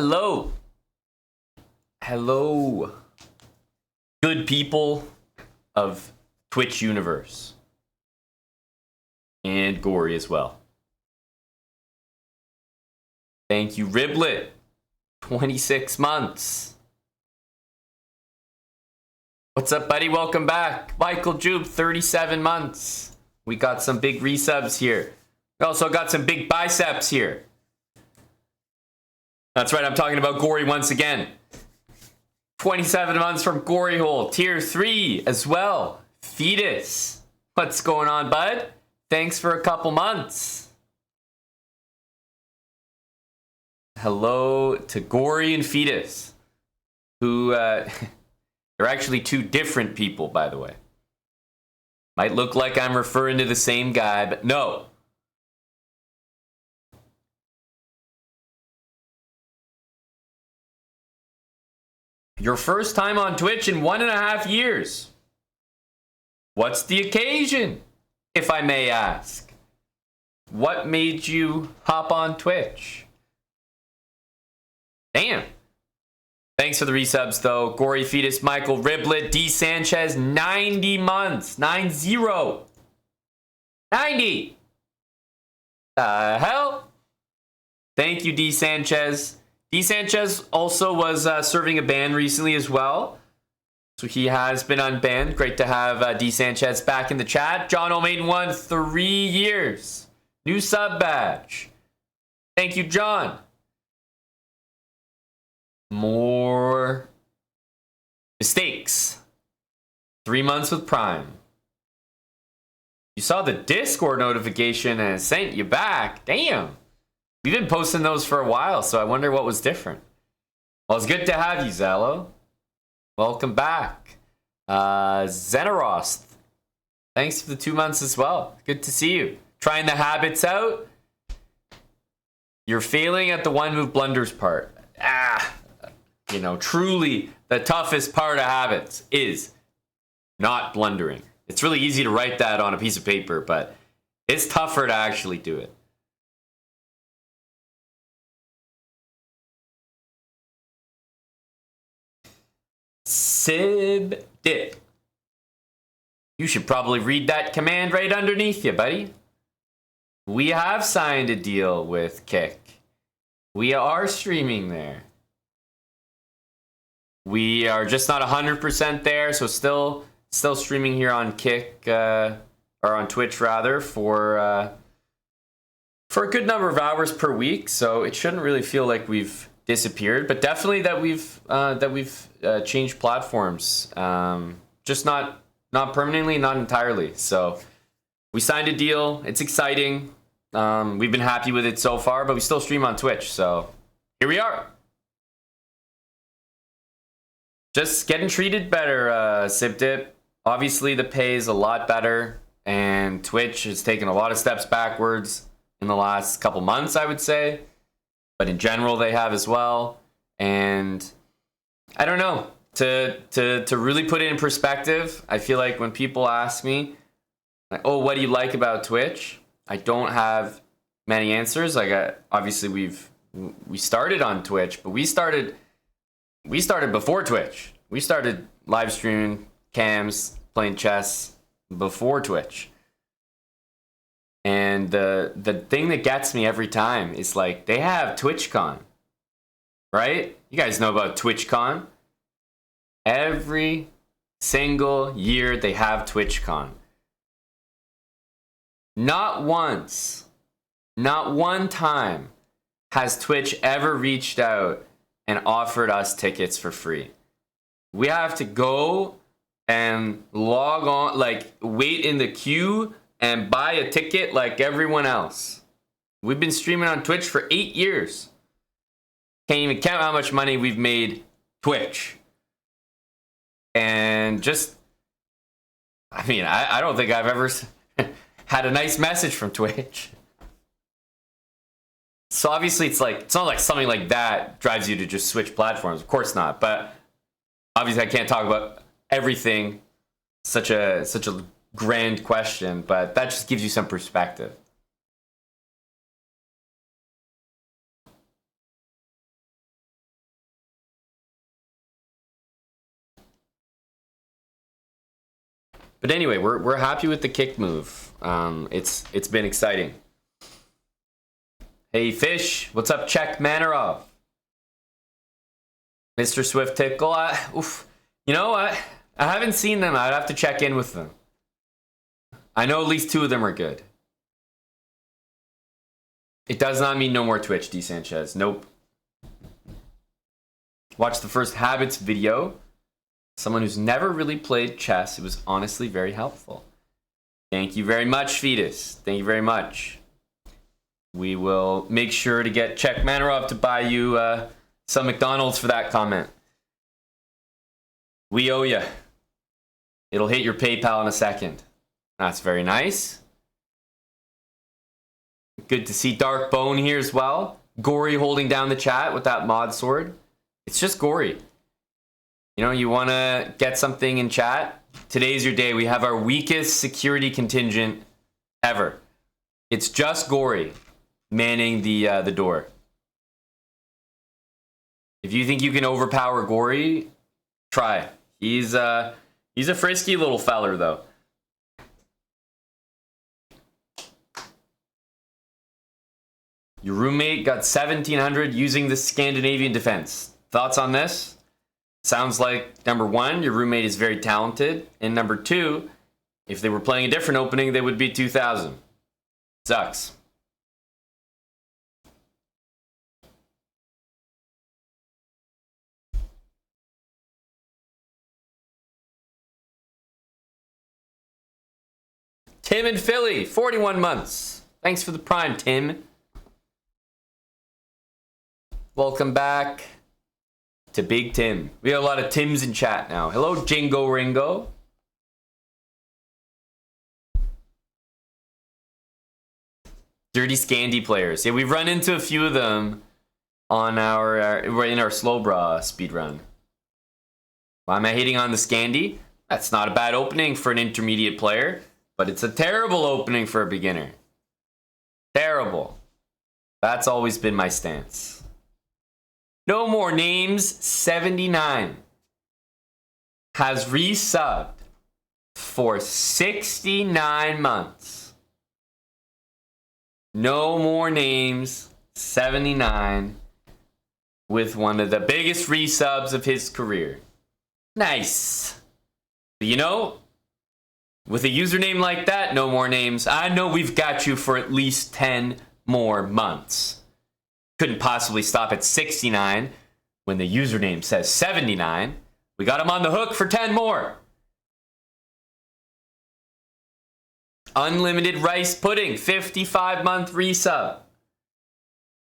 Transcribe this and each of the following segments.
Hello. Hello. Good people of Twitch universe. And Gory as well. Thank you, Riblet. 26 months. What's up, buddy? Welcome back. Michael Jube, 37 months. We got some big resubs here. We also got some big biceps here. That's right, I'm talking about Gory once again. 27 months from Gory Hole. Tier 3 as well. Fetus. What's going on, bud? Thanks for a couple months. Hello to Gory and Fetus. Who, they're actually two different people, by the way. Might look like I'm referring to the same guy, but no. Your first time on Twitch in 1.5 years. What's the occasion, if I may ask? What made you hop on Twitch? Damn. Thanks for the resubs, though. Gory Fetus, Michael Riblet, D. Sanchez, 90 months. 90. 90. The hell? Thank you, D. Sanchez. D. Sanchez also was serving a ban recently as well. So he has been unbanned. Great to have D. Sanchez back in the chat. John O'Maiden won 3 years. New sub badge. Thank you, John. More mistakes. 3 months with Prime. You saw the Discord notification and it sent you back. Damn. We've been posting those for a while, so I wonder what was different. Well, it's good to have you, Zalo. Welcome back. Zenarost. Thanks for the 2 months as well. Good to see you. Trying the habits out. You're failing at the one move blunders part. You know, truly the toughest part of habits is not blundering. It's really easy to write that on a piece of paper, but it's tougher to actually do it. Sib dip. You should probably read that command right underneath you, buddy. We have signed a deal with Kick. We are streaming there. We are just not 100% there, so still streaming here on Kick, or on Twitch rather, for a good number of hours per week. So it shouldn't really feel like we've disappeared, but definitely that we've changed platforms. Just not permanently, not entirely. So we signed a deal. It's exciting. We've been happy with it so far, but we still stream on Twitch. So here we are. Just getting treated better, SibDip. Obviously, the pay is a lot better, and Twitch has taken a lot of steps backwards in the last couple months, I would say. But in general, they have as well. And I don't know. To really put it in perspective, I feel like when people ask me, like, "Oh, what do you like about Twitch?" I don't have many answers. Like, obviously, we started on Twitch, but we started before Twitch. We started live streaming, cams, playing chess before Twitch. And the thing that gets me every time is like, they have TwitchCon, right? You guys know about TwitchCon. Every single year they have TwitchCon. Not once, not one time has Twitch ever reached out and offered us tickets for free. We have to go and log on, like wait in the queue and buy a ticket like everyone else. We've been streaming on Twitch for 8 years. Can't even count how much money we've made Twitch. And just, I mean, I don't think I've ever had a nice message from Twitch. So obviously it's not like something like that drives you to just switch platforms. Of course not. But obviously I can't talk about everything. Such a grand question, but that just gives you some perspective. But anyway, we're happy with the kick move. It's been exciting. Hey Fish, what's up? Check Manarov. Mr. Swift Tickle. Oof. You know what? I haven't seen them. I'd have to check in with them. I know at least 2 of them are good. It does not mean no more Twitch, D. Sanchez. Nope. Watch the first Habits video. Someone who's never really played chess. It was honestly very helpful. Thank you very much, Fetus. Thank you very much. We will make sure to get Check Manarov to buy you some McDonald's for that comment. We owe you. It'll hit your PayPal in a second. That's very nice. Good to see Dark Bone here as well. Gory holding down the chat with that mod sword. It's just Gory. You know, you want to get something in chat? Today's your day. We have our weakest security contingent ever. It's just Gory manning the door. If you think you can overpower Gory, try. He's a frisky little feller, though. Your roommate got 1,700 using the Scandinavian defense. Thoughts on this? Sounds like, number 1, your roommate is very talented. And number 2, if they were playing a different opening, they would be 2,000. Sucks. Tim in Philly, 41 months. Thanks for the prime, Tim. Welcome back to Big Tim. We have a lot of Tims in chat now. Hello, Jingo Ringo. Dirty Scandy players. Yeah, we've run into a few of them on in our Slowbrah speedrun. Why am I hating on the Scandy? That's not a bad opening for an intermediate player, but it's a terrible opening for a beginner. Terrible. That's always been my stance. No More Names 79 has resubbed for 69 months. No More Names 79 with one of the biggest resubs of his career. Nice. You know, with a username like that, No More Names, I know we've got you for at least 10 more months. Couldn't possibly stop at 69 when the username says 79. We got him on the hook for 10 more. Unlimited Rice Pudding, 55-month resub.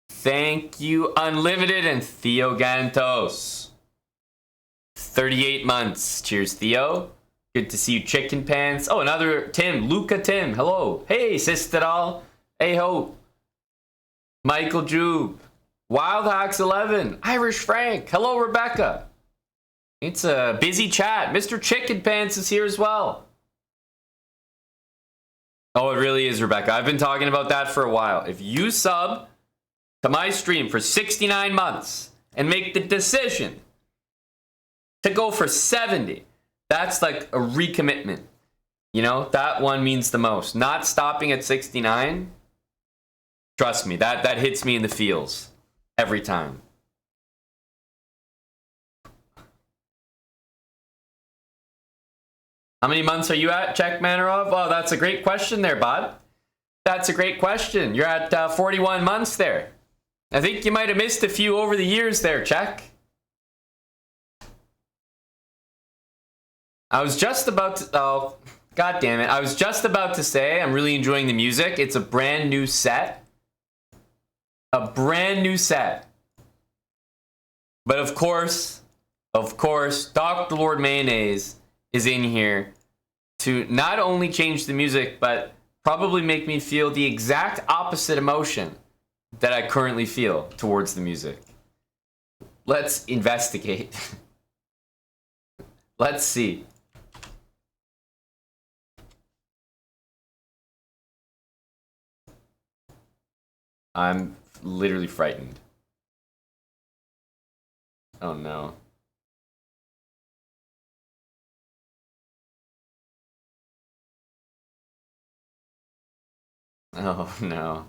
Thank you, Unlimited and Theo Gantos. 38 months. Cheers, Theo. Good to see you, Chicken Pants. Oh, another Tim, Luca Tim. Hello. Hey, Sistadal. Hey ho. Michael Jube. Wild Hawks 11. Irish Frank. Hello, Rebecca. It's a busy chat. Mr. Chicken Pants is here as well. Oh, it really is, Rebecca. I've been talking about that for a while. If you sub to my stream for 69 months and make the decision to go for 70, that's like a recommitment. You know, that one means the most. Not stopping at 69, trust me, that hits me in the feels every time. How many months are you at, Check Manarov? Oh, that's a great question there, Bob. That's a great question. You're at 41 months there. I think you might have missed a few over the years there, Check. I was just about to... Oh, God damn it. I was just about to say I'm really enjoying the music. It's a brand new set. A brand new set. But of course, Dr. Lord Mayonnaise is in here to not only change the music, but probably make me feel the exact opposite emotion that I currently feel towards the music. Let's investigate. Let's see. I'm literally frightened. Oh no. Oh, no.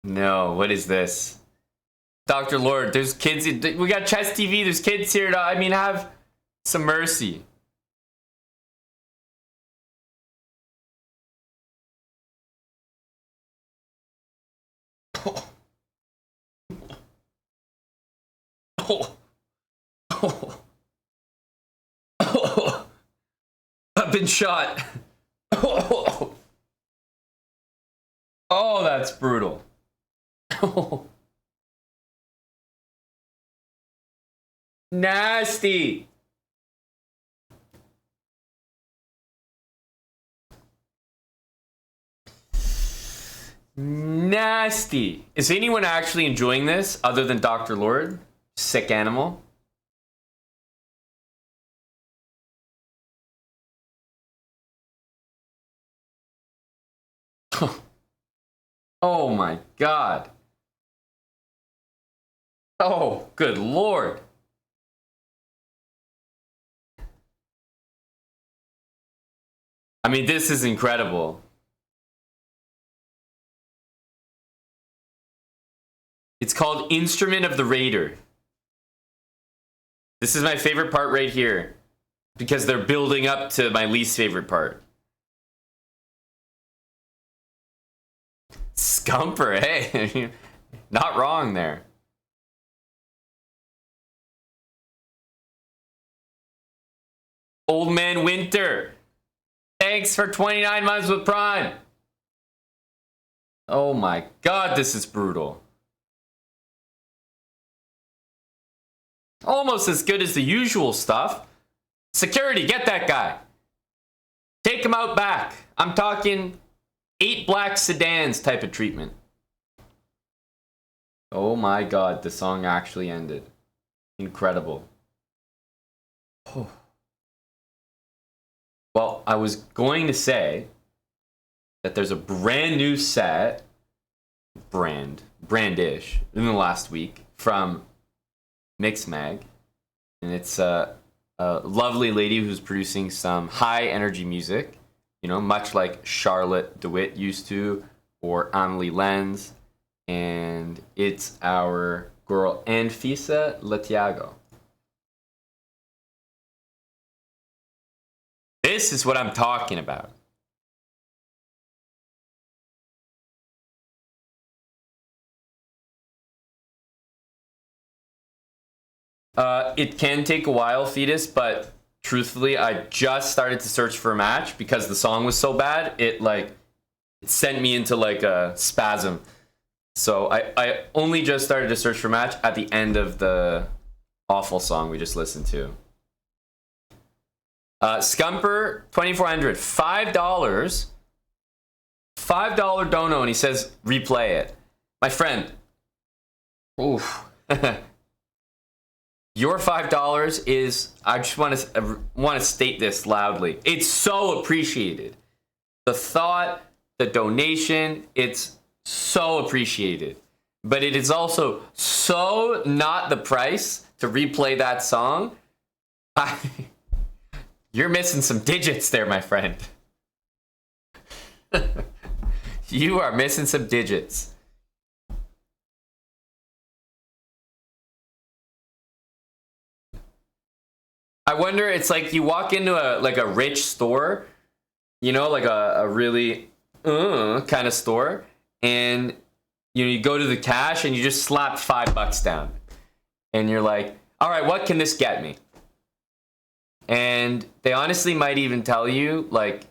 No, what is this? Dr. Lord, there's kids. We got Chess TV. There's kids here. I mean, have some mercy. Oh. Oh. Oh. Oh. I've been shot. Oh. Oh, that's brutal. Oh. Nasty. Nasty. Is anyone actually enjoying this other than Dr. Lord? Sick animal. Oh my god. Oh, good lord. I mean, this is incredible. It's called Instrument of the Raider. This is my favorite part right here, because they're building up to my least favorite part. Scumper, hey, not wrong there. Old Man Winter, thanks for 29 months with Prime. Oh my god, this is brutal. Almost as good as the usual stuff. Security, get that guy. Take him out back. I'm talking 8 black sedans type of treatment. Oh my god, the song actually ended. Incredible. Oh. Well, I was going to say that there's a brand new set, brandish, in the last week from Mixmag, and it's a lovely lady who's producing some high energy music, you know, much like Charlotte DeWitt used to, or Amelie Lenz, and it's our girl Anfisa Letiago. This is what I'm talking about. It can take a while, Fetus, but truthfully, I just started to search for a match because the song was so bad. It sent me into like a spasm. So I only just started to search for a match at the end of the awful song we just listened to. Scumper 2400, $5. $5 dono, and he says replay it. My friend. Oof. Your $5 is, I just want to state this loudly. It's so appreciated. The thought, the donation, it's so appreciated. But it is also so not the price to replay that song. You're missing some digits there, my friend. You are missing some digits. I wonder, it's like you walk into a rich store, you know, like a really kind of store, and you go to the cash and you just slap $5 down, and you're like, all right, what can this get me? And they honestly might even tell you like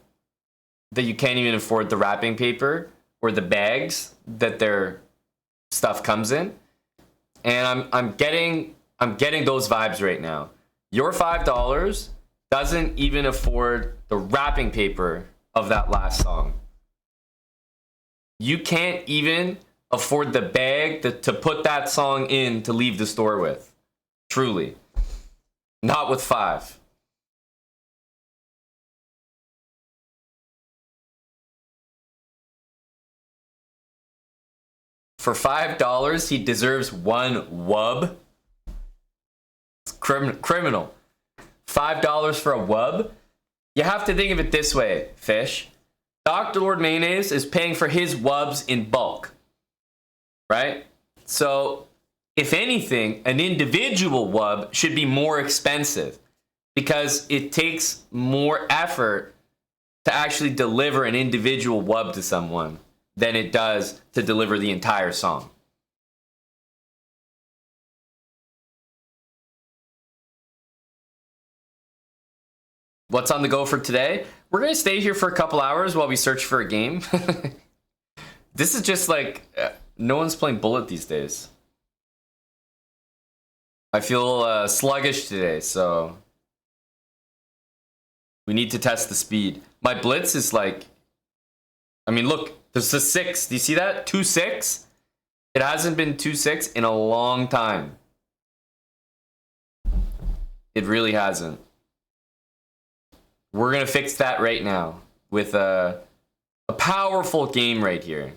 that you can't even afford the wrapping paper or the bags that their stuff comes in, and I'm getting those vibes right now. Your $5 doesn't even afford the wrapping paper of that last song. You can't even afford the bag to put that song in to leave the store with. Truly. Not with $5. For $5, he deserves one wub. Criminal. $5 for a wub? You have to think of it this way, Fish. Dr. Lord Mayonnaise is paying for his wubs in bulk, right? So, if anything, an individual wub should be more expensive because it takes more effort to actually deliver an individual wub to someone than it does to deliver the entire song. What's on the go for today? We're going to stay here for a couple hours while we search for a game. This is just like, no one's playing Bullet these days. I feel sluggish today, so we need to test the speed. My Blitz is like, I mean, look, there's a 6. Do you see that? 2-6? It hasn't been 2-6 in a long time. It really hasn't. We're going to fix that right now with a powerful game right here.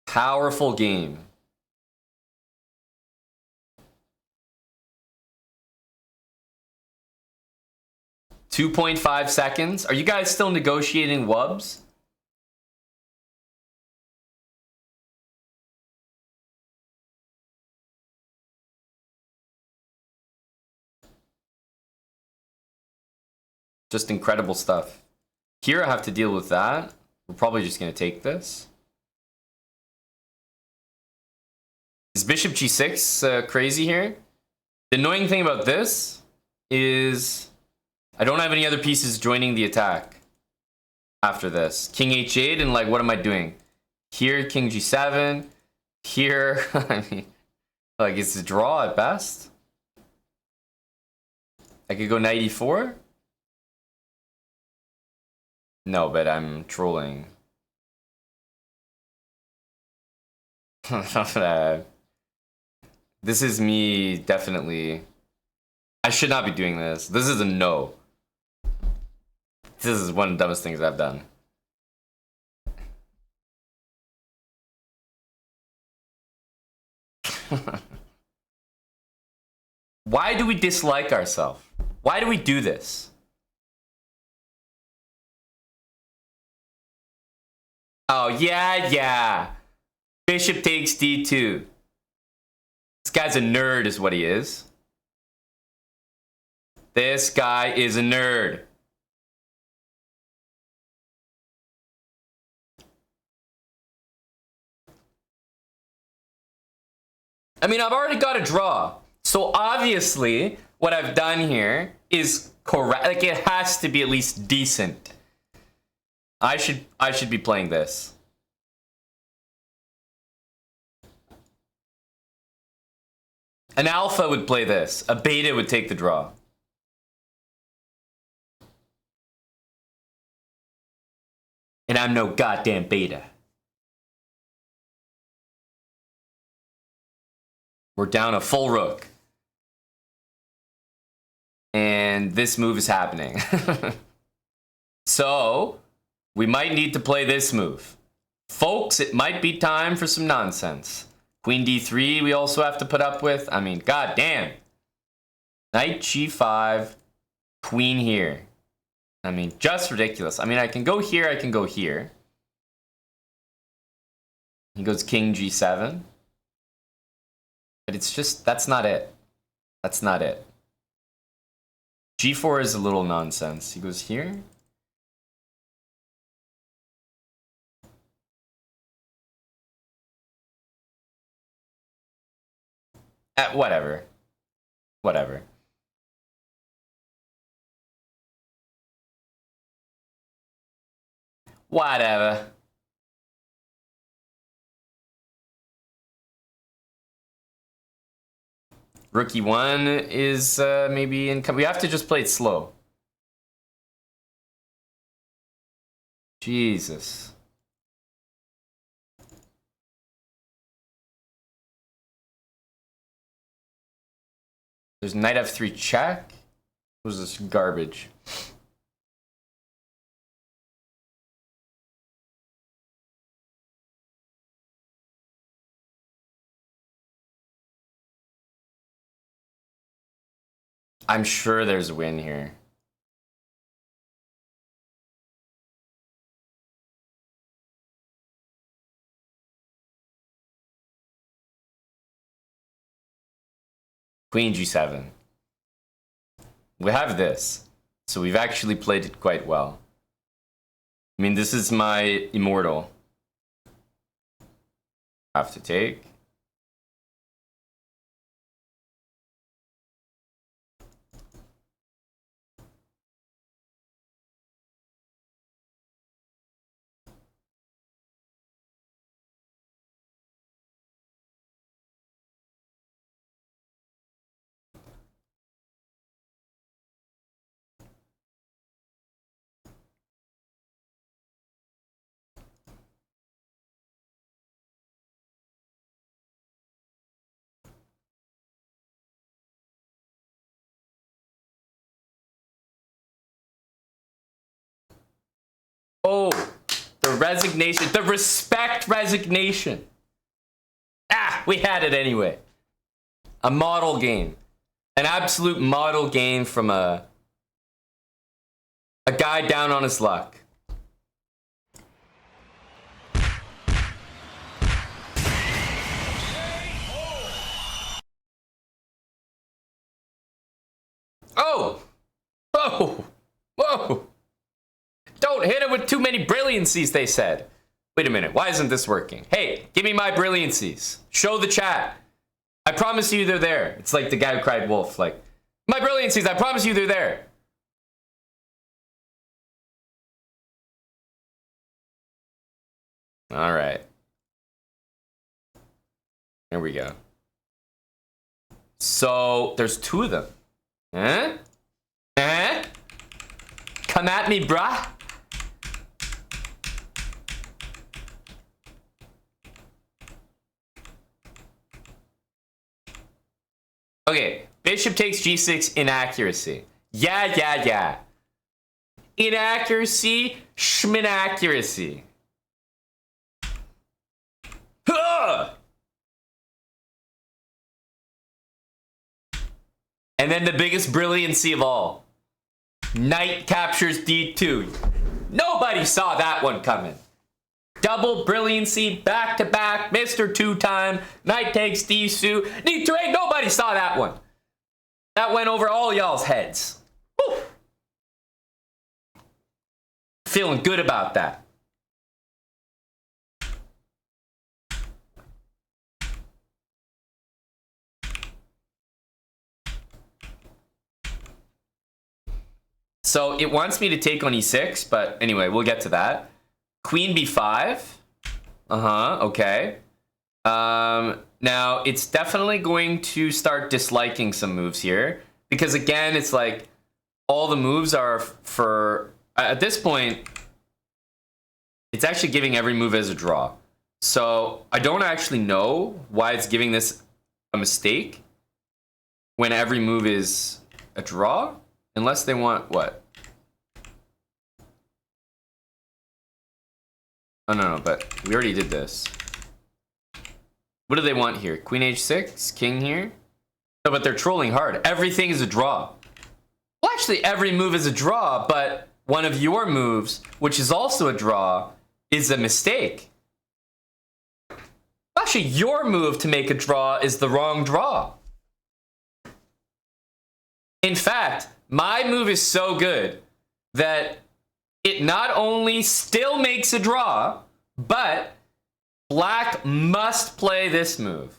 Powerful game. .5 seconds. Are you guys still negotiating wubs? Just incredible stuff. Here I have to deal with that. We're probably just going to take this. Is Bishop G6 crazy here? The annoying thing about this is I don't have any other pieces joining the attack after this. King H8 and like, what am I doing? Here, King G7. Here, I mean, like it's a draw at best. I could go knight E4. No, but I'm trolling. This is me definitely. I should not be doing this. This is a no. This is one of the dumbest things I've done. Why do we dislike ourselves? Why do we do this? Oh, yeah. Bishop takes D2. This guy's a nerd is what he is. This guy is a nerd. I mean, I've already got a draw. So obviously, what I've done here is correct. Like, it has to be at least decent. I should be playing this. An alpha would play this. A beta would take the draw. And I'm no goddamn beta. We're down a full rook. And this move is happening. So, we might need to play this move. Folks, it might be time for some nonsense. Queen D3 we also have to put up with. I mean, goddamn. Knight G5. Queen here. I mean, just ridiculous. I mean, I can go here, I can go here. He goes King G7. But it's just, that's not it. That's not it. G4 is a little nonsense. He goes here. Whatever. Whatever. Whatever. Rookie 1 is maybe in. We have to just play it slow. Jesus. There's knight f3 check. What was this garbage? I'm sure there's a win here. Queen G7. We have this. So we've actually played it quite well. I mean, this is my immortal. Have to take. Oh, the resignation, the respect resignation. Ah, we had it anyway. A model game. An absolute model game from a guy down on his luck. Oh! Whoa! Whoa! Don't hit him with too many brilliancies, they said. Wait a minute, why isn't this working? Hey, give me my brilliancies. Show the chat. I promise you they're there. It's like the guy who cried wolf, like, my brilliancies, I promise you they're there. All right. Here we go. So, there's two of them. Huh? Huh? Come at me, bruh. Okay, bishop takes g6, inaccuracy. Yeah. Inaccuracy, schminaccuracy. Huh! And then the biggest brilliancy of all. Knight captures d2. Nobody saw that one coming. Double brilliancy, back to back, Mr. Two-Time, knight takes d2. D2, nobody saw that one. That went over all y'all's heads. Woo! Feeling good about that. So it wants me to take on e6, but anyway, we'll get to that. Queen b5. Okay. Now, it's definitely going to start disliking some moves here. Because again, it's like, all the moves are for... At this point, it's actually giving every move as a draw. So, I don't actually know why it's giving this a mistake when every move is a draw. Unless they want, what? Oh, no, but we already did this. What do they want here? Queen h6? King here? No, but they're trolling hard. Everything is a draw. Well, actually, every move is a draw, but one of your moves, which is also a draw, is a mistake. Actually, your move to make a draw is the wrong draw. In fact, my move is so good that it not only still makes a draw, but black must play this move.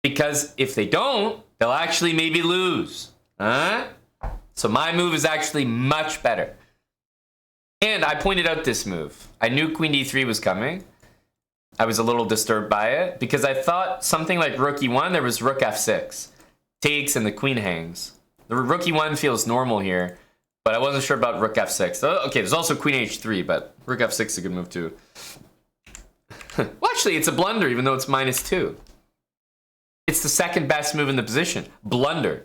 Because if they don't, they'll actually maybe lose. Huh? So my move is actually much better. And I pointed out this move. I knew queen d3 was coming. I was a little disturbed by it because I thought something like rook e1, there was rook f6. Takes and the queen hangs. The rook e1 feels normal here. But I wasn't sure about rook f6. Okay, there's also queen h3, but rook f6 is a good move too. Well, actually, it's a blunder, even though it's -2. It's the second best move in the position. Blunder.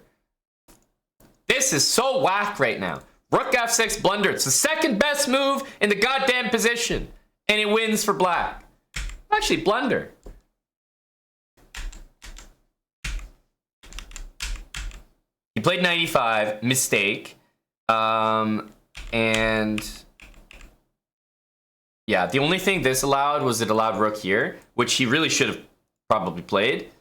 This is so whack right now. Rook f6 blunder. It's the second best move in the goddamn position. And it wins for black. Actually, blunder. played 95, mistake. And yeah, the only thing this allowed was it allowed rook here, which he really should have probably played.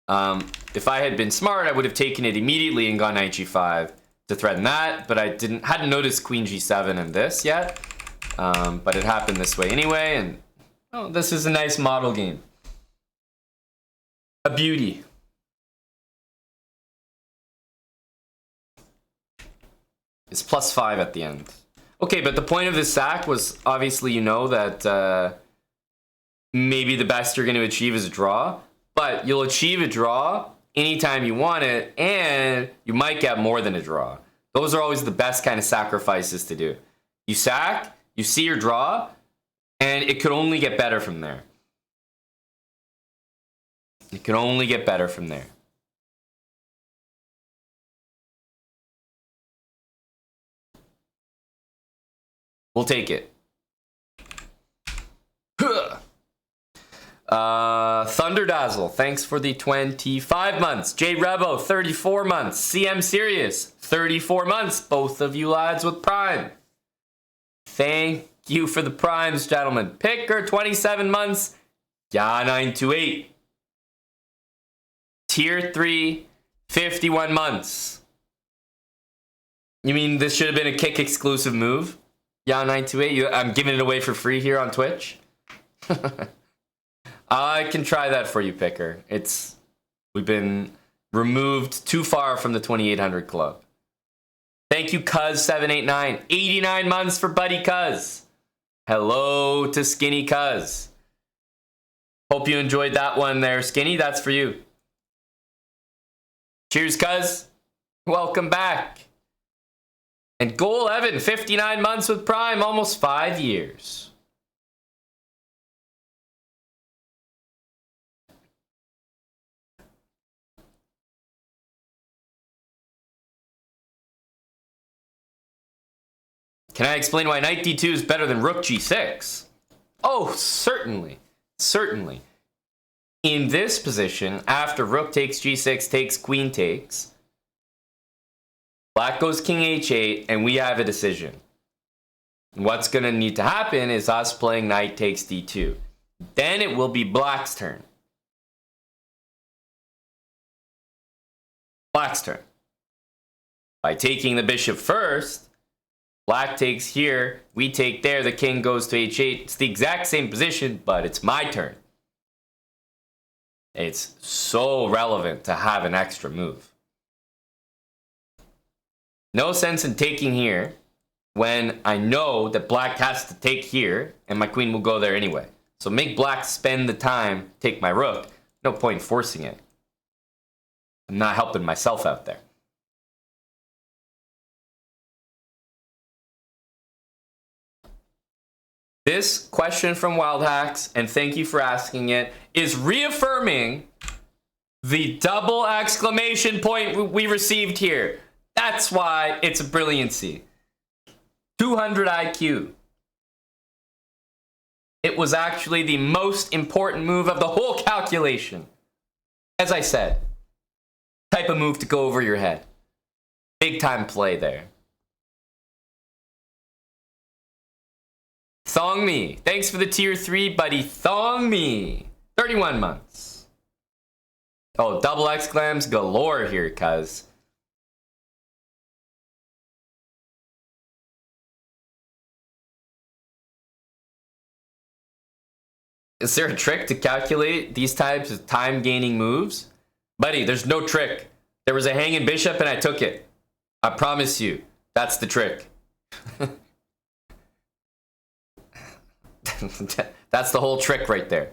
If I had been smart, I would have taken it immediately and gone knight g5 to threaten that, but I hadn't noticed queen g7 and this yet. But it happened this way anyway, and oh, this is a nice model game. A beauty. It's +5 at the end. Okay, but the point of this sack was obviously, you know, that maybe the best you're going to achieve is a draw, but you'll achieve a draw anytime you want it, and you might get more than a draw. Those are always the best kind of sacrifices to do. You sack, you see your draw, and it could only get better from there. It could only get better from there. We'll take it. Thunder Dazzle, thanks for the 25 months. J Rebo, 34 months. CM Serious, 34 months. Both of you lads with Prime. Thank you for the primes, gentlemen. Picker, 27 months. Yeah, 928. Tier 3, 51 months. You mean this should have been a kick exclusive move? Yeah, 928. I'm giving it away for free here on Twitch. I can try that for you, Picker. We've been removed too far from the 2800 club. Thank you, Cuz789. 89 months for Buddy Cuz. Hello to Skinny Cuz. Hope you enjoyed that one there, Skinny. That's for you. Cheers, Cuz. Welcome back. And Goal Evan, 59 months with Prime, almost 5 years. Can I explain why knight d2 is better than rook g6? Oh, certainly. Certainly. In this position, after rook takes g6, takes queen takes, black goes king h8, and we have a decision. What's going to need to happen is us playing knight takes d2. Then it will be black's turn. Black's turn. By taking the bishop first, black takes here, we take there, the king goes to h8. It's the exact same position, but it's my turn. It's so relevant to have an extra move. No sense in taking here when I know that black has to take here and my queen will go there anyway. So make black spend the time, take my rook. No point in forcing it. I'm not helping myself out there. This question from Wild Hacks, and thank you for asking it, is reaffirming the double exclamation point we received here. That's why it's a brilliancy. 200 IQ. It was actually the most important move of the whole calculation. As I said, type of move to go over your head. Big time play there. Thong me. Thanks for the tier 3, buddy. Thong me. 31 months. Oh, double exclams galore here, cuz. Is there a trick to calculate these types of time-gaining moves? Buddy, there's no trick. There was a hanging bishop and I took it. I promise you. That's the trick. That's the whole trick right there.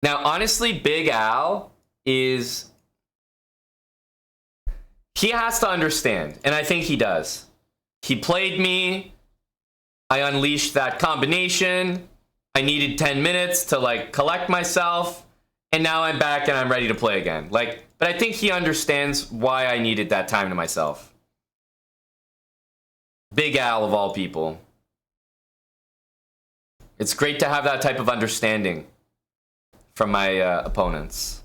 Now, honestly, Big Al is... He has to understand, and I think he does. He played me. I unleashed that combination. I needed 10 minutes to, like, collect myself. And now I'm back and I'm ready to play again. Like, but I think he understands why I needed that time to myself. Big Al of all people. It's great to have that type of understanding from my opponents.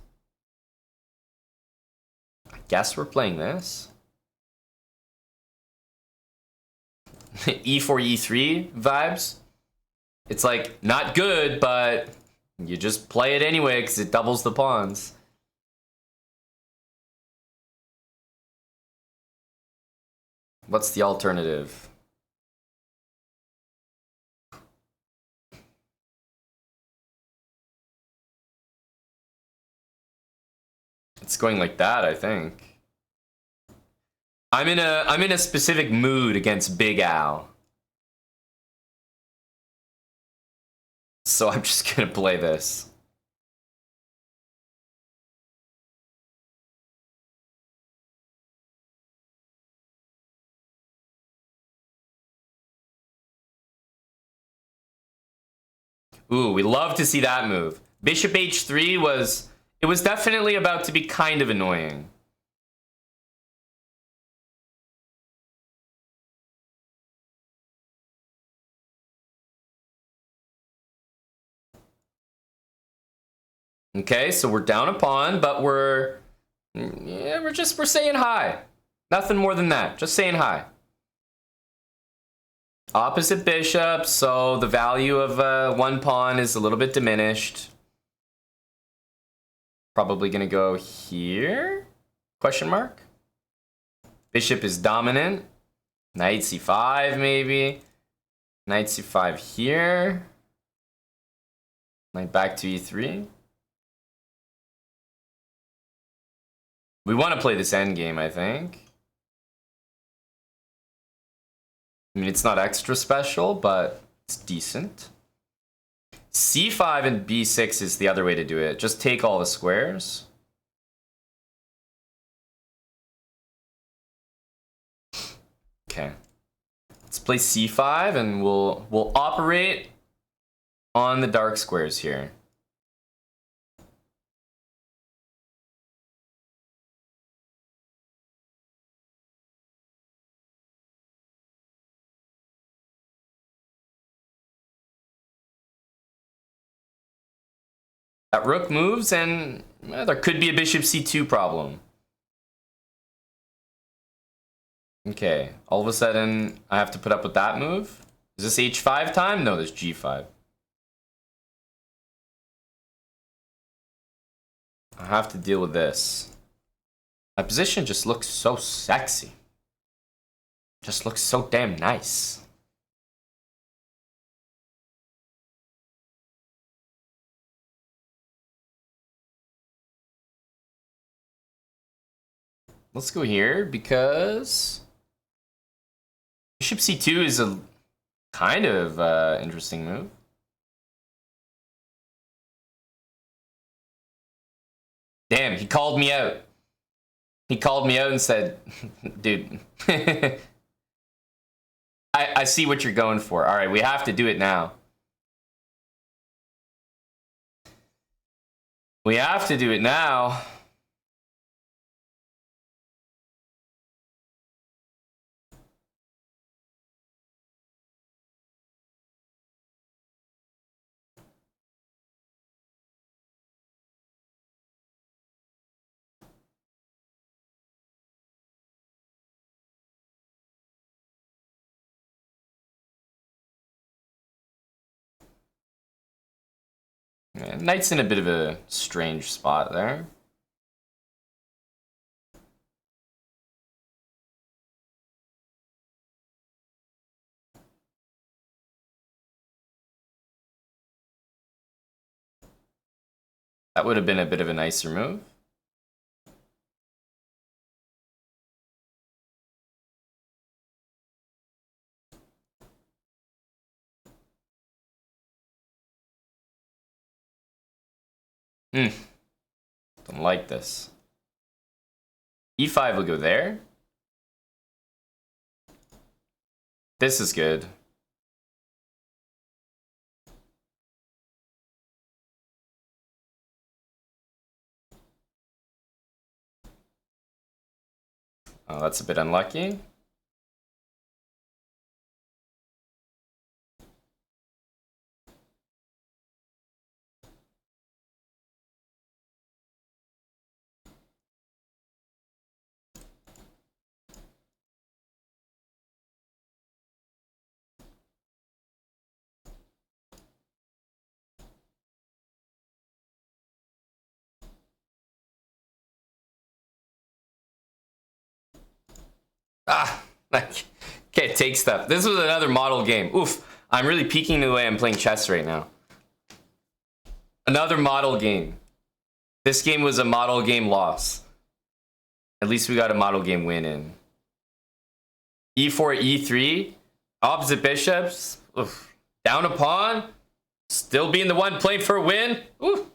guess we're playing this. E4, E3 vibes. It's like, not good, but you just play it anyway because it doubles the pawns. What's the alternative? It's going like that, I think. I'm in a specific mood against Big Al. So I'm just gonna play this. Ooh, we love to see that move. Bishop h3 was definitely about to be kind of annoying. Okay, so we're down a pawn, but we're saying hi. Nothing more than that. Just saying hi. Opposite bishop, so the value of one pawn is a little bit diminished. Probably gonna go here? Question mark? Bishop is dominant. Knight c5 maybe. Knight c5 here. Knight back to e3. We want to play this endgame, I think. I mean, it's not extra special, but it's decent. c5 and b6 is the other way to do it. Just take all the squares. Okay. Let's play c5 and we'll operate on the dark squares here. That rook moves and there could be a bishop c2 problem. Okay, all of a sudden I have to put up with that move. Is this h5 time? No, there's g5. I have to deal with this. My position just looks so sexy. Just looks so damn nice. Let's go here because bishop c2 is a kind of interesting move. Damn, he called me out. He called me out and said, dude, I see what you're going for. All right, we have to do it now. We have to do it now. Yeah, knight's in a bit of a strange spot there. That would have been a bit of a nicer move. Don't like this. e5 will go there. This is good. Oh, that's a bit unlucky. Ah, can't take stuff. This was another model game. Oof, I'm really peeking the way I'm playing chess right now. Another model game. This game was a model game loss. At least we got a model game win in. E4, E3, opposite bishops. Oof. Down a pawn. Still being the one playing for a win. Oof.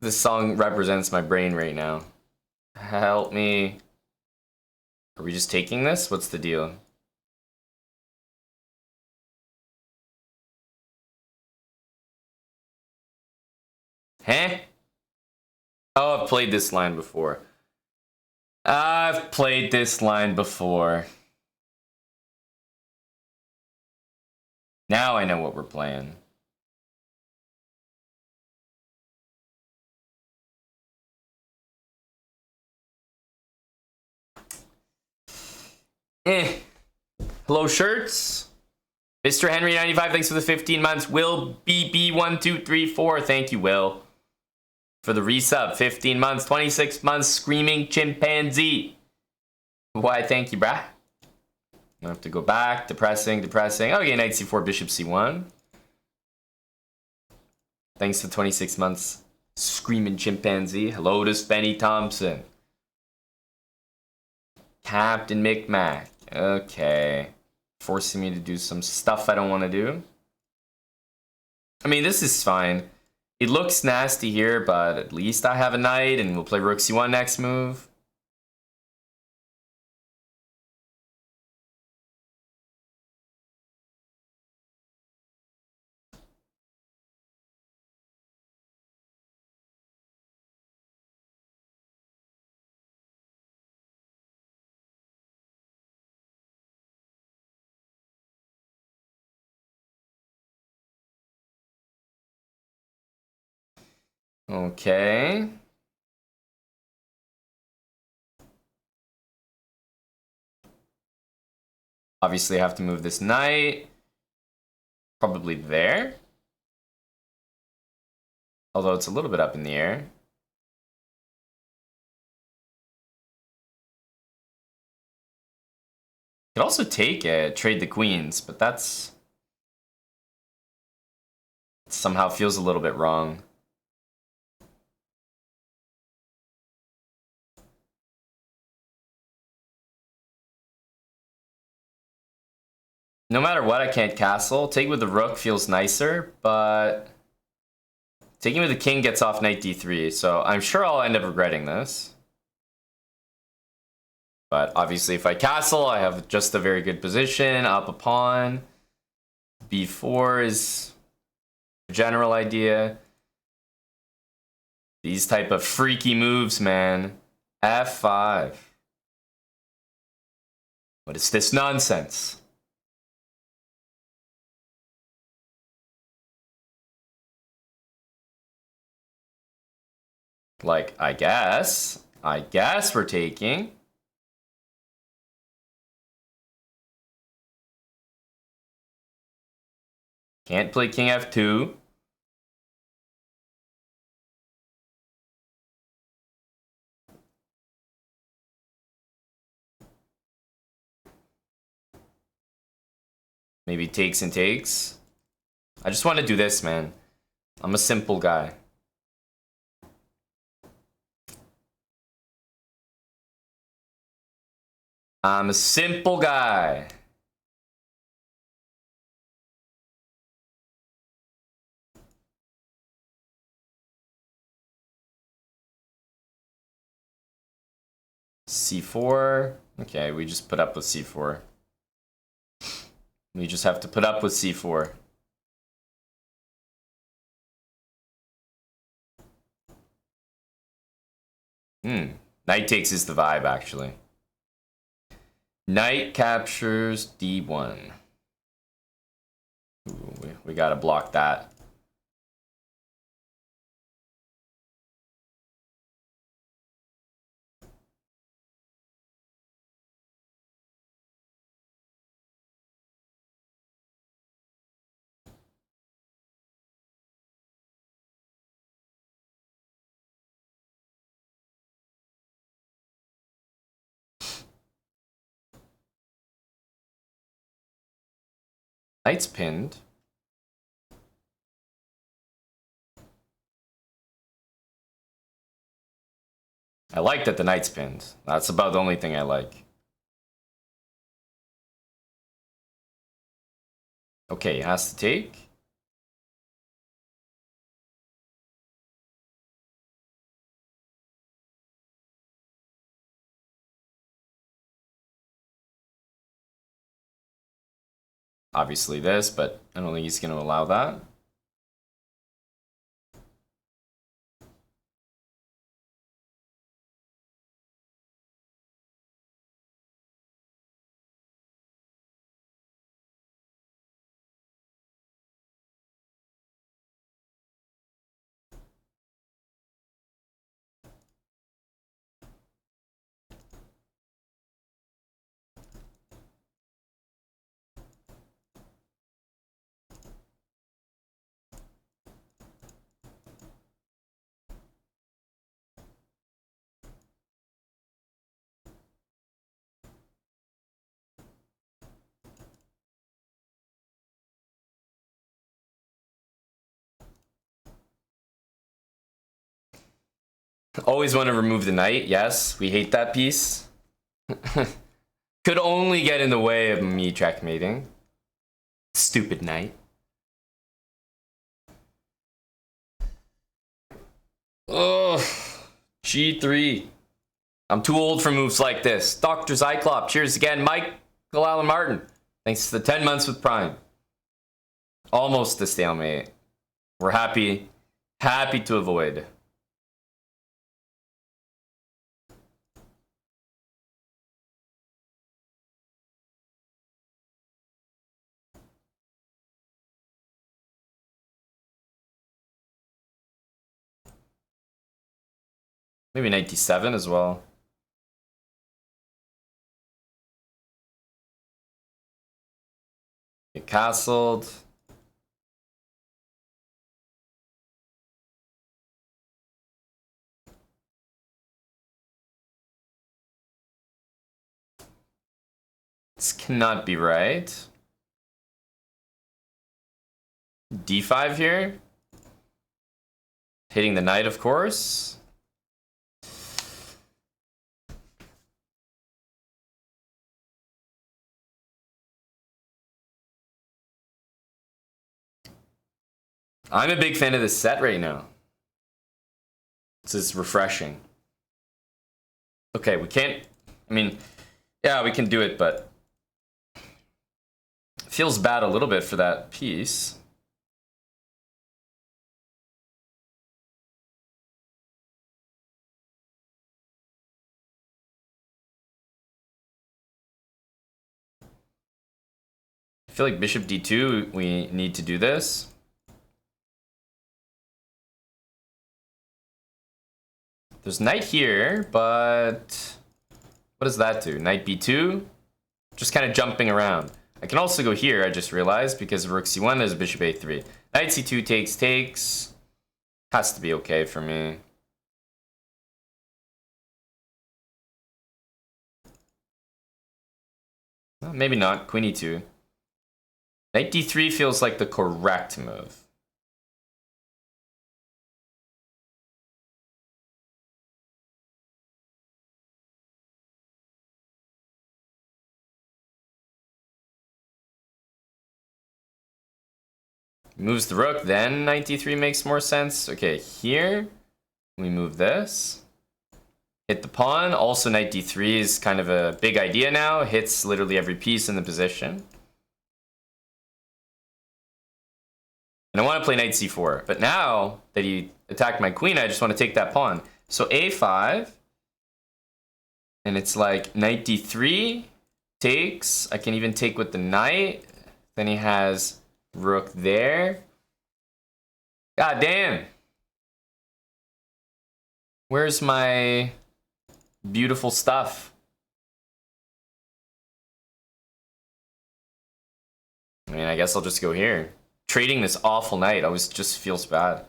This song represents my brain right now. Help me. Are we just taking this? What's the deal? Huh? Oh, I've played this line before. I've played this line before. Now I know what we're playing. Hello, shirts. Mr. Henry 95, thanks for the 15 months. Will BB1234, thank you, Will. For the resub, 15 months, 26 months, screaming chimpanzee. Why, thank you, brah. I have to go back, depressing. Okay, knight c4, bishop c1. Thanks to 26 months, screaming chimpanzee. Hello to Spenny Thompson. Captain Micmac. Okay. Forcing me to do some stuff I don't want to do. I mean, this is fine. It looks nasty here, but at least I have a knight, and we'll play rook c1 next move. Okay. Obviously, I have to move this knight. Probably there. Although it's a little bit up in the air. Could also take it, trade the queens, but that's somehow feels a little bit wrong. No matter what, I can't castle. Taking with the rook feels nicer, but taking with the king gets off knight d3, so I'm sure I'll end up regretting this. But obviously, if I castle, I have just a very good position. Up a pawn. b4 is a general idea. These type of freaky moves, man. f5. What is this nonsense? Like, I guess we're taking. Can't play king f2. Maybe takes and takes. I just want to do this, man. I'm a simple guy. I'm a simple guy. c4. Okay, we just put up with c4. We just have to put up with c4. Knight takes is the vibe, actually. Knight captures d1. Ooh, we gotta block that. Knight's pinned. I like that the knight's pinned. That's about the only thing I like. Okay, he has to take. Obviously this, but I don't think he's going to allow that. Always want to remove the knight. Yes, we hate that piece. Could only get in the way of me checkmating. Stupid knight. Ugh. G3. I'm too old for moves like this. Dr. Zyclop. Cheers again. Michael Allen Martin. Thanks to the 10 months with Prime. Almost a stalemate. We're happy to avoid. Maybe 97 as well. Get castled. This cannot be right. D5 here. Hitting the knight, of course. I'm a big fan of this set right now. This is refreshing. Okay, we can't... I mean, yeah, we can do it, but... It feels bad a little bit for that piece. I feel like bishop d2, we need to do this. There's knight here, but what does that do? Knight b2? Just kind of jumping around. I can also go here, I just realized, because rook c1 is bishop a3. Knight c2 takes. Has to be okay for me. Well, maybe not. Queen e2. Knight d3 feels like the correct move. Moves the rook, then knight d3 makes more sense. Okay, here we move this. Hit the pawn. Also, knight d3 is kind of a big idea now. Hits literally every piece in the position. And I want to play knight c4. But now that he attacked my queen, I just want to take that pawn. So a5. And it's like knight d3 takes. I can even take with the knight. Then he has rook there. God damn. Where's my beautiful stuff? I mean, I guess I'll just go here. Trading this awful knight always just feels bad.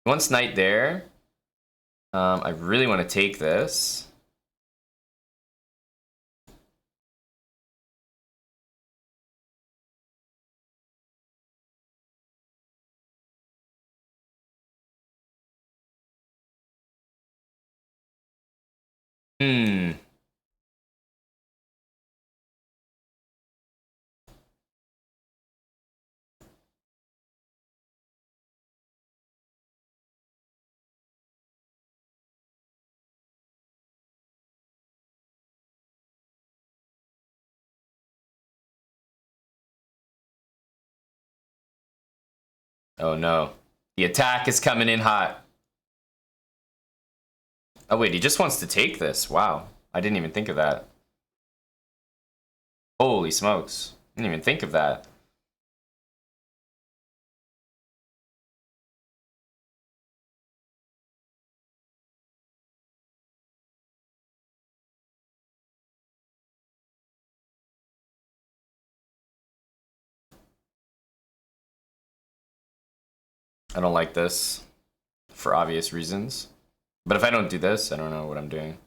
Once knight there. I really want to take this. Oh no. The attack is coming in hot. Oh wait, he just wants to take this. Wow. I didn't even think of that. Holy smokes. Didn't even think of that. I don't like this for obvious reasons. But if I don't do this, I don't know what I'm doing.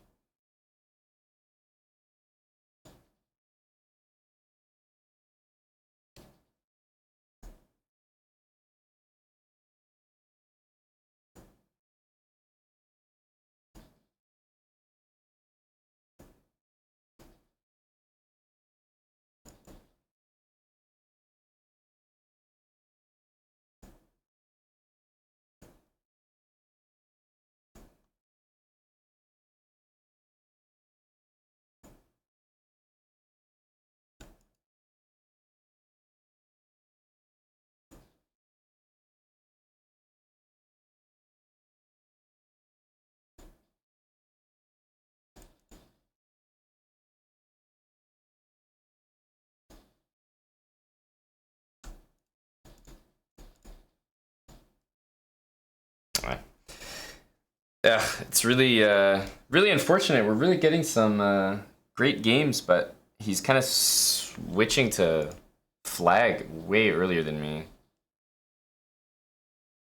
Yeah, it's really, really unfortunate. We're really getting some great games, but he's kind of switching to flag way earlier than me.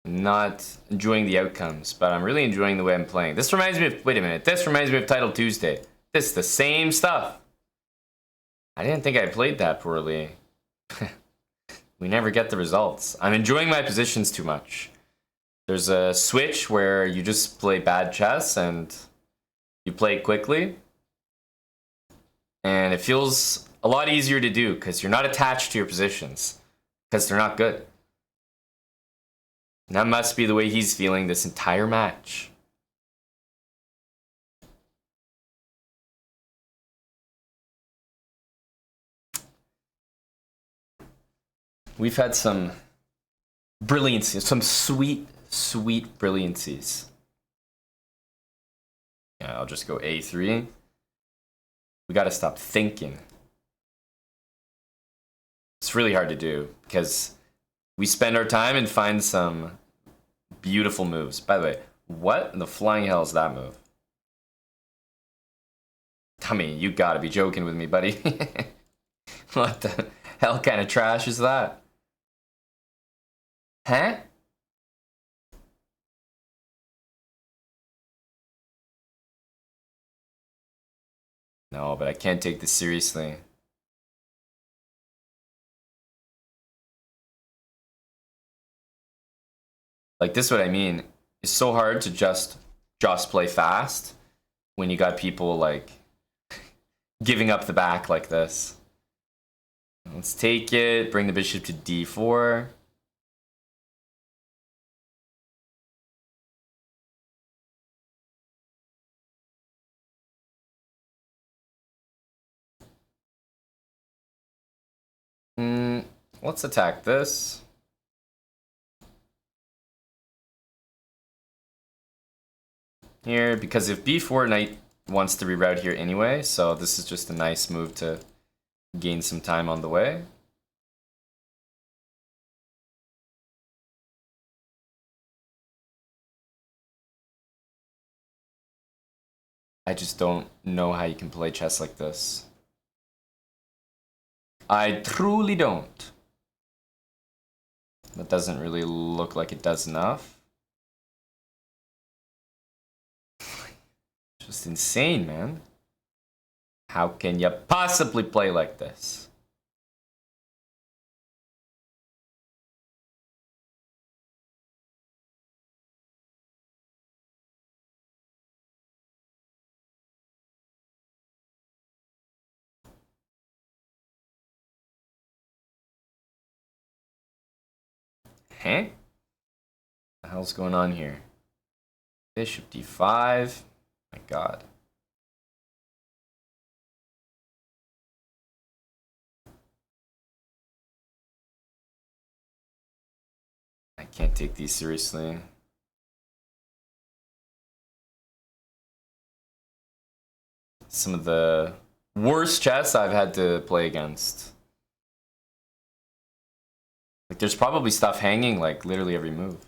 Not enjoying the outcomes, but I'm really enjoying the way I'm playing. This reminds me of, wait a minute, this reminds me of Title Tuesday. This is the same stuff. I didn't think I played that poorly. We never get the results. I'm enjoying my positions too much. There's a switch where you just play bad chess and you play it quickly. And it feels a lot easier to do because you're not attached to your positions because they're not good. And that must be the way he's feeling this entire match. We've had some brilliancies, some sweet, sweet brilliancies. Yeah, I'll just go A3. We gotta stop thinking. It's really hard to do because we spend our time and find some beautiful moves. By the way, what in the flying hell is that move? I mean, you gotta be joking with me, buddy. What the hell kind of trash is that? Huh? No, but I can't take this seriously. Like, this is what I mean. It's so hard to just play fast when you got people, like, giving up the back like this. Let's take it, bring the bishop to d4. Let's attack this. Here, because if b4, knight wants to reroute here anyway, so this is just a nice move to gain some time on the way. I just don't know how you can play chess like this. I truly don't. That doesn't really look like it does enough. Just insane, man. How can you possibly play like this? Huh? What the hell's going on here? Bishop d5. My god. I can't take these seriously. Some of the worst chess I've had to play against. Like, there's probably stuff hanging, like, literally every move.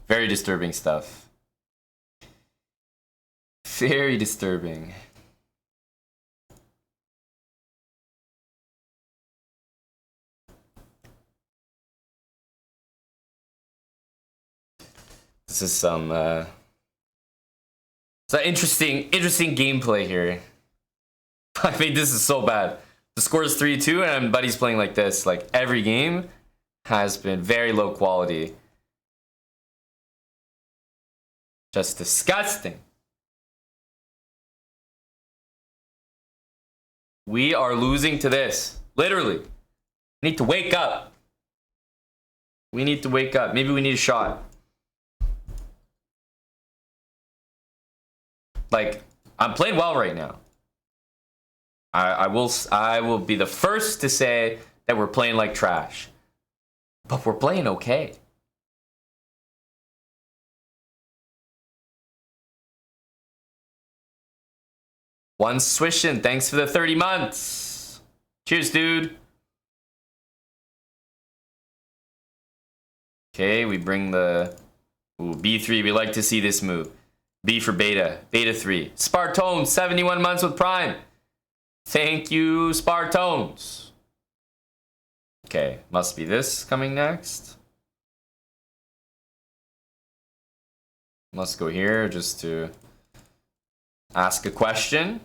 Very disturbing stuff. Very disturbing. This is some it's an interesting gameplay here. I mean, this is so bad. The score is 3-2 and Buddy's playing like this. Like, every game has been very low quality. Just disgusting. We are losing to this. Literally. We need to wake up. We need to wake up. Maybe we need a shot. Like, I'm playing well right now. I will be the first to say that we're playing like trash. But we're playing okay. One Swishin, thanks for the 30 months. Cheers, dude. Okay, we bring the B3. We like to see this move. B for beta. Beta 3. Spartone, 71 months with Prime. Thank you, Spartones. Okay, must be this coming next. Must go here just to ask a question.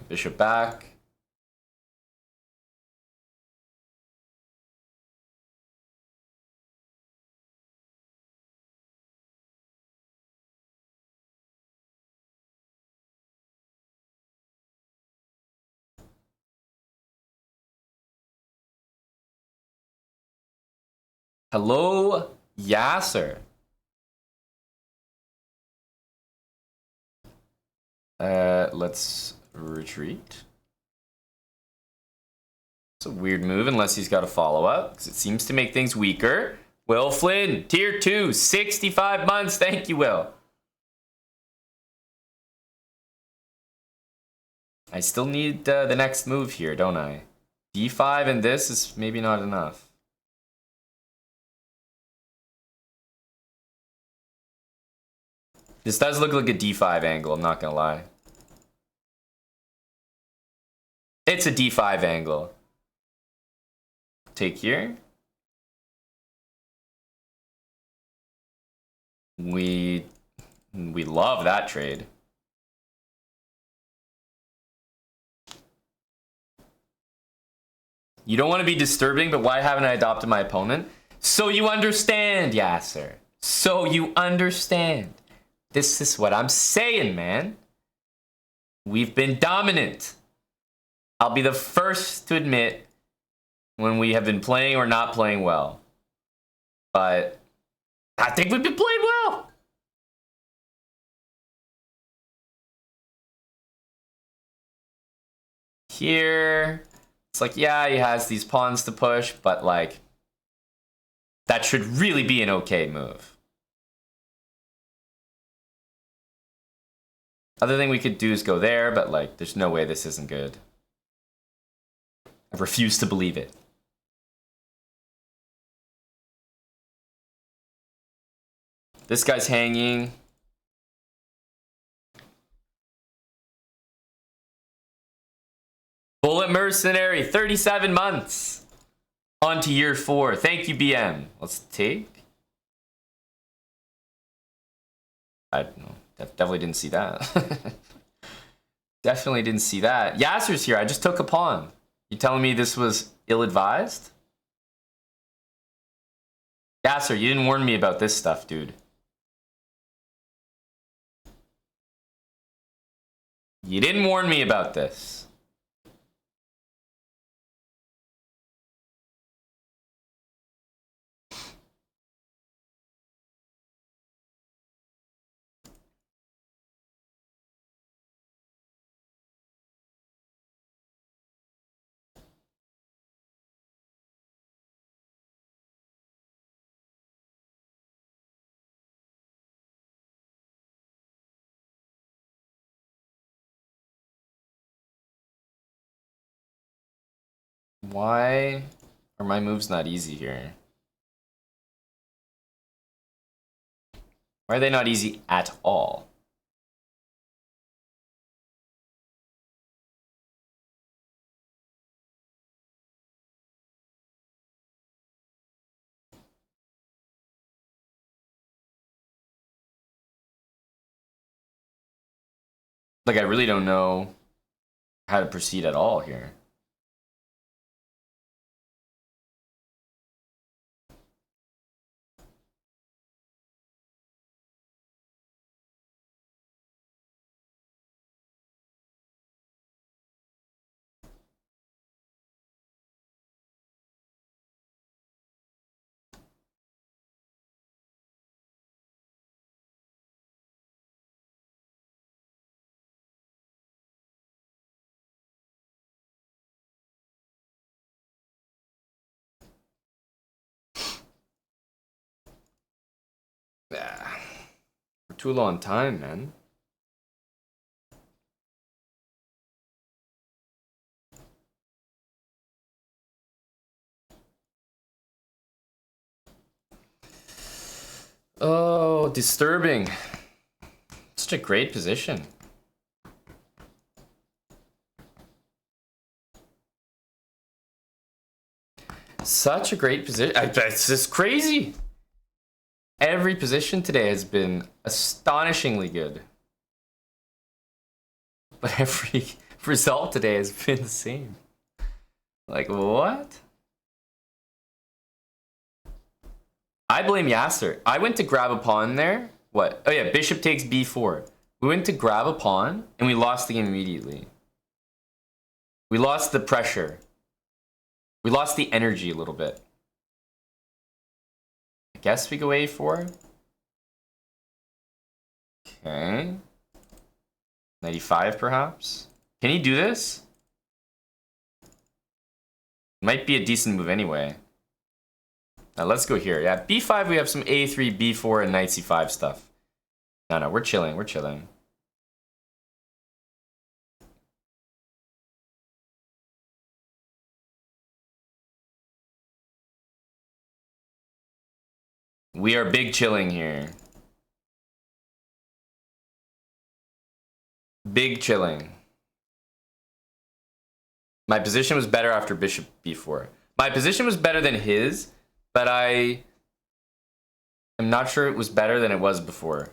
Bishop back. Hello, Yasser. Let's retreat. It's a weird move unless he's got a follow-up, because it seems to make things weaker. Will Flynn, tier 2, 65 months. Thank you, Will. I still need the next move here, don't I? D5 and this is maybe not enough. This does look like a D5 angle, I'm not gonna lie. It's a D5 angle. Take here. We love that trade. You don't want to be disturbing, but why haven't I adopted my opponent? So you understand, Yasser. So you understand. This is what I'm saying, man. We've been dominant. I'll be the first to admit when we have been playing or not playing well. But I think we've been playing well. Here, it's like, yeah, he has these pawns to push, but like, that should really be an okay move. Other thing we could do is go there, but like, there's no way this isn't good. I refuse to believe it. This guy's hanging. Bullet Mercenary, 37 months. On to year 4. Thank you, BM. Let's take. I don't know. Definitely didn't see that. Definitely didn't see that. Yasser's here. I just took a pawn. You telling me this was ill-advised? Yasser, you didn't warn me about this stuff, dude. You didn't warn me about this. Why are my moves not easy here? Why are they not easy at all? Like, I really don't know how to proceed at all here. We're too low on time, man. Oh, disturbing. Such a great position. Such a great position. It's just crazy. Every position today has been astonishingly good. But every result today has been the same. Like, what? I blame Yasser. I went to grab a pawn there. What? Oh yeah, bishop takes b4. We went to grab a pawn, and we lost the game immediately. We lost the pressure. We lost the energy a little bit. I guess we go a4. Okay. 95 perhaps. Can he do this? Might be a decent move anyway. Now let's go here. Yeah, b5 we have some a3, b4, and knight c5 stuff. No, we're chilling, we're chilling. We are big chilling here. Big chilling. My position was better after bishop b4. My position was better than his, but I am not sure it was better than it was before.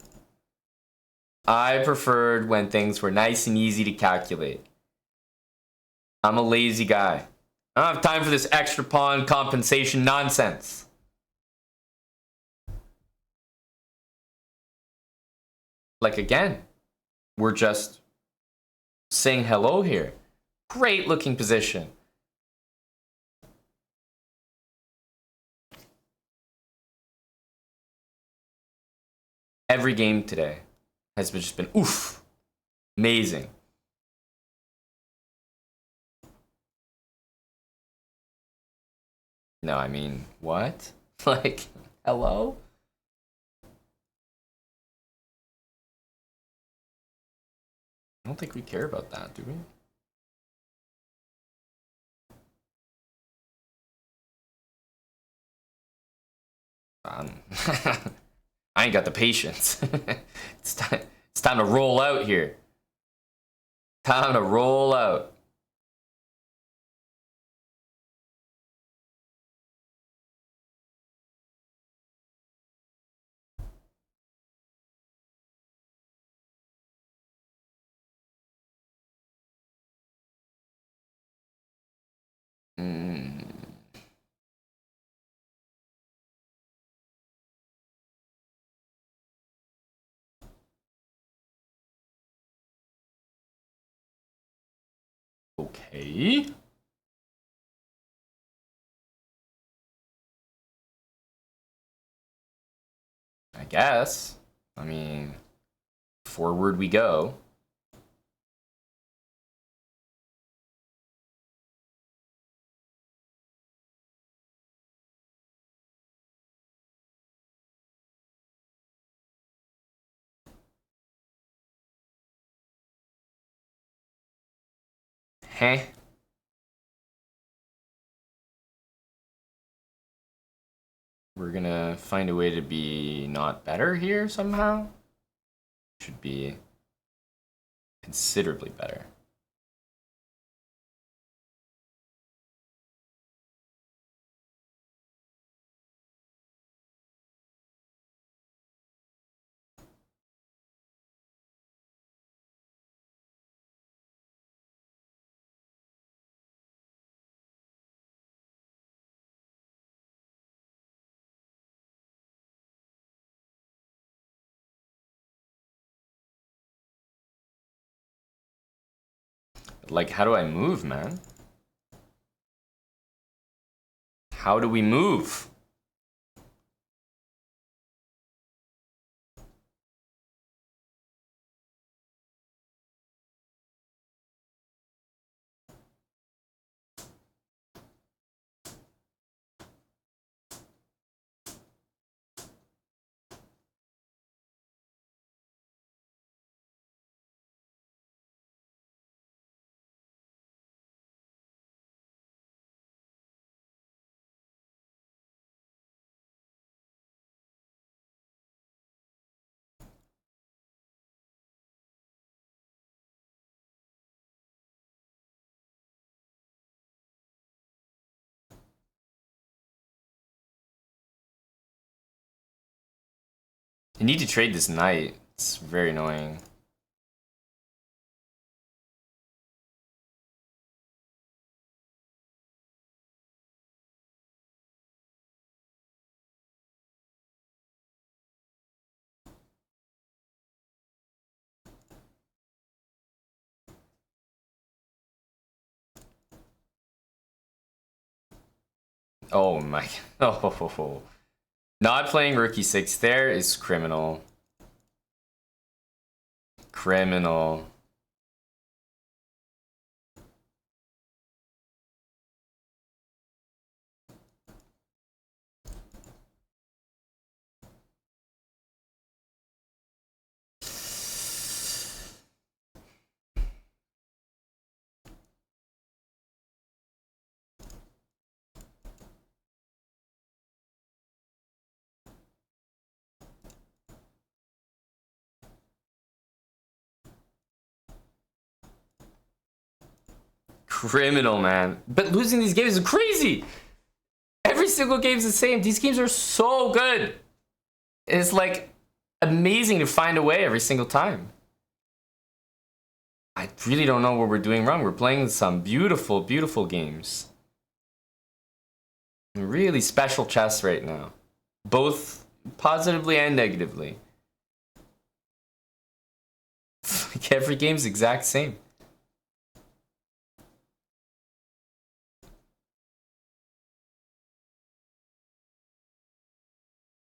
I preferred when things were nice and easy to calculate. I'm a lazy guy. I don't have time for this extra pawn compensation nonsense. Like, again, we're just saying hello here. Great looking position. every game today has just been oof, amazing. No, I mean, what? Like, hello? I don't think we care about that, do we? I ain't got the patience. It's time to roll out here. Time to roll out. Okay. I guess. I mean, forward we go. Heh. We're gonna find a way to be not better here somehow. Should be considerably better. Like, how do I move, man? How do we move? You need to trade this knight. It's very annoying. Oh my. Oh. Not playing rookie 6 there is criminal. Criminal. Criminal, man. But losing these games is crazy. Every single game is the same. These games are so good. It's like amazing to find a way every single time. I really don't know what we're doing wrong. We're playing some beautiful, beautiful games. Really special chess right now. Both positively and negatively. Like every game's the exact same.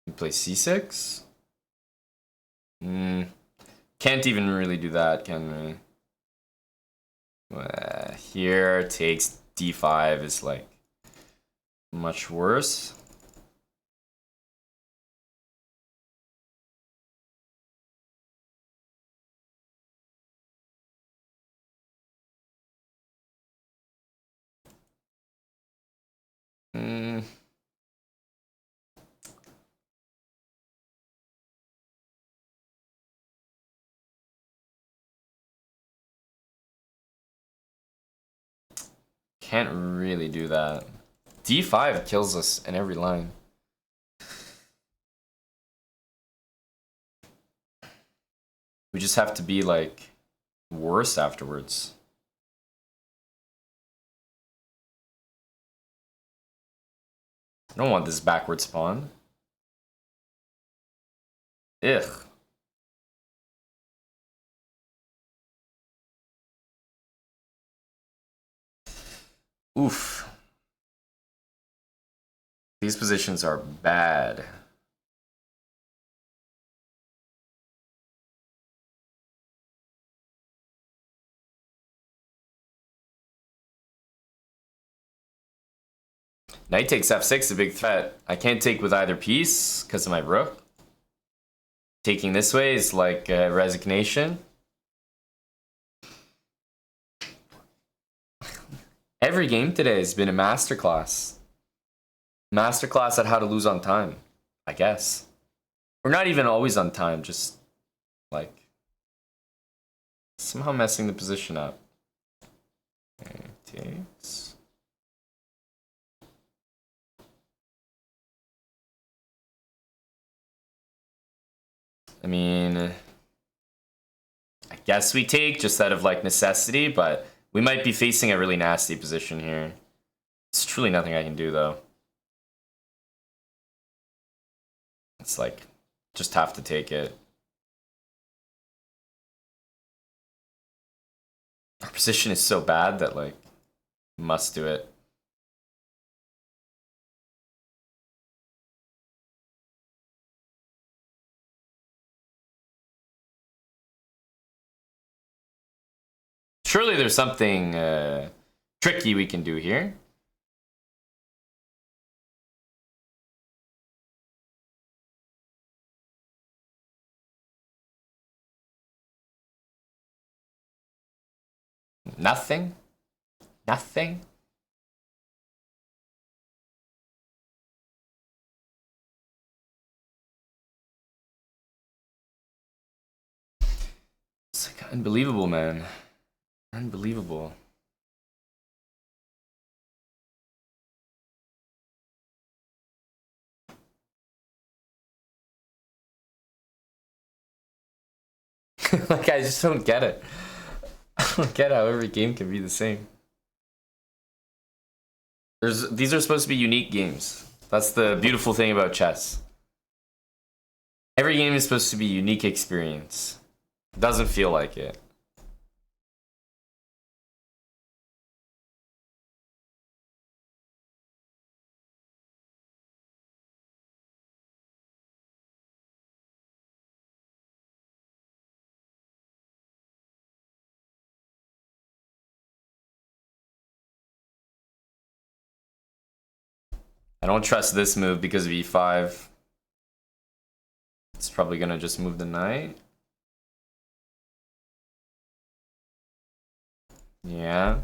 You play c6? Can't even really do that, can we? Here takes d5 is like much worse. Can't really do that. d5 kills us in every line. We just have to be like worse afterwards. I don't want this backward spawn. Ugh. Oof. These positions are bad. Knight takes f6 is a big threat. I can't take with either piece because of my rook. Taking this way is like resignation. Every game today has been a masterclass. Masterclass at how to lose on time, I guess. Or not even always on time, just like somehow messing the position up. Okay, takes. I mean, I guess we take just out of like necessity, but we might be facing a really nasty position here. It's truly nothing I can do though. It's like, just have to take it. Our position is so bad that like, must do it. Surely there's something tricky we can do here. Nothing? Nothing? It's like unbelievable, man. Unbelievable. Like, I just don't get it. I don't get how every game can be the same. These are supposed to be unique games. That's the beautiful thing about chess. Every game is supposed to be a unique experience. It doesn't feel like it. I don't trust this move because of e5. It's probably gonna just move the knight. Yeah.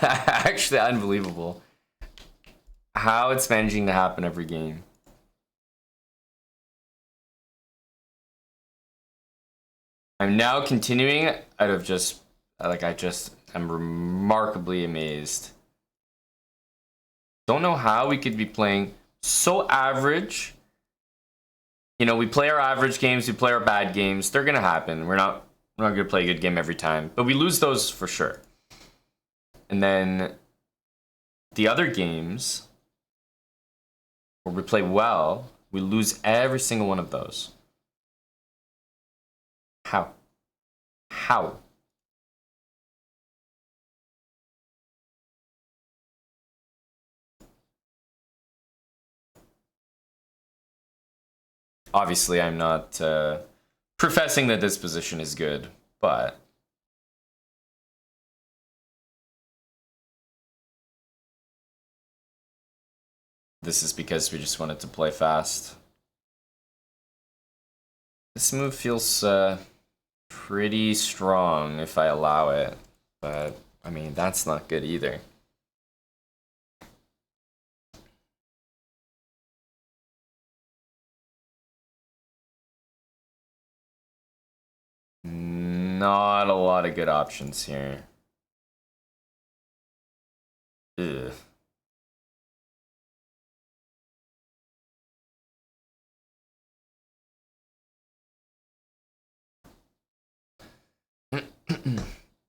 Actually, unbelievable. How it's managing to happen every game. I'm now continuing out of just, like, I just am remarkably amazed. Don't know how we could be playing so average. You know, we play our average games, we play our bad games. They're gonna happen. We're not gonna play a good game every time, but we lose those for sure. And then the other games where we play well, we lose every single one of those. How? How? Obviously, I'm not professing that this position is good, but this is because we just wanted to play fast. This move feels pretty strong if I allow it, but I mean, that's not good either. Not a lot of good options here. Ugh.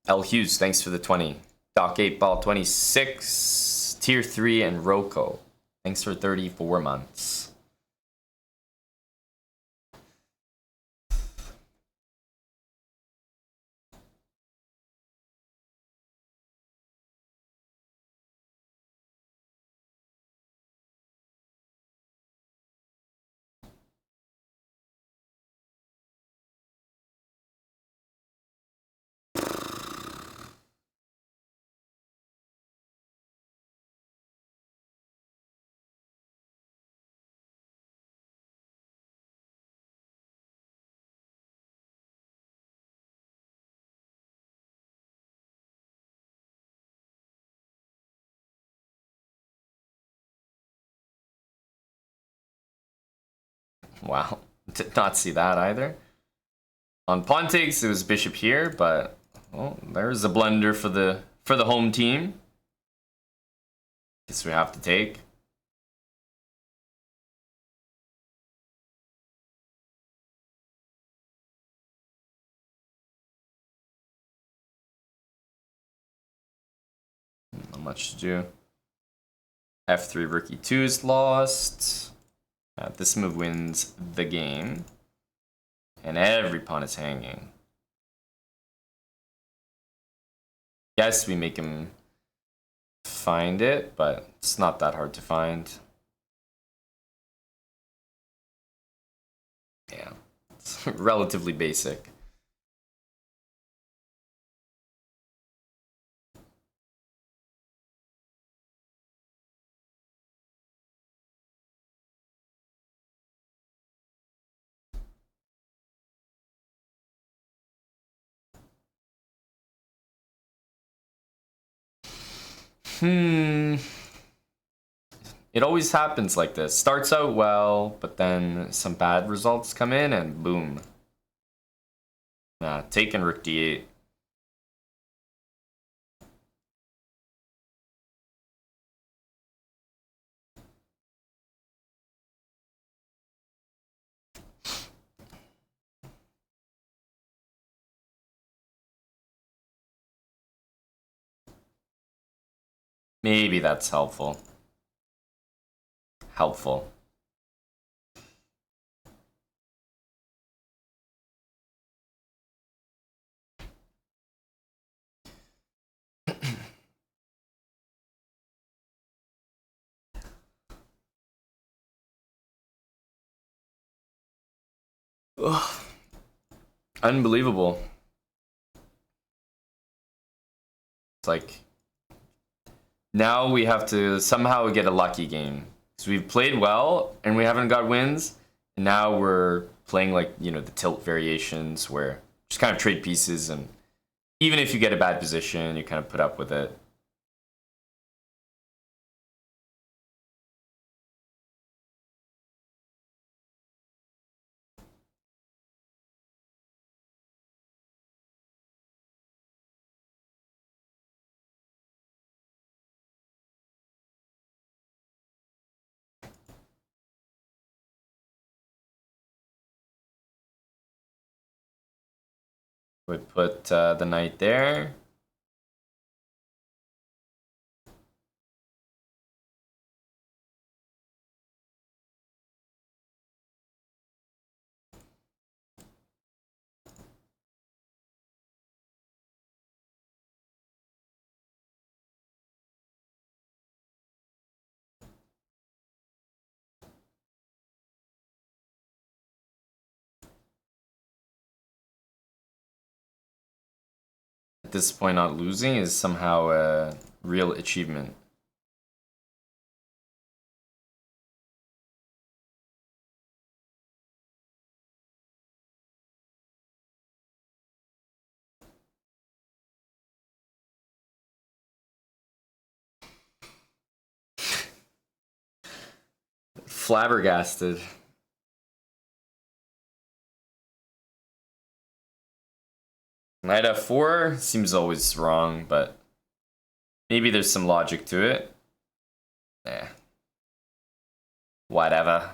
L. Hughes, thanks for the 20. Doc 8 Ball 26, Tier 3, and Roko. Thanks for 34 months. Wow, did not see that either. On pawn takes, it was bishop here, but well, there's a blunder for the home team. Guess we have to take. Not much to do. F3 rookie 2 is lost. This move wins the game. And every pawn is hanging. Yes, we make him find it, but it's not that hard to find. Yeah, it's relatively basic. It always happens like this. Starts out well, but then some bad results come in and boom. Taking rook d8. Maybe that's helpful. Helpful. Ugh. Unbelievable. It's like now we have to somehow get a lucky game. So we've played well and we haven't got wins. And now we're playing like, you know, the tilt variations where just kind of trade pieces, and even if you get a bad position, you kind of put up with it. Would put the knight there. At this point, not losing is somehow a real achievement. Flabbergasted. Knight f4 seems always wrong, but maybe there's some logic to it. Eh. Whatever.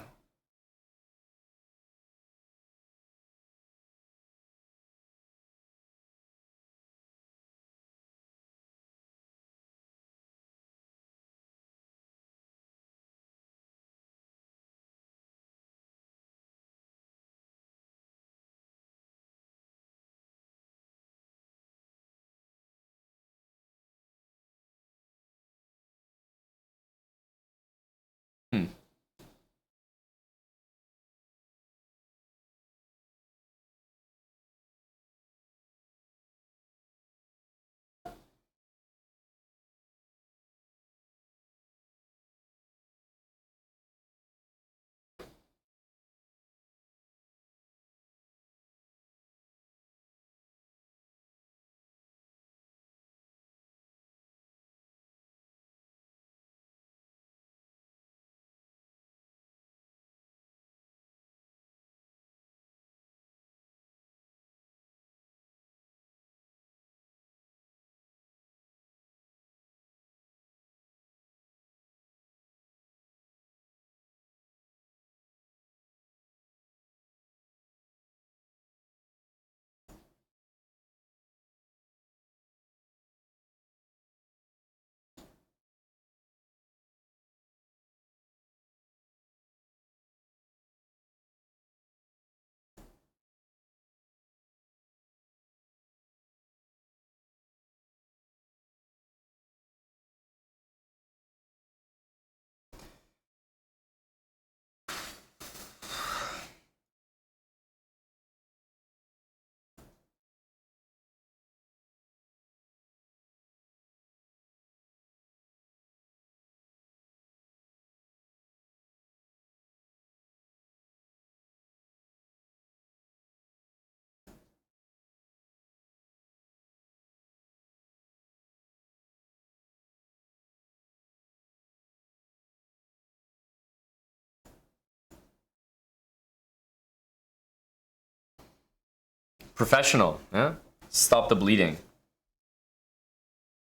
Professional, yeah? Stop the bleeding.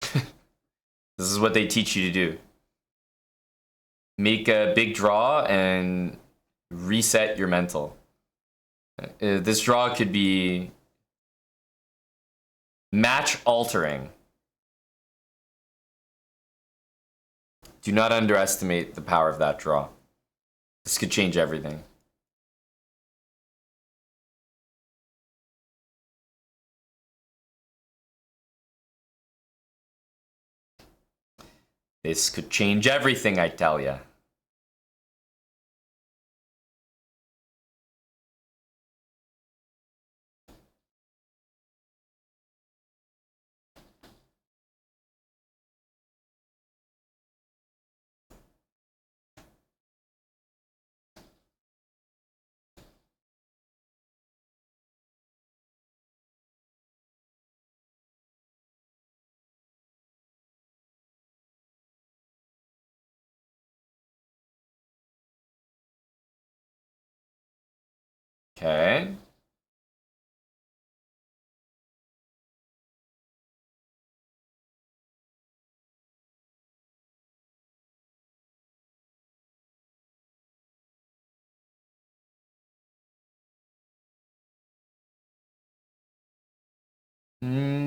This is what they teach you to do. Make a big draw and reset your mental. This draw could be match altering. Do not underestimate the power of that draw. This could change everything. This could change everything, I tell ya. Okay. Hmm.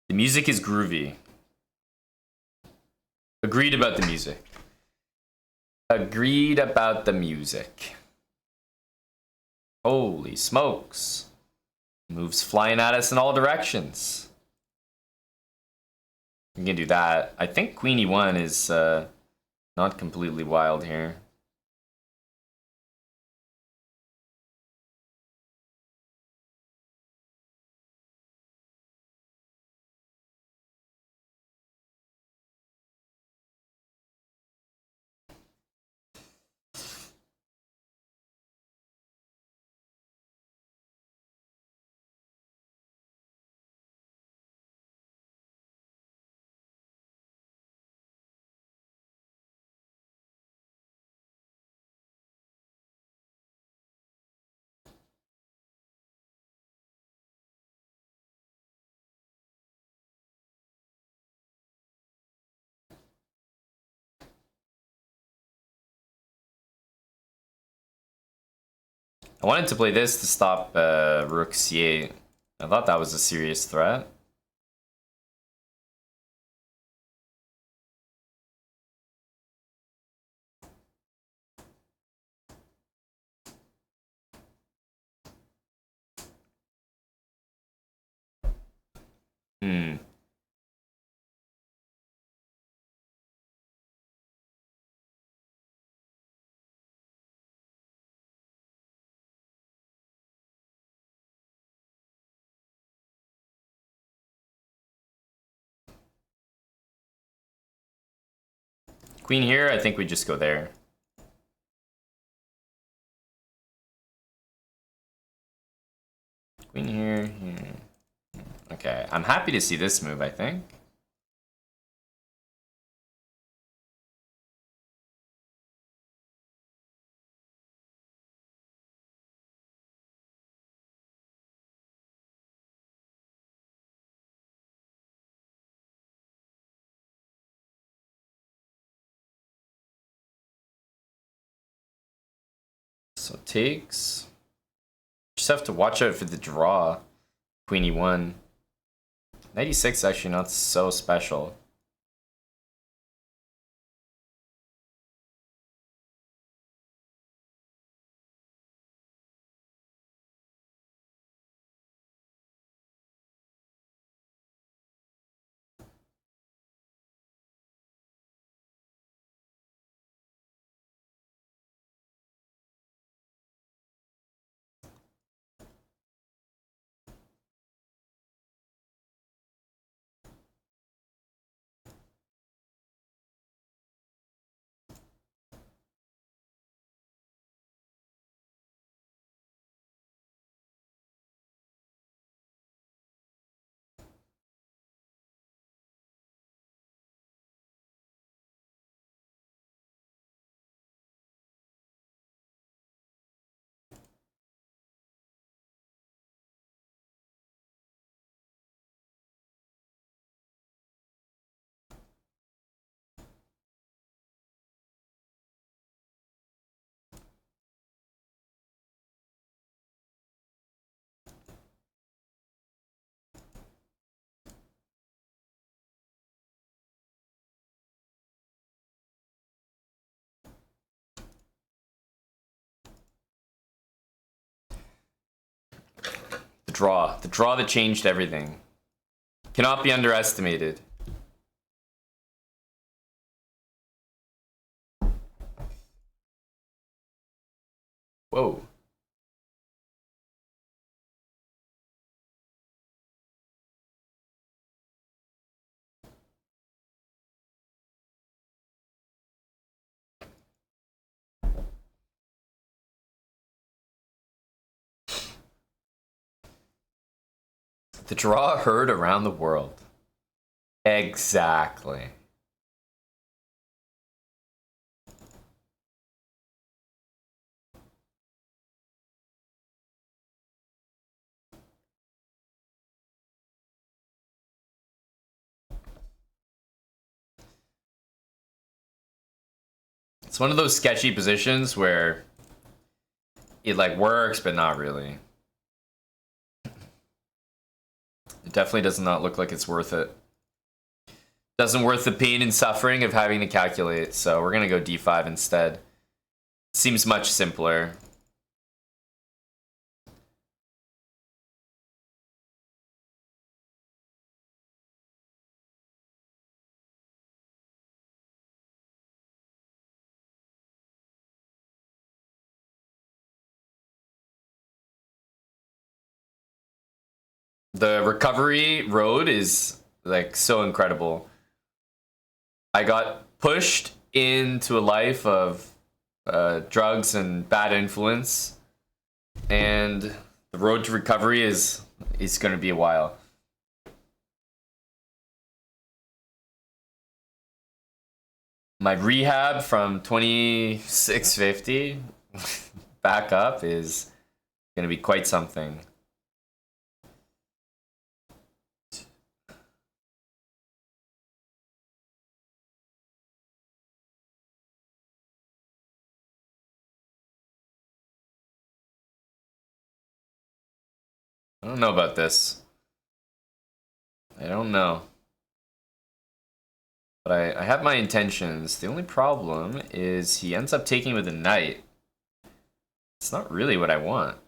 The music is groovy. Agreed about the music. Agreed about the music. Holy smokes. Moves flying at us in all directions. We can do that. I think Queen E1 is not completely wild here. I wanted to play this to stop Rook C8. I thought that was a serious threat. Hmm. Queen here, I think we just go there. Queen here, here. Okay, I'm happy to see this move, I think. So takes. Just have to watch out for the draw. Queen E1. 96 actually not so special. The draw that changed everything. Cannot be underestimated. Whoa. The draw heard around the world. Exactly. It's one of those sketchy positions where it like works, but not really. It definitely does not look like it's worth it. Doesn't worth the pain and suffering of having to calculate, so we're gonna go d5 instead. Seems much simpler. The recovery road is like so incredible. I got pushed into a life of drugs and bad influence, and the road to recovery is going to be a while. My rehab from 2650 back up is going to be quite something. I don't know about this. I don't know. But I have my intentions. The only problem is he ends up taking with a knight. It's not really what I want.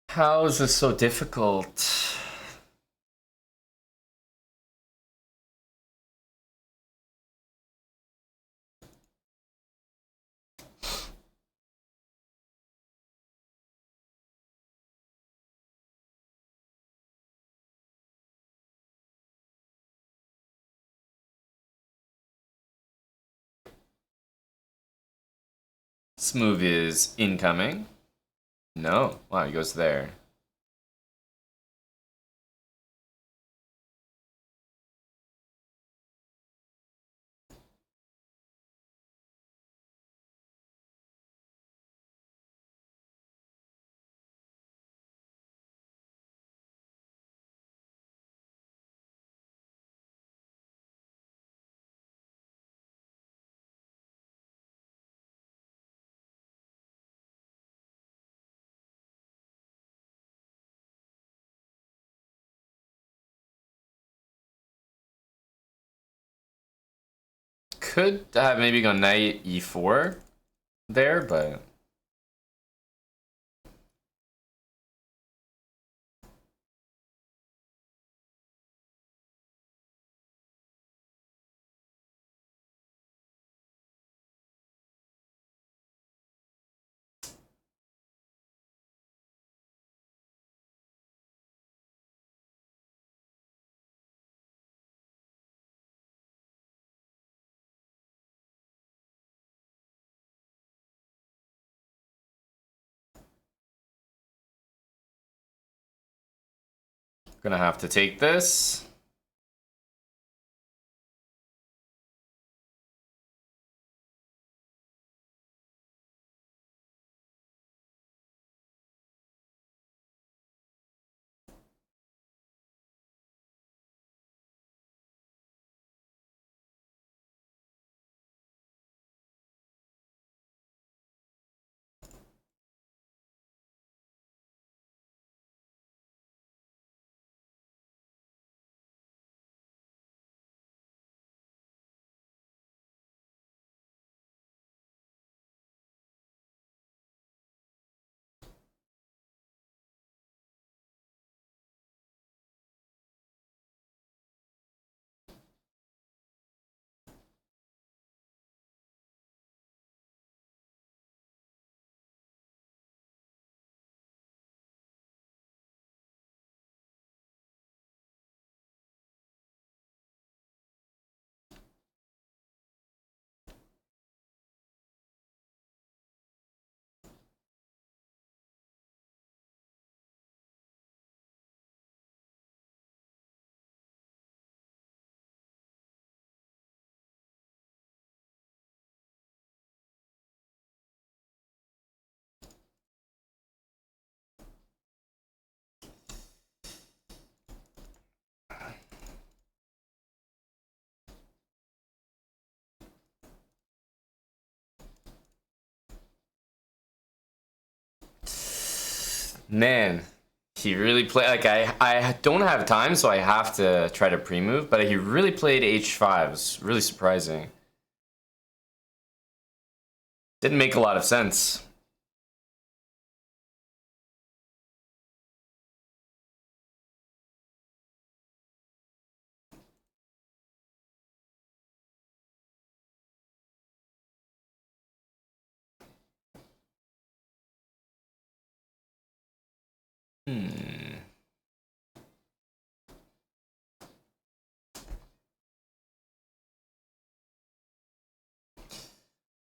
How is this so difficult? This move is incoming. No. Wow, he goes there. Could have maybe gone knight e4 there, but gonna have to take this. Man, he really played, like, I don't have time, so I have to try to pre-move, but he really played h5. It's really surprising. Didn't make a lot of sense.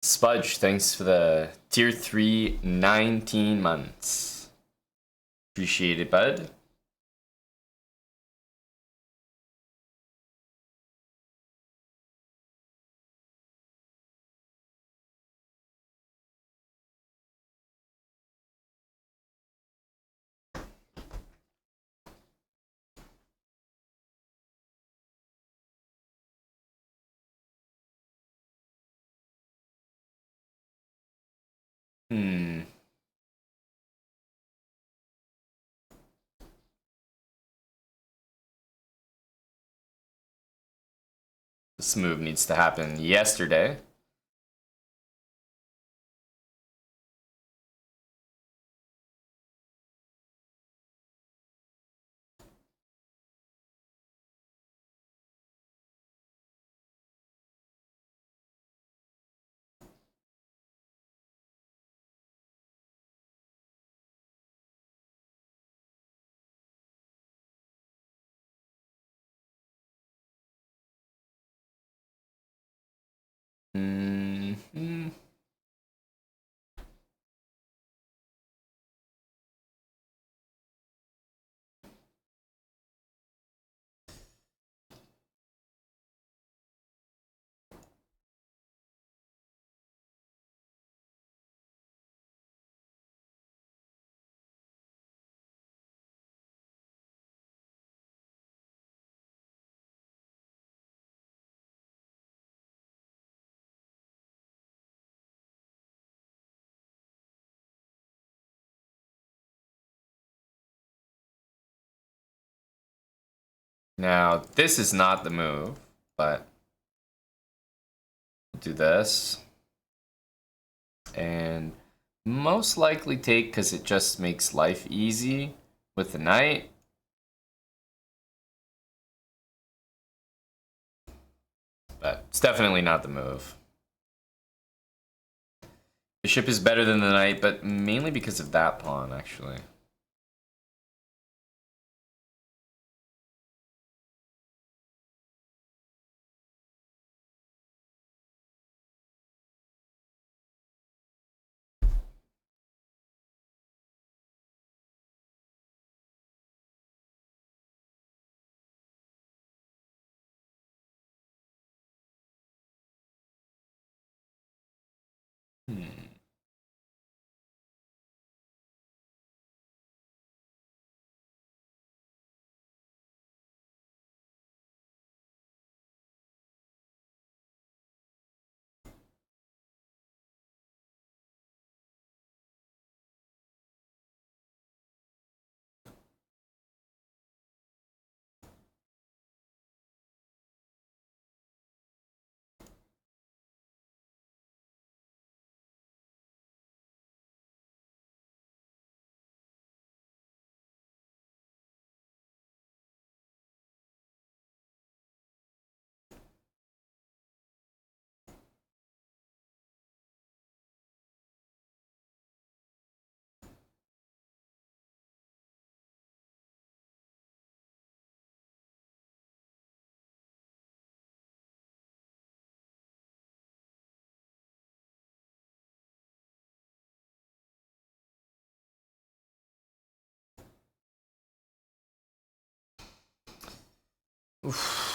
Spudge, thanks for the tier 3 19 months. Appreciate it, bud. This move needs to happen yesterday. Now, this is not the move, but do this. And most likely take because it just makes life easy with the knight. But it's definitely not the move. Bishop is better than the knight, but mainly because of that pawn, actually. Oof.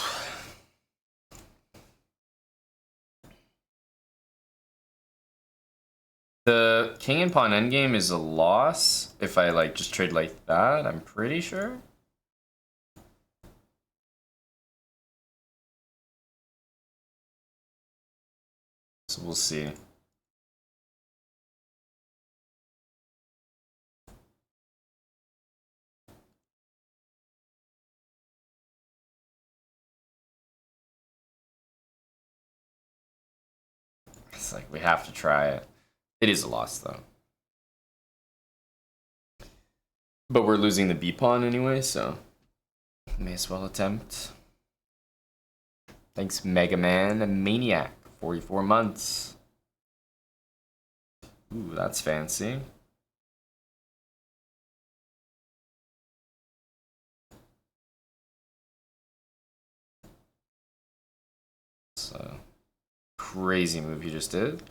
The king and pawn endgame is a loss if I like just trade like that, I'm pretty sure. So we'll see. It's like, we have to try it. It is a loss, though. But we're losing the B pawn anyway, so may as well attempt. Thanks, Mega Man and Maniac. 44 months. Ooh, that's fancy. It's a crazy move you just did.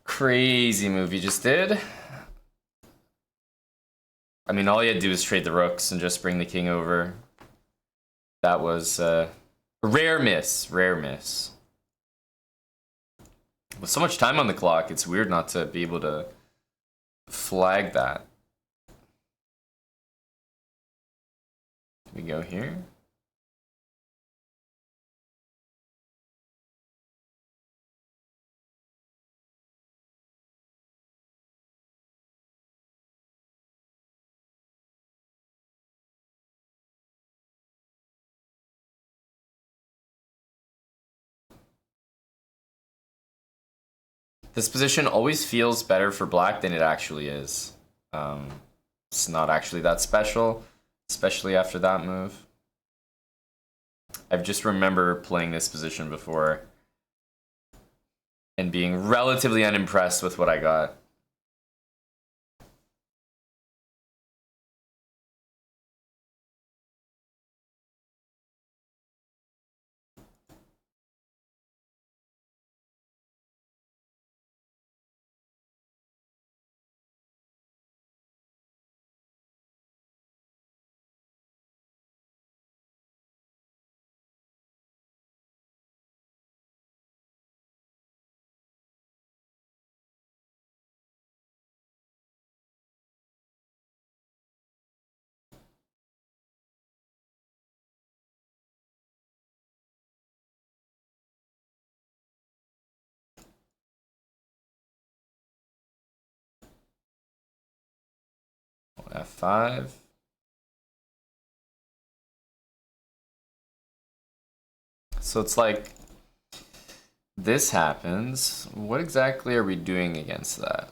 Crazy move you just did. I mean, all you had to do is trade the rooks and just bring the king over. That was a rare miss. Rare miss. With so much time on the clock, it's weird not to be able to flag that. We go here. This position always feels better for black than it actually is. It's not actually that special, especially after that move. I just remember playing this position before and being relatively unimpressed with what I got. F5. So it's like this happens. What exactly are we doing against that?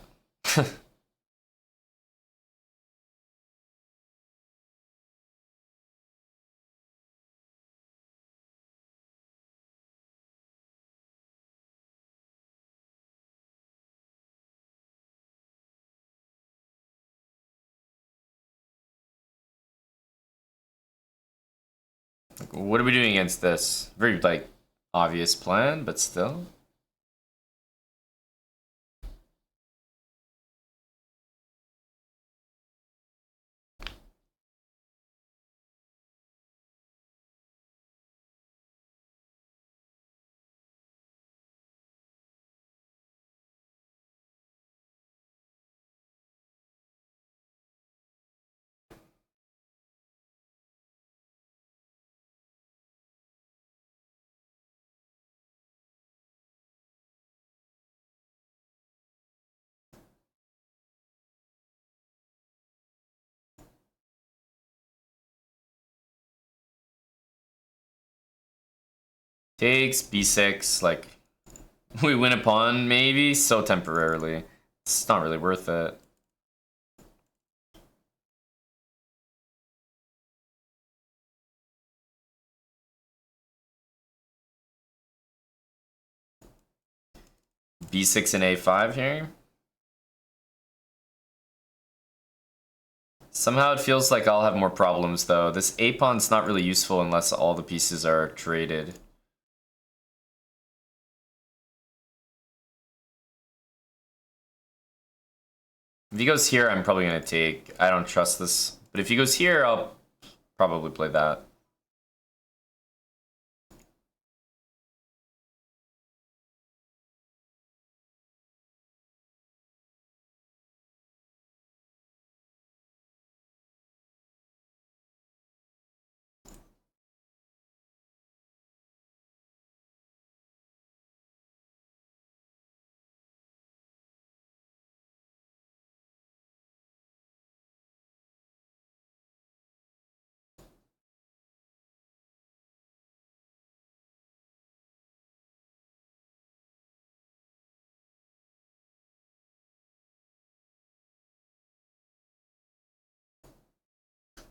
Like, what are we doing against this? Very, like, obvious plan, but still. Takes b6, like, we win a pawn, maybe, so temporarily. It's not really worth it. b6 and a5 here. Somehow it feels like I'll have more problems, though. This a pawn's not really useful unless all the pieces are traded. If he goes here, I'm probably going to take. I don't trust this. But if he goes here, I'll probably play that.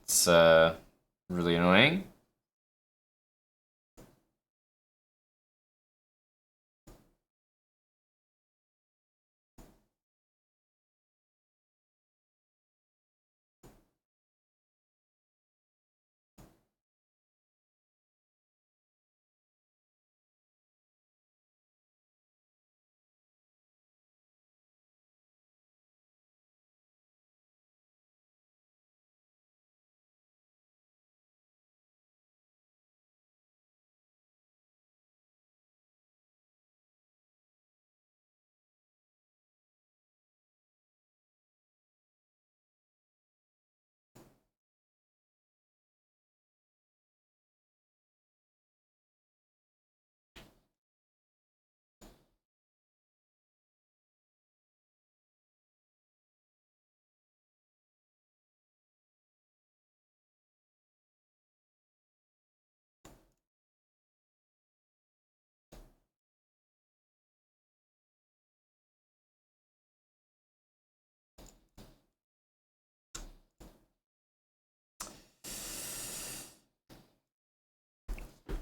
It's really annoying.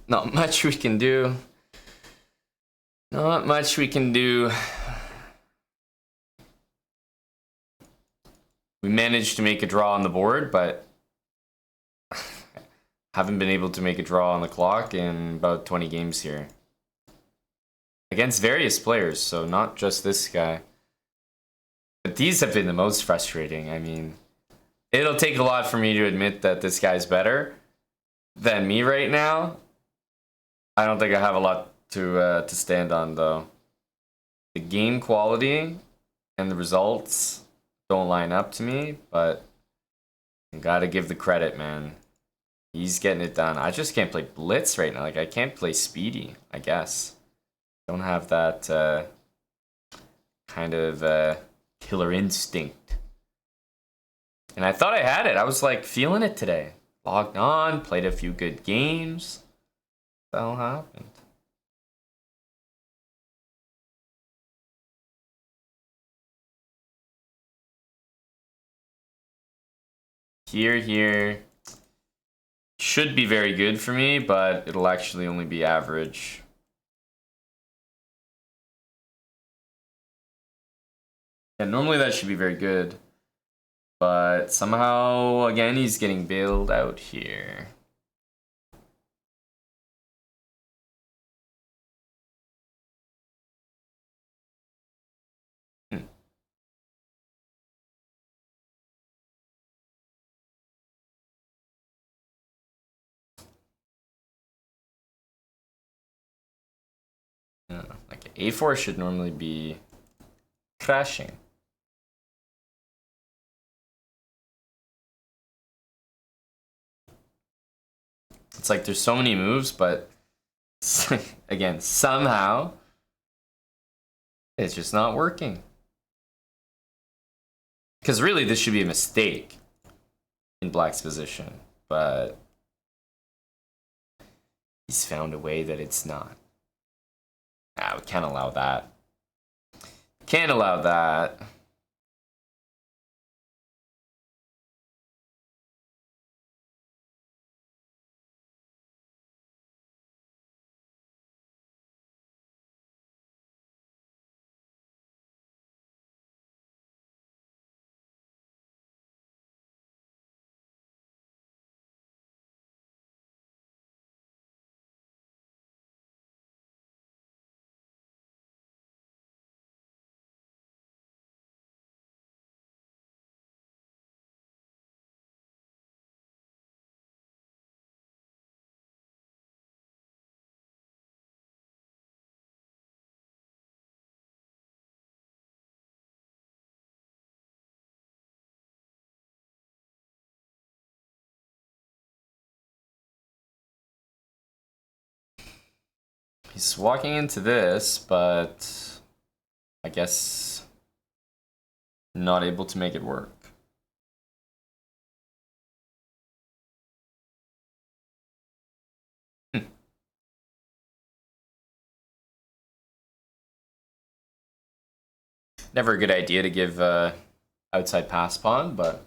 Not much we can do. Not much we can do. We managed to make a draw on the board, but haven't been able to make a draw on the clock in about 20 games here. Against various players, so not just this guy. But these have been the most frustrating. I mean, it'll take a lot for me to admit that this guy's better than me right now. I don't think I have a lot to stand on, though. The game quality and the results don't line up to me, but I gotta give the credit, man. He's getting it done. I just can't play Blitz right now. Like, I can't play Speedy, I guess. Don't have that kind of killer instinct. And I thought I had it. I was like feeling it today. Logged on, played a few good games. What the hell happened? Here. Should be very good for me, but it'll actually only be average. Yeah, normally that should be very good. But somehow, again, he's getting bailed out here. Yeah, like A4 should normally be crashing. It's like there's so many moves, but again, somehow it's just not working. Because really, this should be a mistake in Black's position, but he's found a way that it's not. Ah, we can't allow that. Can't allow that. He's walking into this, but I guess not able to make it work. Never a good idea to give outside pass pawn, but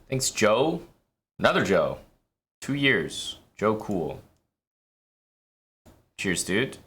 Thanks, Joe. Another Joe. 2 years. Joe Cool. Cheers, dude.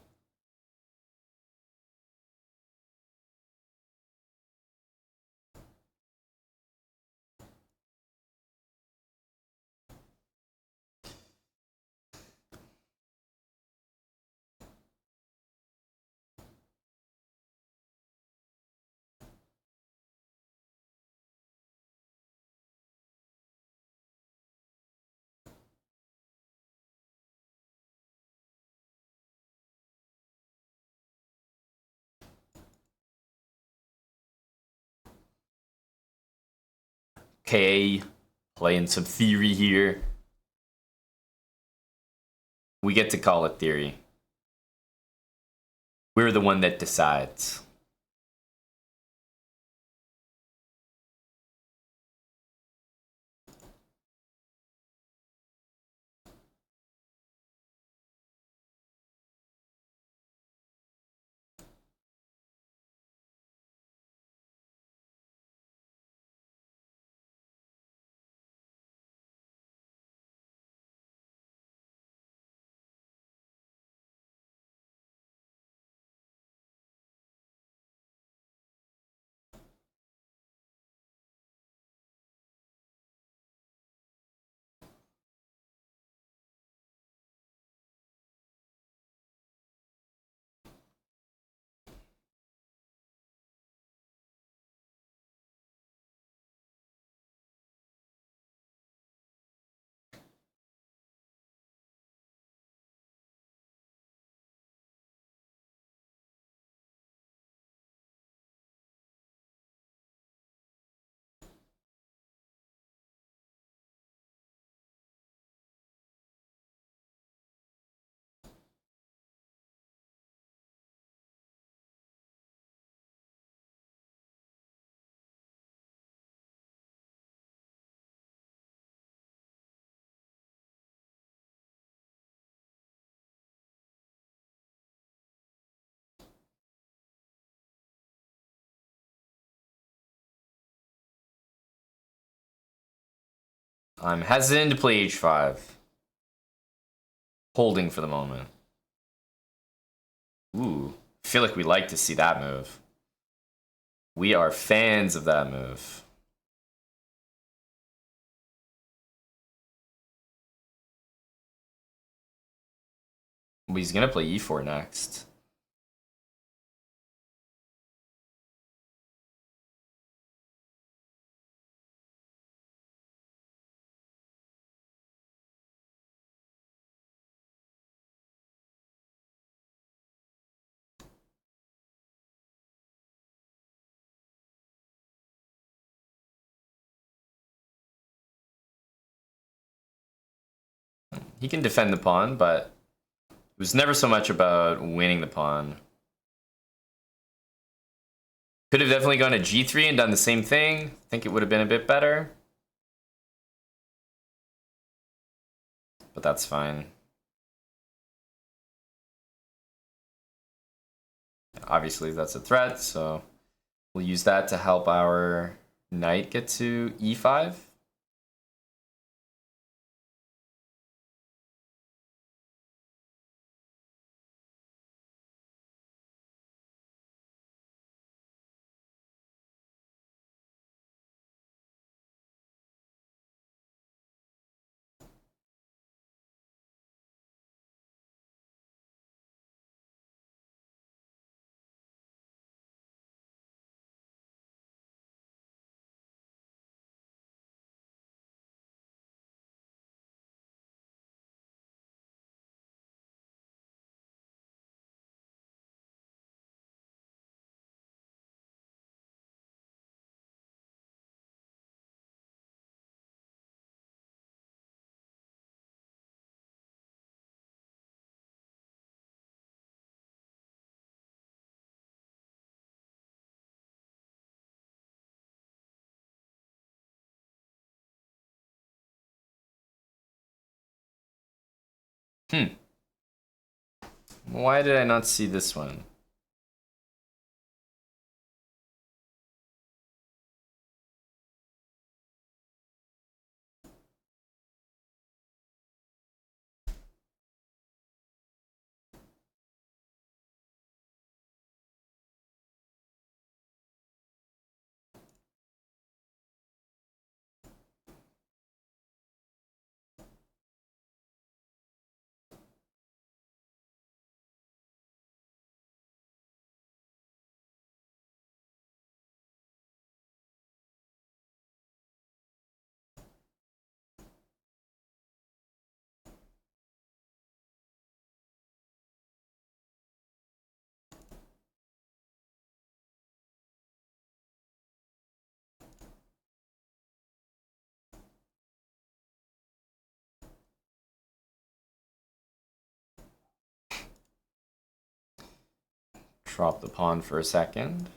Okay, playing some theory here. We get to call it theory. We're the one that decides. I'm hesitant to play h5. Holding for the moment. Ooh, I feel like we like to see that move. We are fans of that move. He's gonna play e4 next. He can defend the pawn, but it was never so much about winning the pawn. Could have definitely gone to g3 and done the same thing. I think it would have been a bit better. But that's fine. Obviously, that's a threat, so we'll use that to help our knight get to e5. Why did I not see this one? Drop the pawn for a second.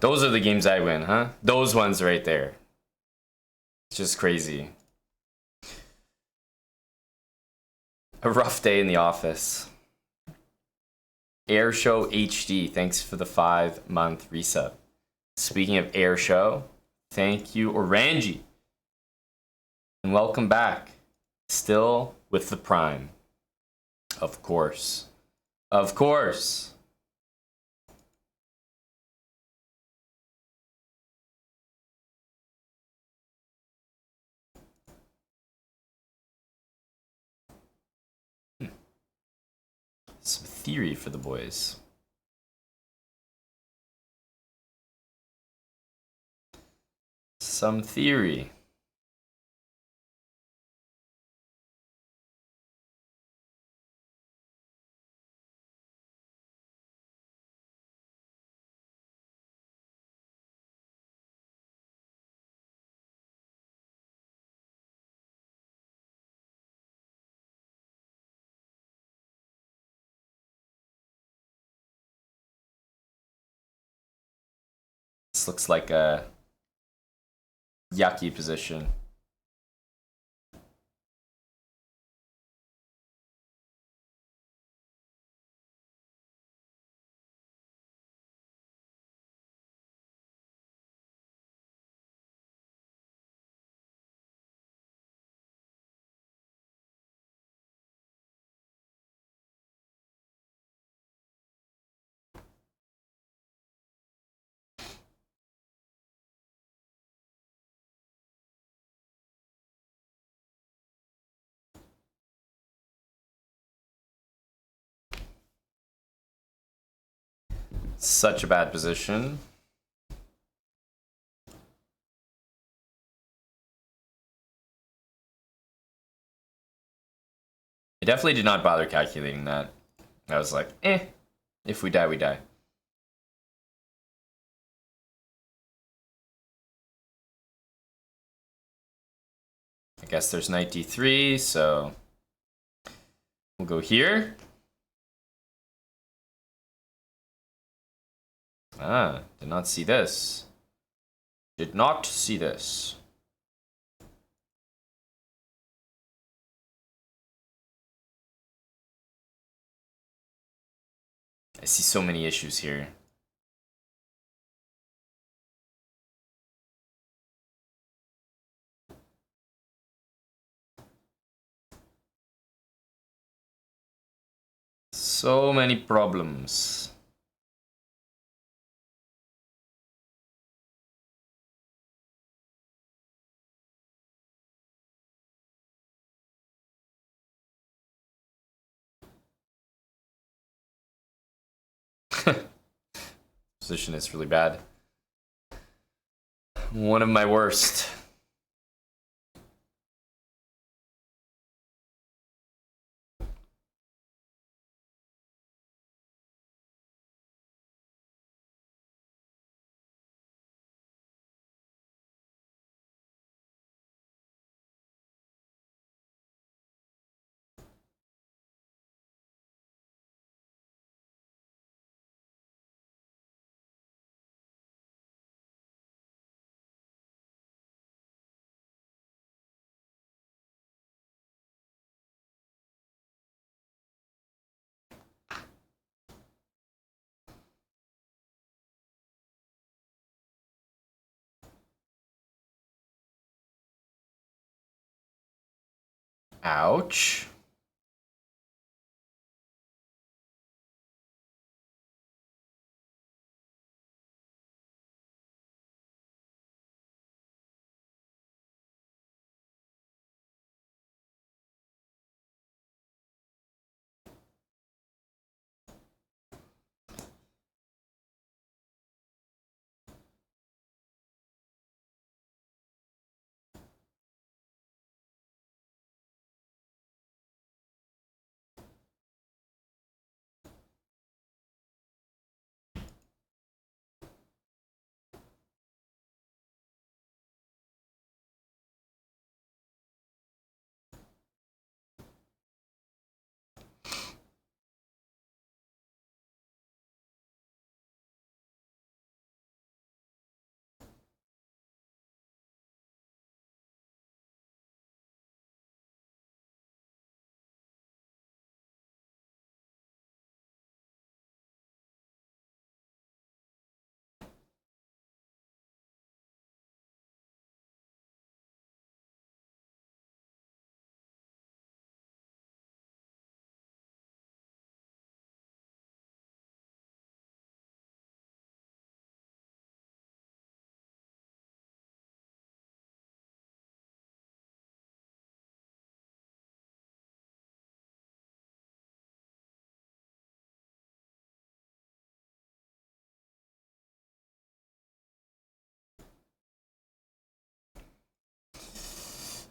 Those are the games I win, huh? Those ones right there. It's just crazy. A rough day in the office. Air Show HD, thanks for the 5-month resub. Speaking of Air Show, thank you, Orangi. And welcome back. Still with the Prime. Of course. Of course. Some theory for the boys. Some theory. This looks like a yucky position. Such a bad position. I definitely did not bother calculating that. I was like, if we die, we die. I guess there's knight d3, so we'll go here. Ah, did not see this. Did not see this. I see so many issues here. So many problems. Position is really bad. One of my worst. Ouch.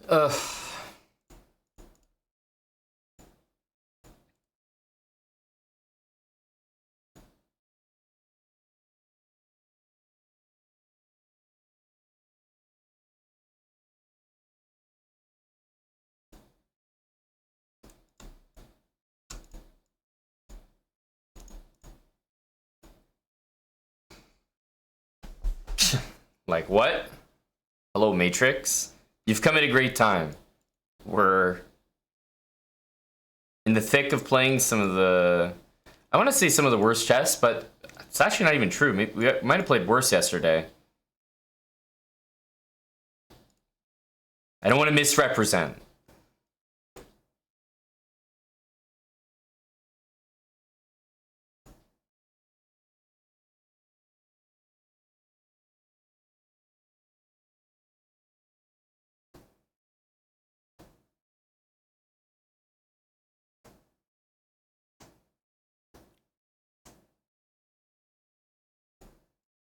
Ugh. Like what? Hello, Matrix. You've come at a great time. We're in the thick of playing some of the... I want to say some of the worst chess, but it's actually not even true. Maybe we might have played worse yesterday. I don't want to misrepresent.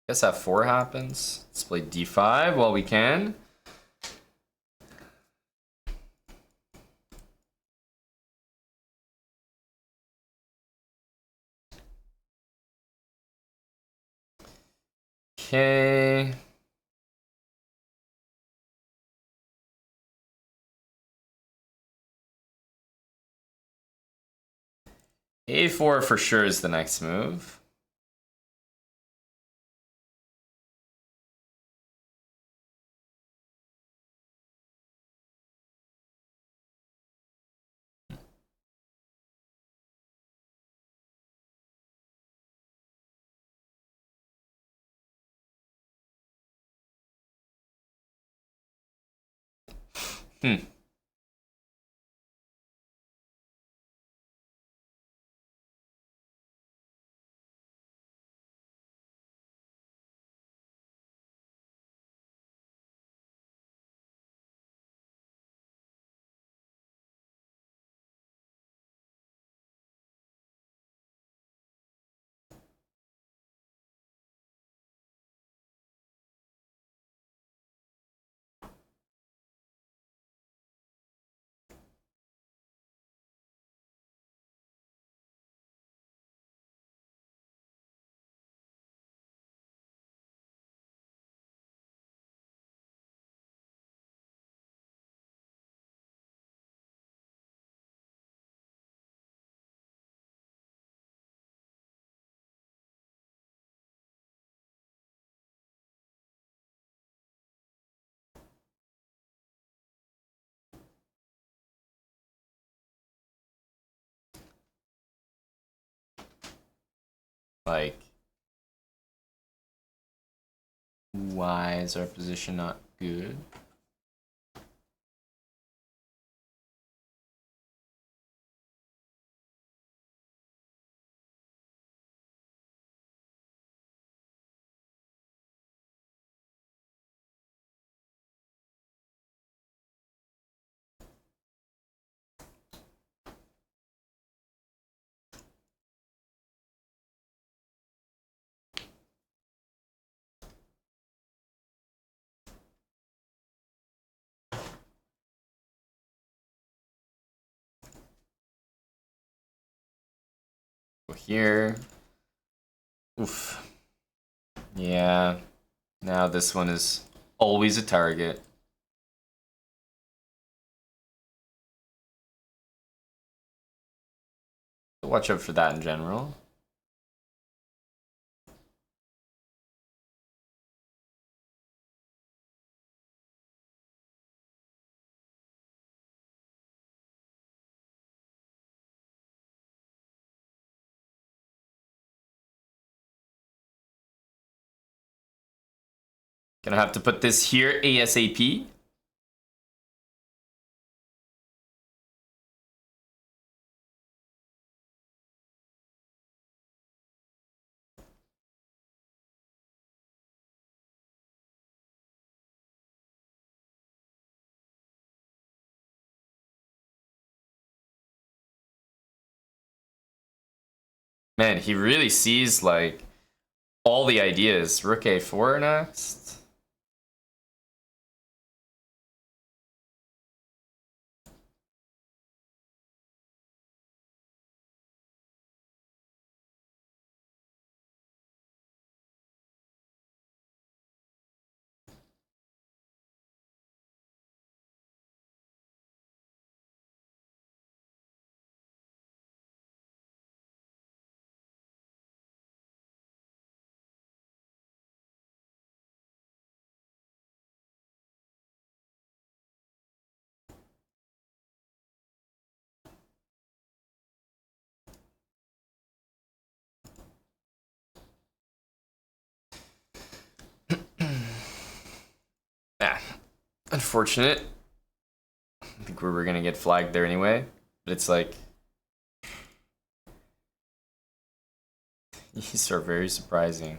Guess F4 happens. Let's play D5 while we can. Okay. A4 for sure is the next move. Like, why is our position not good? Go here. Oof. Yeah. Now this one is always a target. Watch out for that in general. Gonna have to put this here ASAP. Man, he really sees like all the ideas. Rook A4 next. Unfortunate. I think we were gonna get flagged there anyway, but it's like these are very surprising.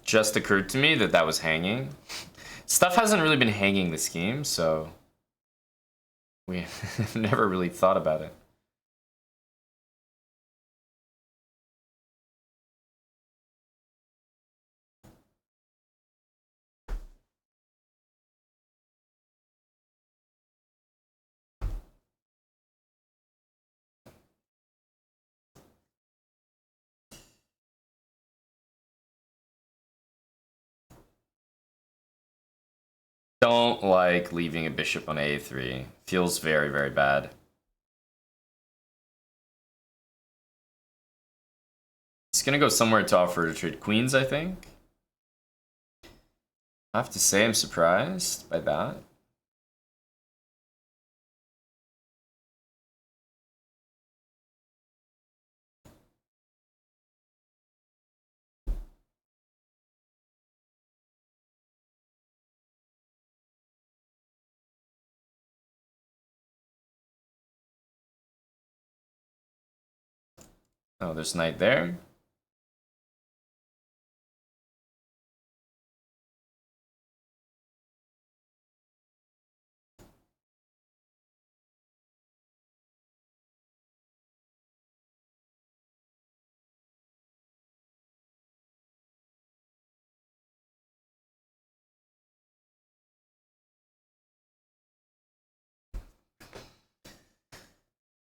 Just occurred to me that that was hanging. Stuff hasn't really been hanging this game, so we never really thought about it. Don't like leaving a bishop on a3. Feels very, very bad. It's gonna go somewhere to offer to trade queens, I think. I have to say I'm surprised by that. Oh, there's knight there.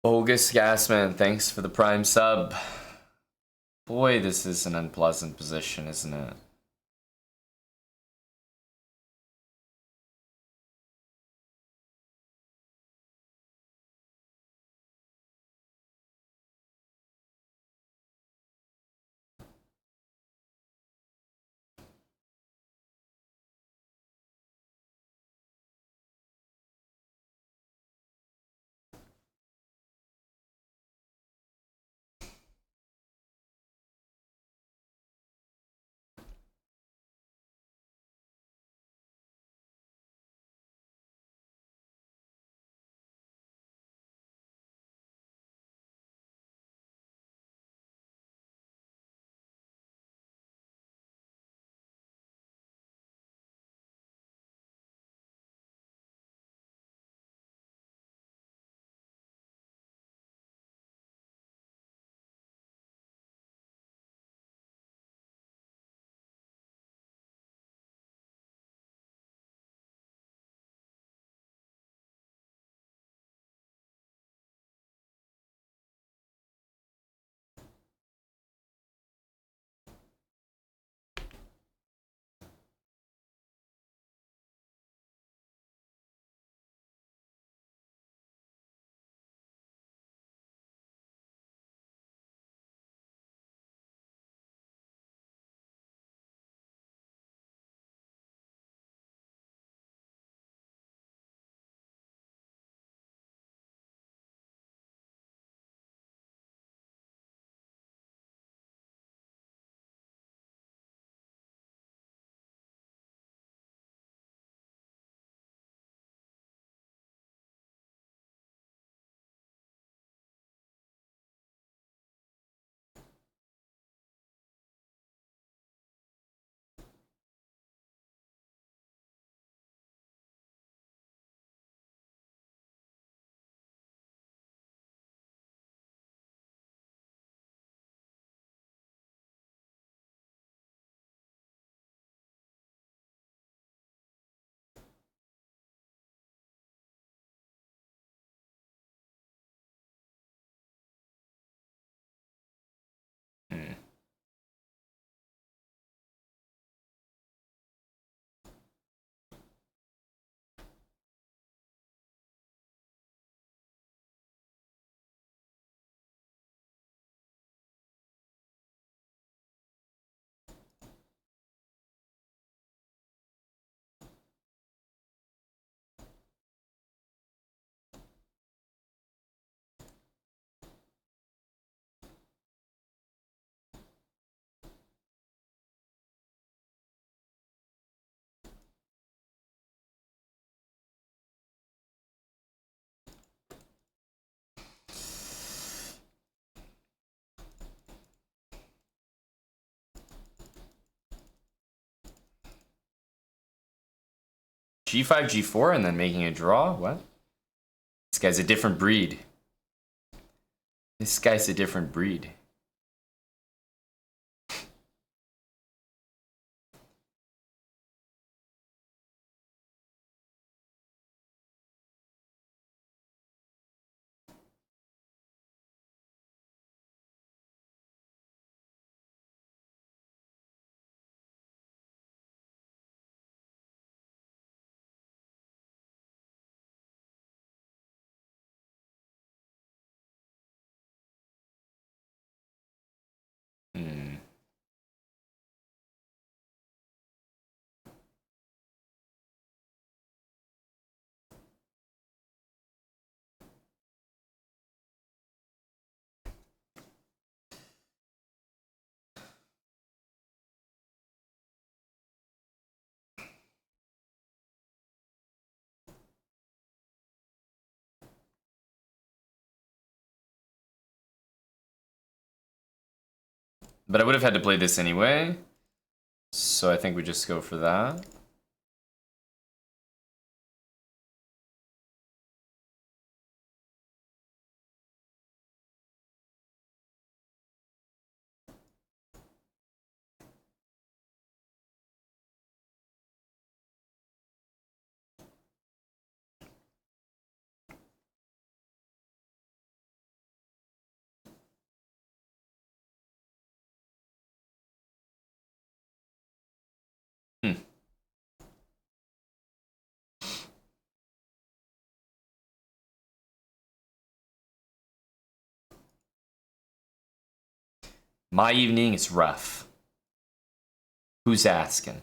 Bogus Gasman, thanks for the prime sub. Boy, this is an unpleasant position, isn't it? G5, G4, and then making a draw? What? This guy's a different breed. This guy's a different breed. But I would have had to play this anyway. So I think we just go for that. My evening is rough. Who's asking?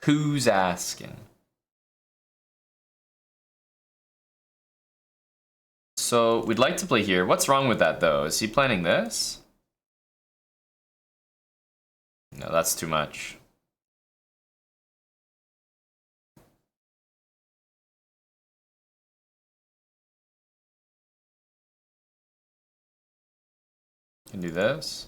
Who's asking? So we'd like to play here. What's wrong with that though? Is he planning this? No, that's too much. Can do this.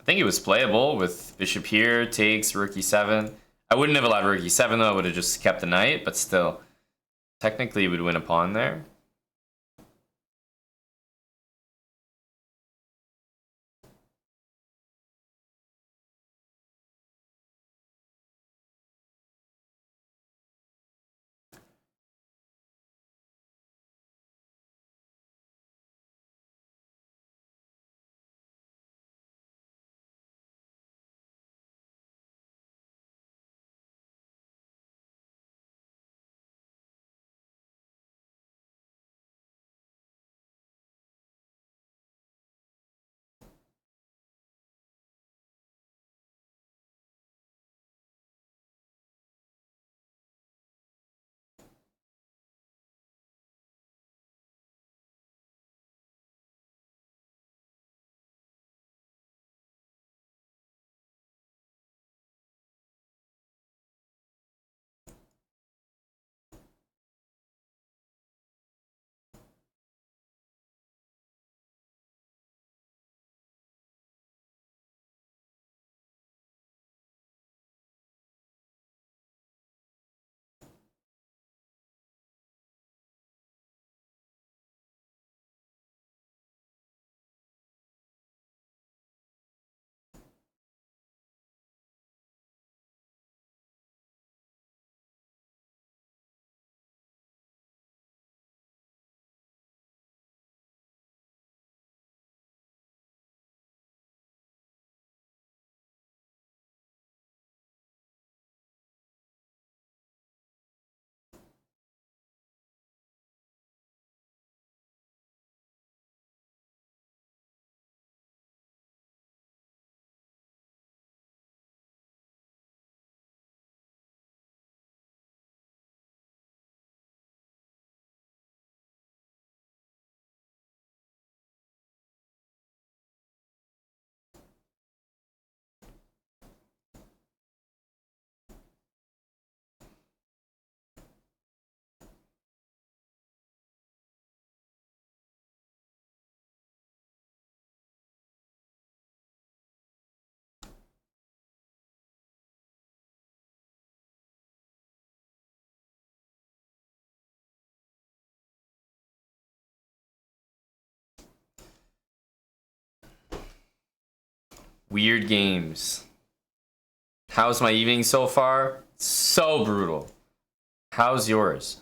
I think it was playable with bishop here, takes, rook e7. I wouldn't have allowed rook e7 though, I would have just kept the knight, but still. Technically, you would win a pawn there. Weird games. How's my evening so far? So brutal. How's yours?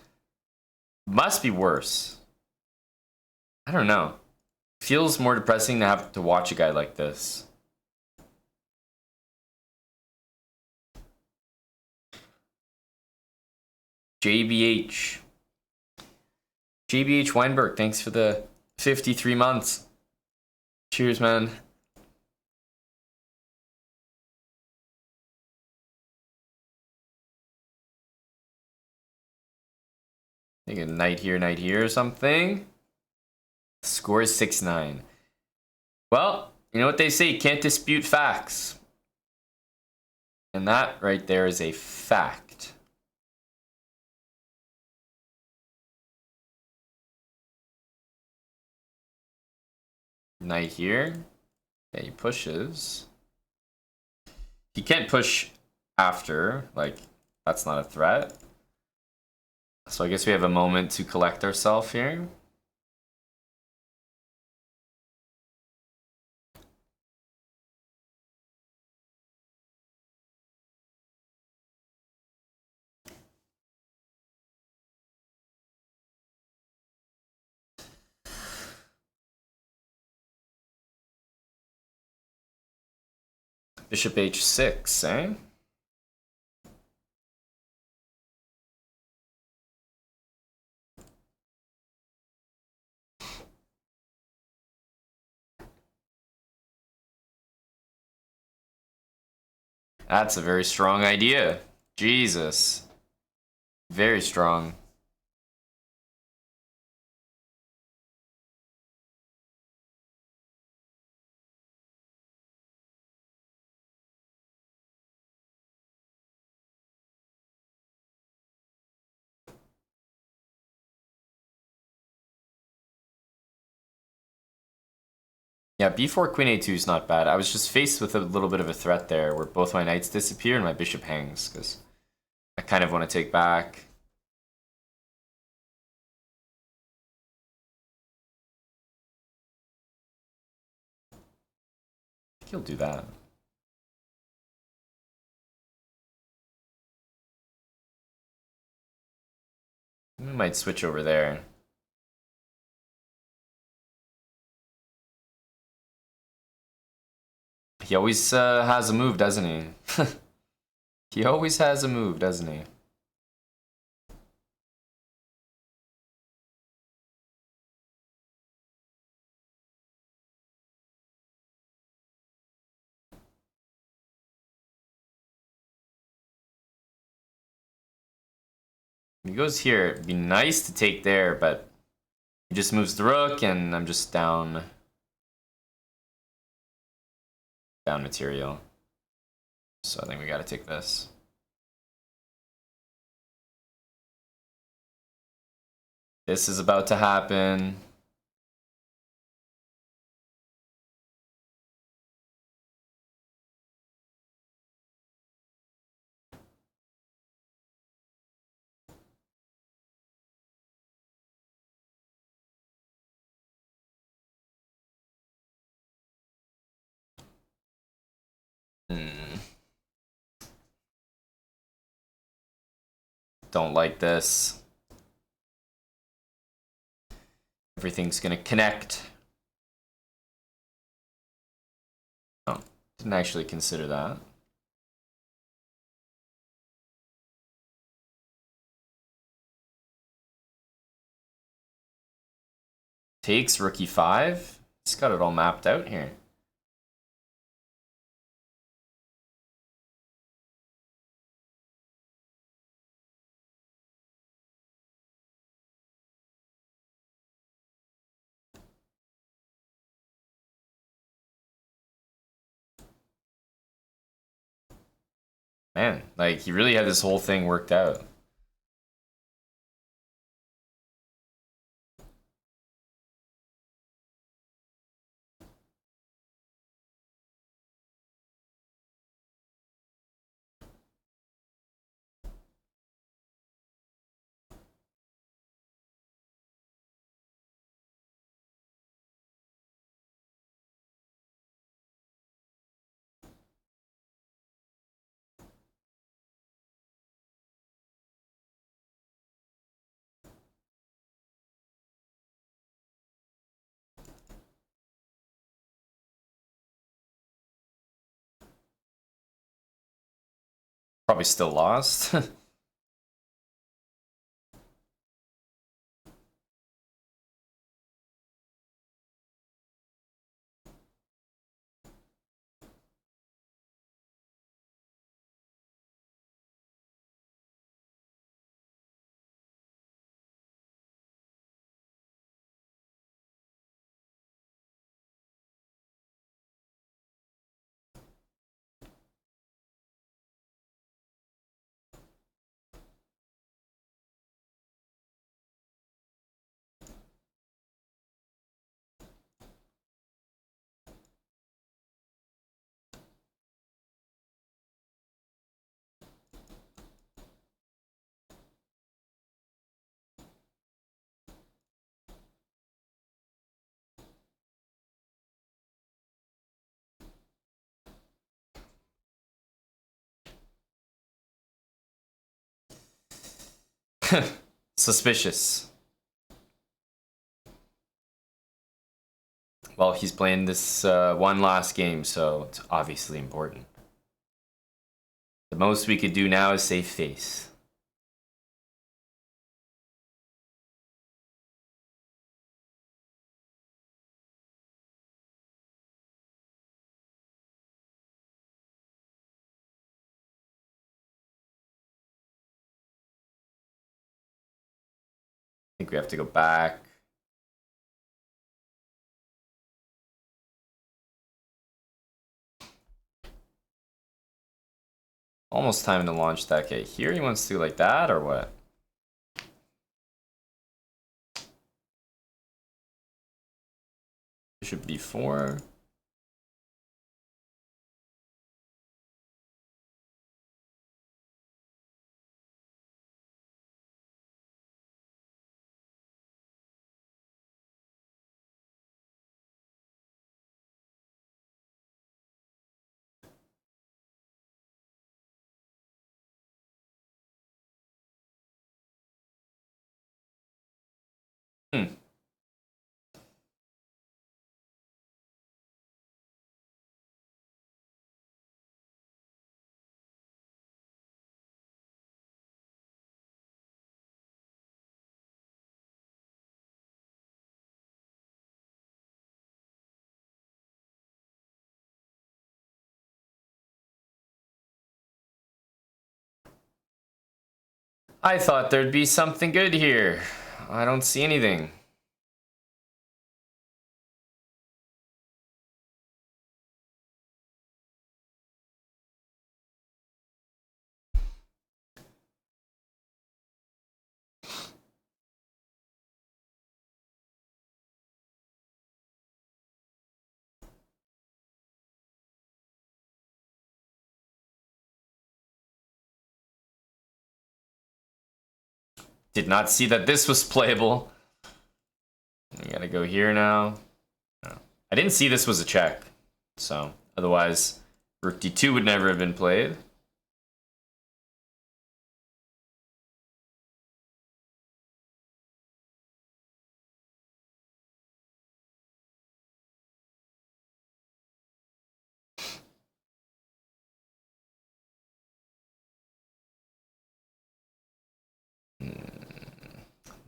Must be worse. I don't know. Feels more depressing to have to watch a guy like this. JBH. JBH Weinberg, thanks for the 53 months. Cheers, man. I think a knight here or something. Score is 6-9. Well, you know what they say, can't dispute facts. And that right there is a fact. Knight here. Yeah, he pushes. He can't push after, like, that's not a threat. So I guess we have a moment to collect ourselves here. Bishop h6, eh? That's a very strong idea. Jesus. Very strong. Yeah, b4 queen a2 is not bad. I was just faced with a little bit of a threat there where both my knights disappear and my bishop hangs because I kind of want to take back. I think he'll do that. We might switch over there. He always has a move, doesn't he? He always has a move, doesn't he? He goes here. It'd be nice to take there, but he just moves the rook, and I'm just down material. So I think we gotta take this. This is about to happen. Don't like this. Everything's gonna connect. Oh, didn't actually consider that. Takes rook e5. It's got it all mapped out here. Man, like, he really had this whole thing worked out. Probably still lost. Suspicious. Well, he's playing this one last game, so it's obviously important. The most we could do now is save face. I think we have to go back. Almost time to launch that. Okay, here he wants to do like that, or what? Bishop b4. I thought there'd be something good here. I don't see anything. Did not see that this was playable. We gotta go here now. No. I didn't see this was a check, so otherwise rook d2 would never have been played.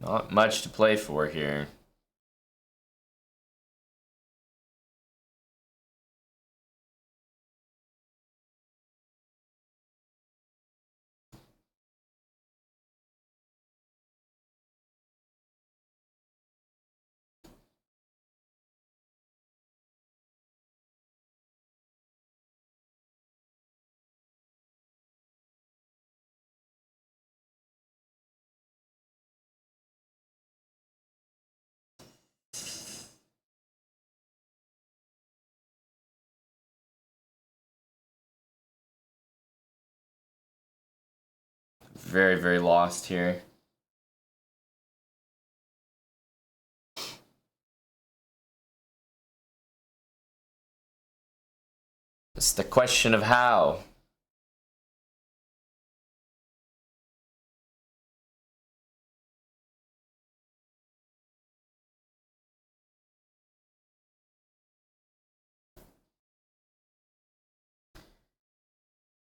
Not much to play for here. Very, very lost here. It's the question of how.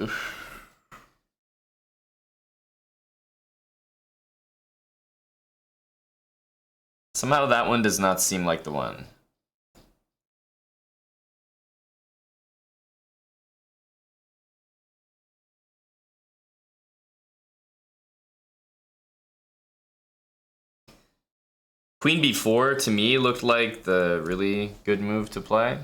Oof. Somehow that one does not seem like the one. Queen b4 to me looked like the really good move to play.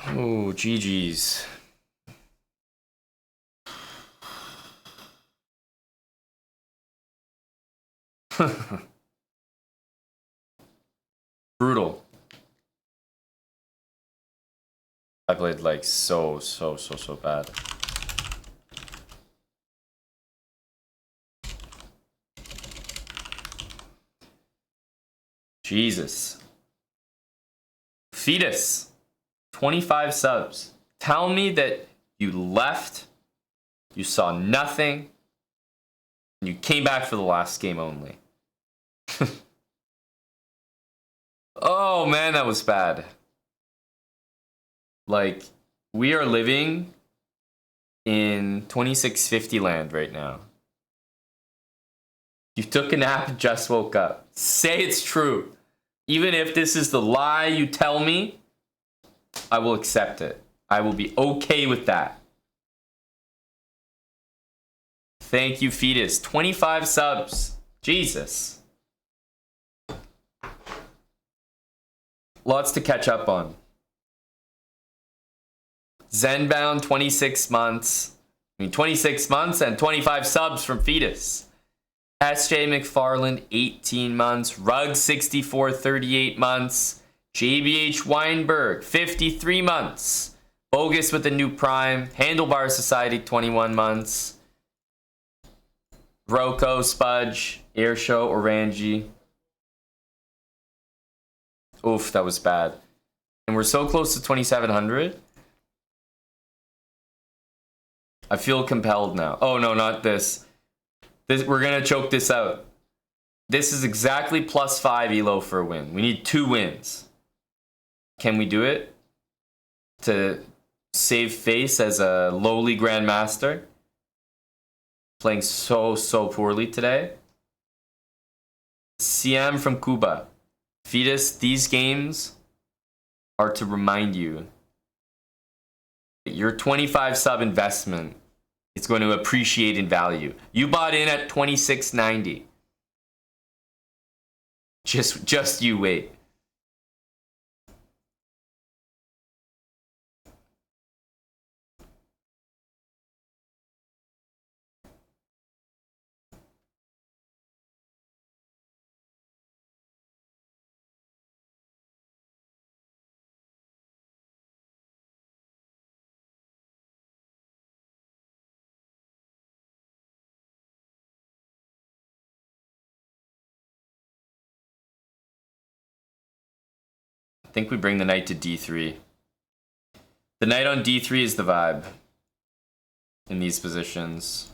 Oh, GG's. Brutal. I played like so bad. Jesus. Fetus. 25 subs. Tell me that you left, you saw nothing, and you came back for the last game only. Oh man, that was bad. Like, we are living in 2650 land right now. You took a nap and just woke up. Say it's true. Even if this is the lie you tell me, I will accept it. I will be okay with that. Thank you, Fetus. 25 subs. Jesus. Lots to catch up on. Zenbound, 26 months. 26 months and 25 subs from Fetus. SJ McFarland, 18 months. Rug, 64, 38 months. JBH Weinberg, 53 months. Bogus with the new prime. Handlebar Society, 21 months. Roko, Spudge, Airshow, Orangi. Oof, that was bad. And we're so close to 2,700. I feel compelled now. Oh no, not this. We're gonna choke this out. This is exactly +5 elo for a win. We need 2 wins. Can we do it? To save face as a lowly grandmaster. Playing so poorly today. CM from Cuba. Fetus, these games are to remind you that your 25 sub investment is going to appreciate in value. You bought in at 26.90. Just you wait. I think we bring the knight to d3. The knight on d3 is the vibe in these positions.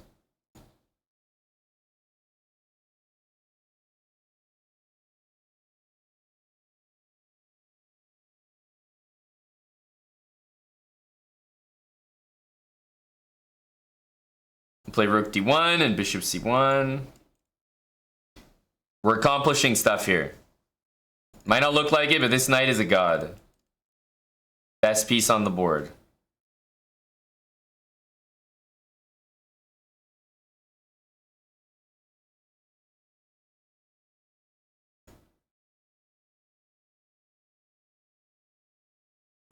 Play rook d1 and bishop c1. We're accomplishing stuff here. Might not look like it, but this knight is a god. Best piece on the board.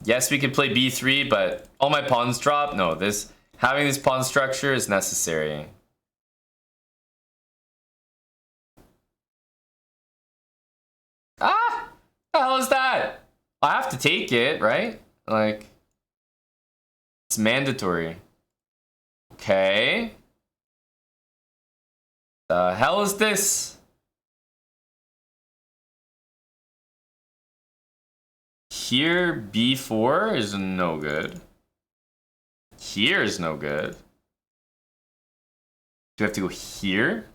Yes, we could play b3, but all my pawns drop. No, having this pawn structure is necessary. Ah! What the hell is that? I have to take it, right? Like, it's mandatory. Okay. The hell is this? Here, b4 is no good. Here is no good. Do I have to go here?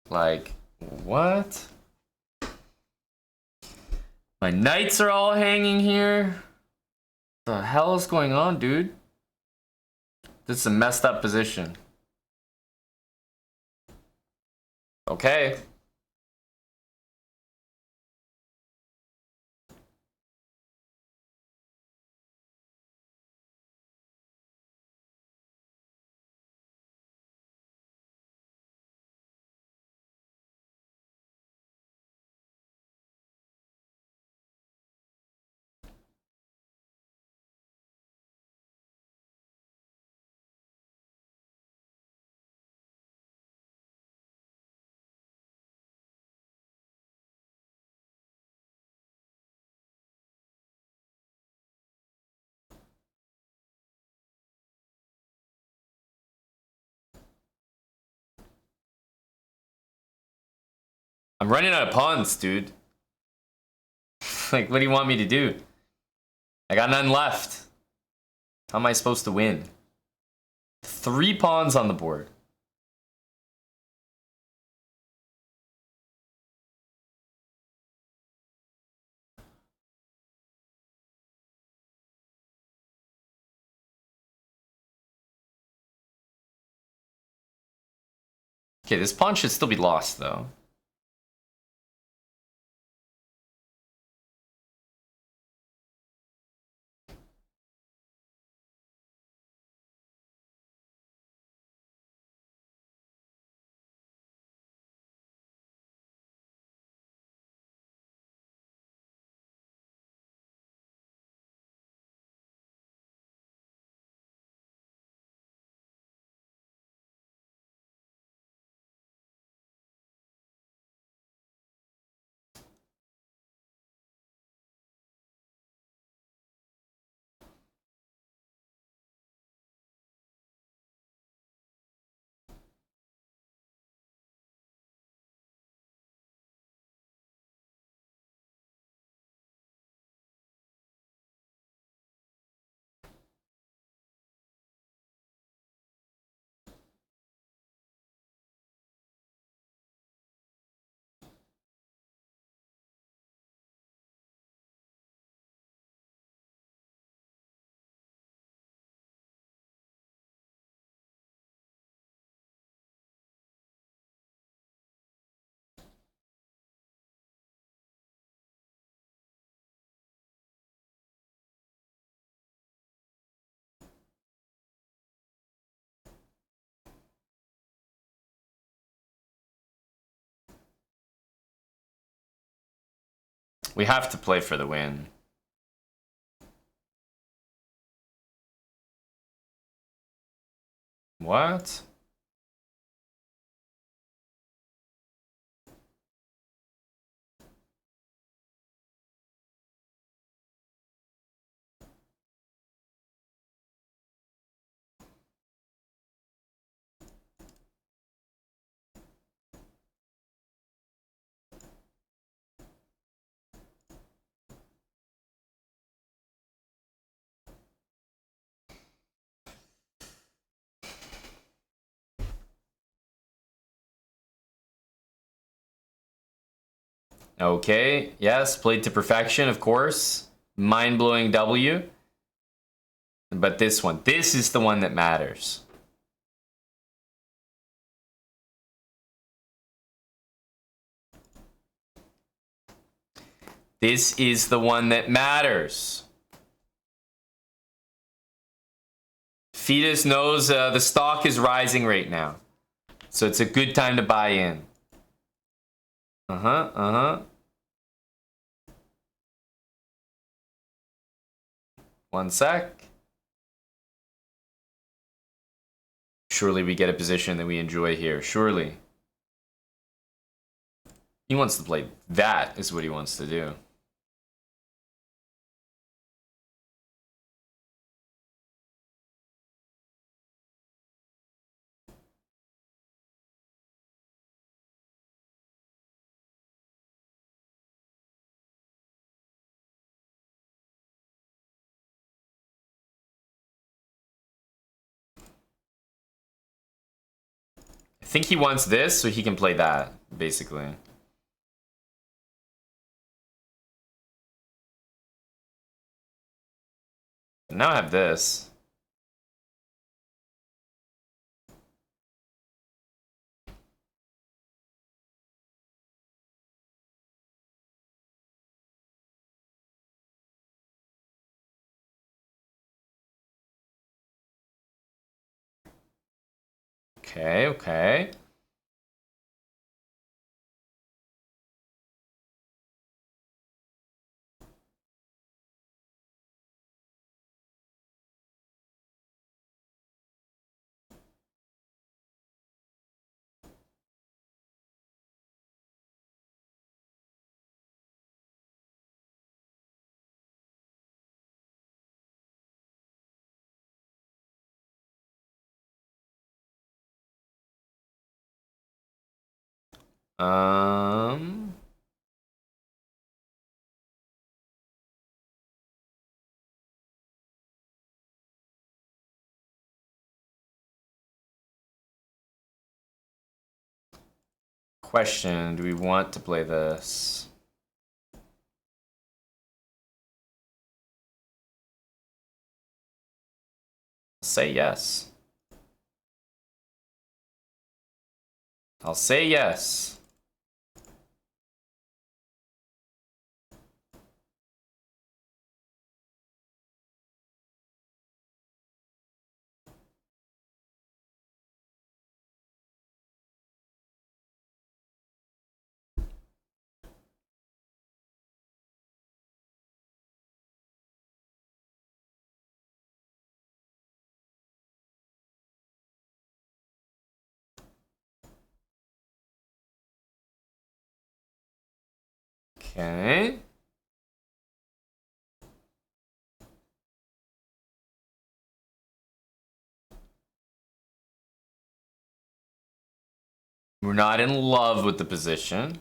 Like, what? My knights are all hanging here. What the hell is going on, dude? This is a messed up position. Okay. I'm running out of pawns, dude. Like, what do you want me to do? I got none left. How am I supposed to win? 3 pawns on the board. Okay, this pawn should still be lost, though. We have to play for the win. What? Okay, yes, played to perfection, of course. Mind-blowing W. But this one, this is the one that matters. This is the one that matters. Fetus knows the stock is rising right now. So it's a good time to buy in. One sec. Surely we get a position that we enjoy here. Surely. He wants to play that, is what he wants to do. I think he wants this so he can play that, basically. Now I have this. Okay, okay. Um... Question, do we want to play this? Say yes. I'll say yes. Okay. We're not in love with the position.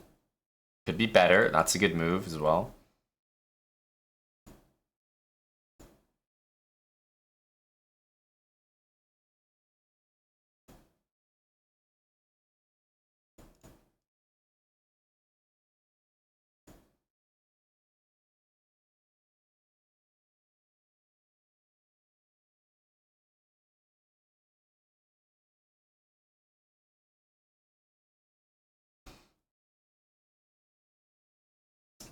Could be better. That's a good move as well.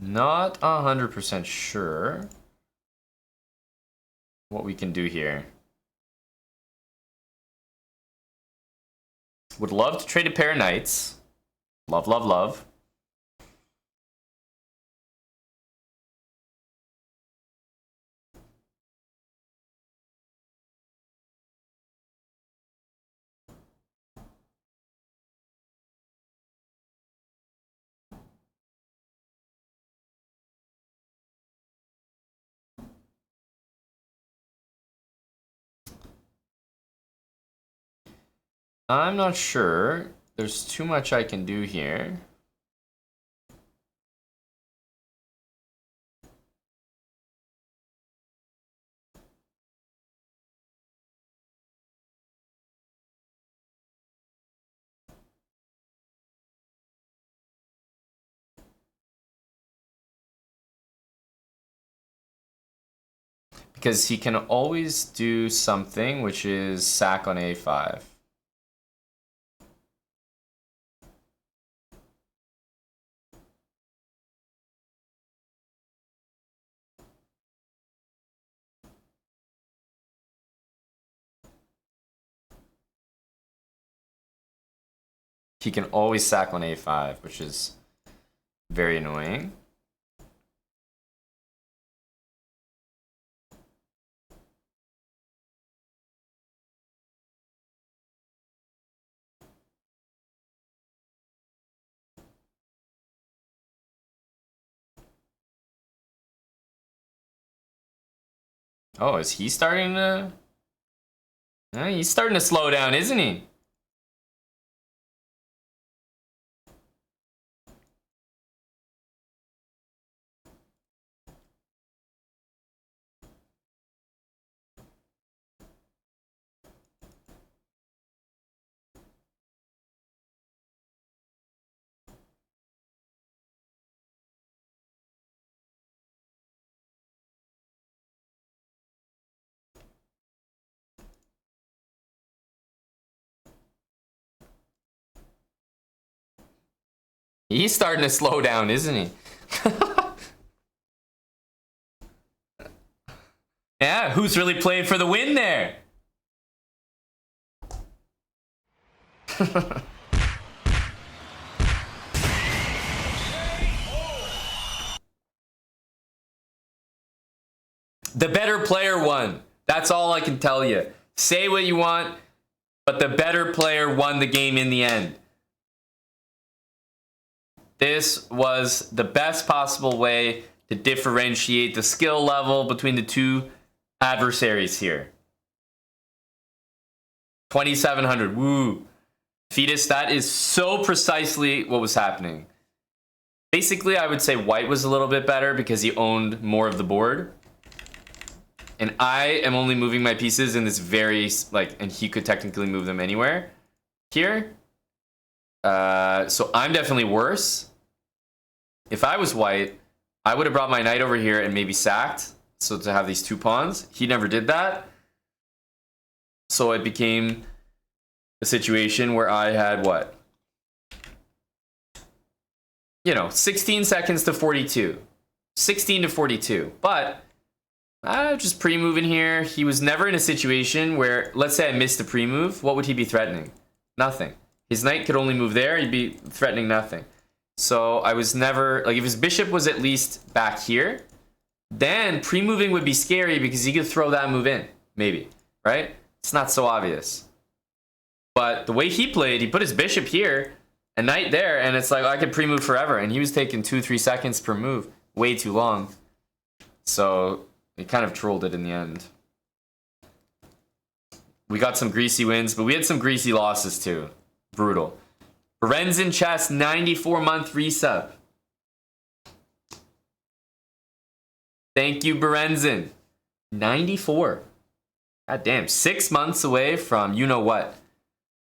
Not 100% sure what we can do here. Would love to trade a pair of knights. Love, love, love. I'm not sure. There's too much I can do here. Because he can always do something, which is sack on a5. He can always sack on a5, which is very annoying. Oh, is he starting to... he's starting to slow down, isn't he? He's starting to slow down, isn't he? Yeah, who's really playing for the win there? The better player won. That's all I can tell you. Say what you want, but the better player won the game in the end. This was the best possible way to differentiate the skill level between the two adversaries here. 2,700. Woo. Fetus, that is so precisely what was happening. Basically, I would say white was a little bit better because he owned more of the board. And I am only moving my pieces in this very, and he could technically move them anywhere here. So I'm definitely worse. If I was white, I would have brought my knight over here and maybe sacked. So to have these two pawns. He never did that. So it became a situation where I had what? 16 seconds to 42. 16 to 42. But I just pre-moving here. He was never in a situation where, let's say I missed a pre-move. What would he be threatening? Nothing. His knight could only move there. He'd be threatening nothing. So I was never, if his bishop was at least back here, then pre-moving would be scary because he could throw that move in. Maybe. Right? It's not so obvious. But the way he played, he put his bishop here, a knight there, and it's like, I could pre-move forever. And he was taking 2-3 seconds per move. Way too long. So he kind of trolled it in the end. We got some greasy wins, but we had some greasy losses too. Brutal. Berenzin Chess, 94-month resub. Thank you, Berenzin. 94. God damn, 6 months away from you-know-what.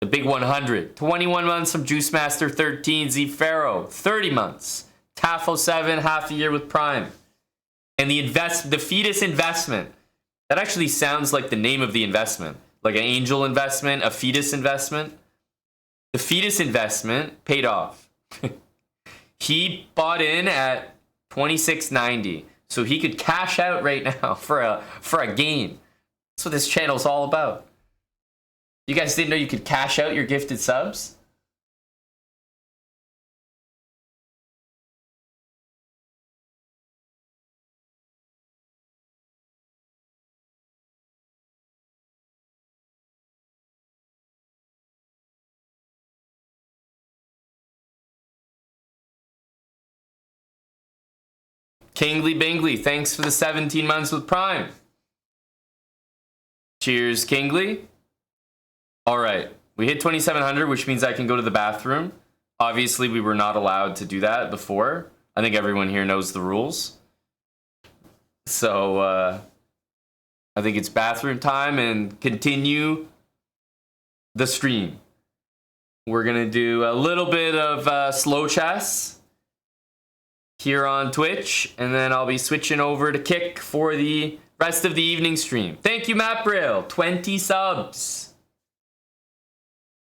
The big 100. 21 months from Juice Master 13, Z Pharaoh. 30 months. Tafo 7, half a year with Prime. And the fetus investment. That actually sounds like the name of the investment. Like an angel investment, a fetus investment. The fetus investment paid off. He bought in at $26.90, so he could cash out right now for a gain. That's what this channel's all about. You guys didn't know you could cash out your gifted subs? Kingly Bingley, thanks for the 17 months with Prime. Cheers, Kingly. All right, we hit 2,700, which means I can go to the bathroom. Obviously, we were not allowed to do that before. I think everyone here knows the rules. So, I think it's bathroom time and continue the stream. We're going to do a little bit of slow chess here on Twitch, and then I'll be switching over to Kick for the Rest of the evening stream. Thank you, Map Rail. 20 subs.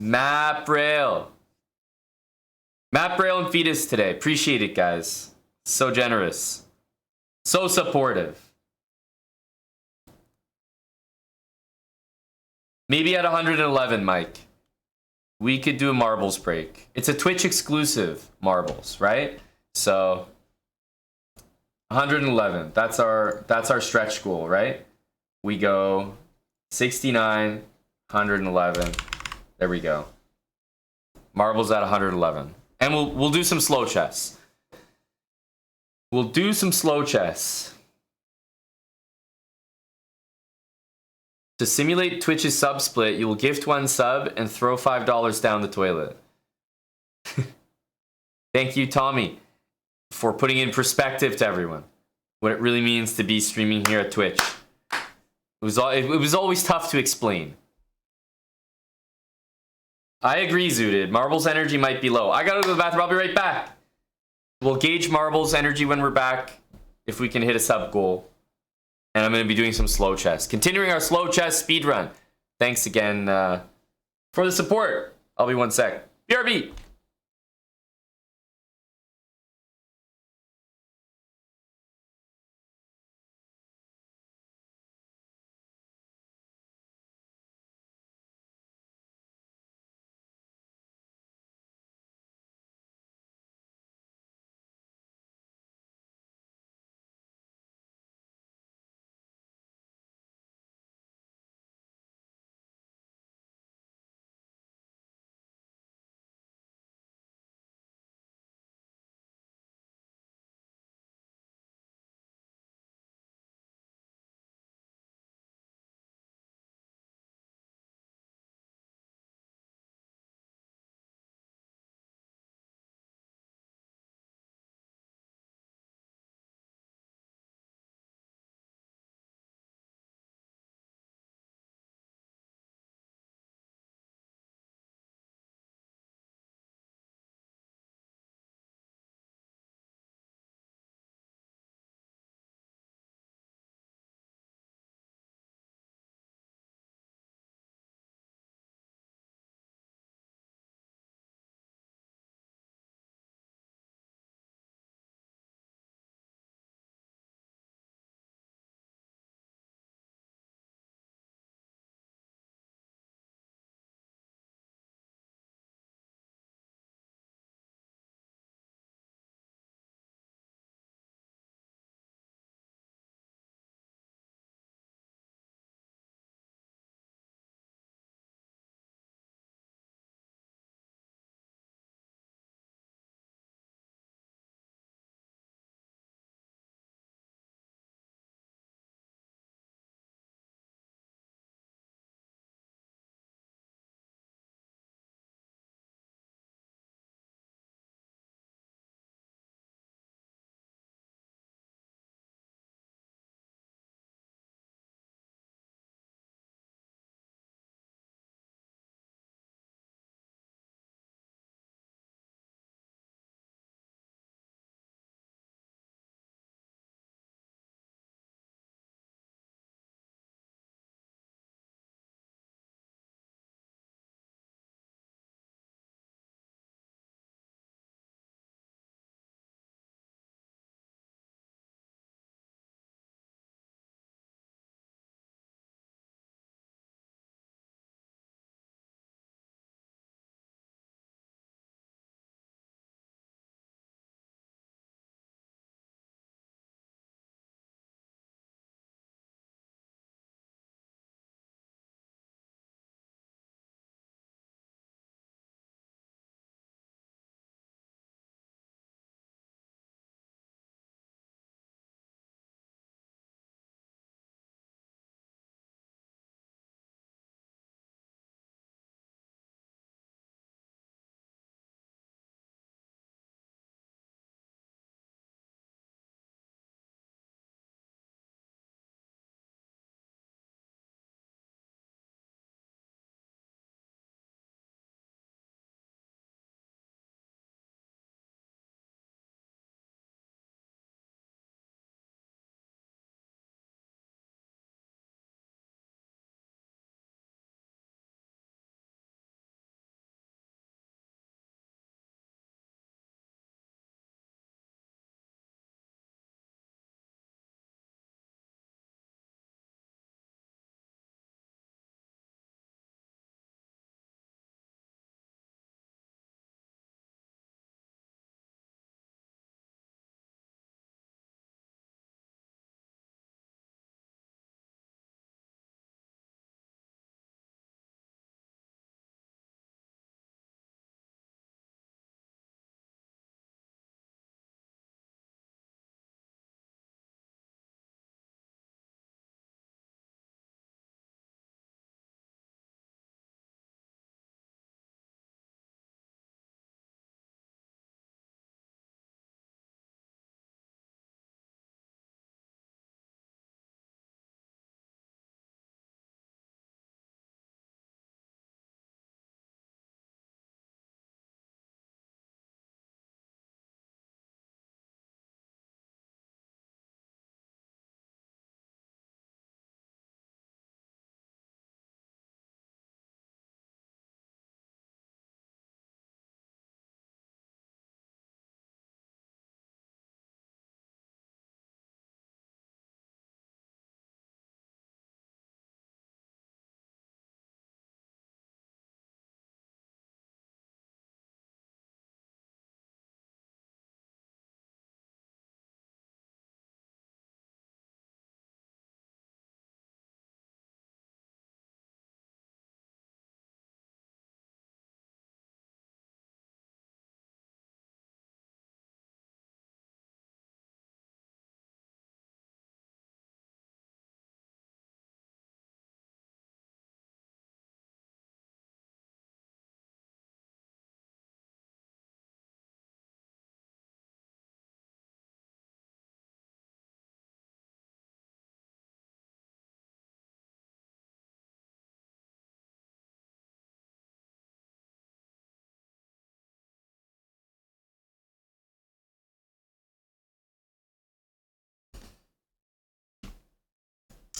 Map Rail. Map Rail and Fetus today. Appreciate it, guys. So generous. So supportive. Maybe at 111, Mike, we could do a marbles break. It's a Twitch exclusive marbles, right? So 111. That's our stretch goal, right? We go 69, 111. There we go. Marbles at 111. And we'll do some slow chess. We'll do some slow chess. To simulate Twitch's sub split, you will gift 1 sub and throw $5 down the toilet. Thank you, Tommy, for putting in perspective to everyone what it really means to be streaming here at Twitch. It was always tough to explain. I agree, Zooted. Marbles energy might be low. I gotta go to the bathroom. I'll be right back. We'll gauge Marbles energy when we're back if we can hit a sub goal. And I'm going to be doing some slow chess. Continuing our slow chess speed run. Thanks again for the support. I'll be 1 sec. BRB.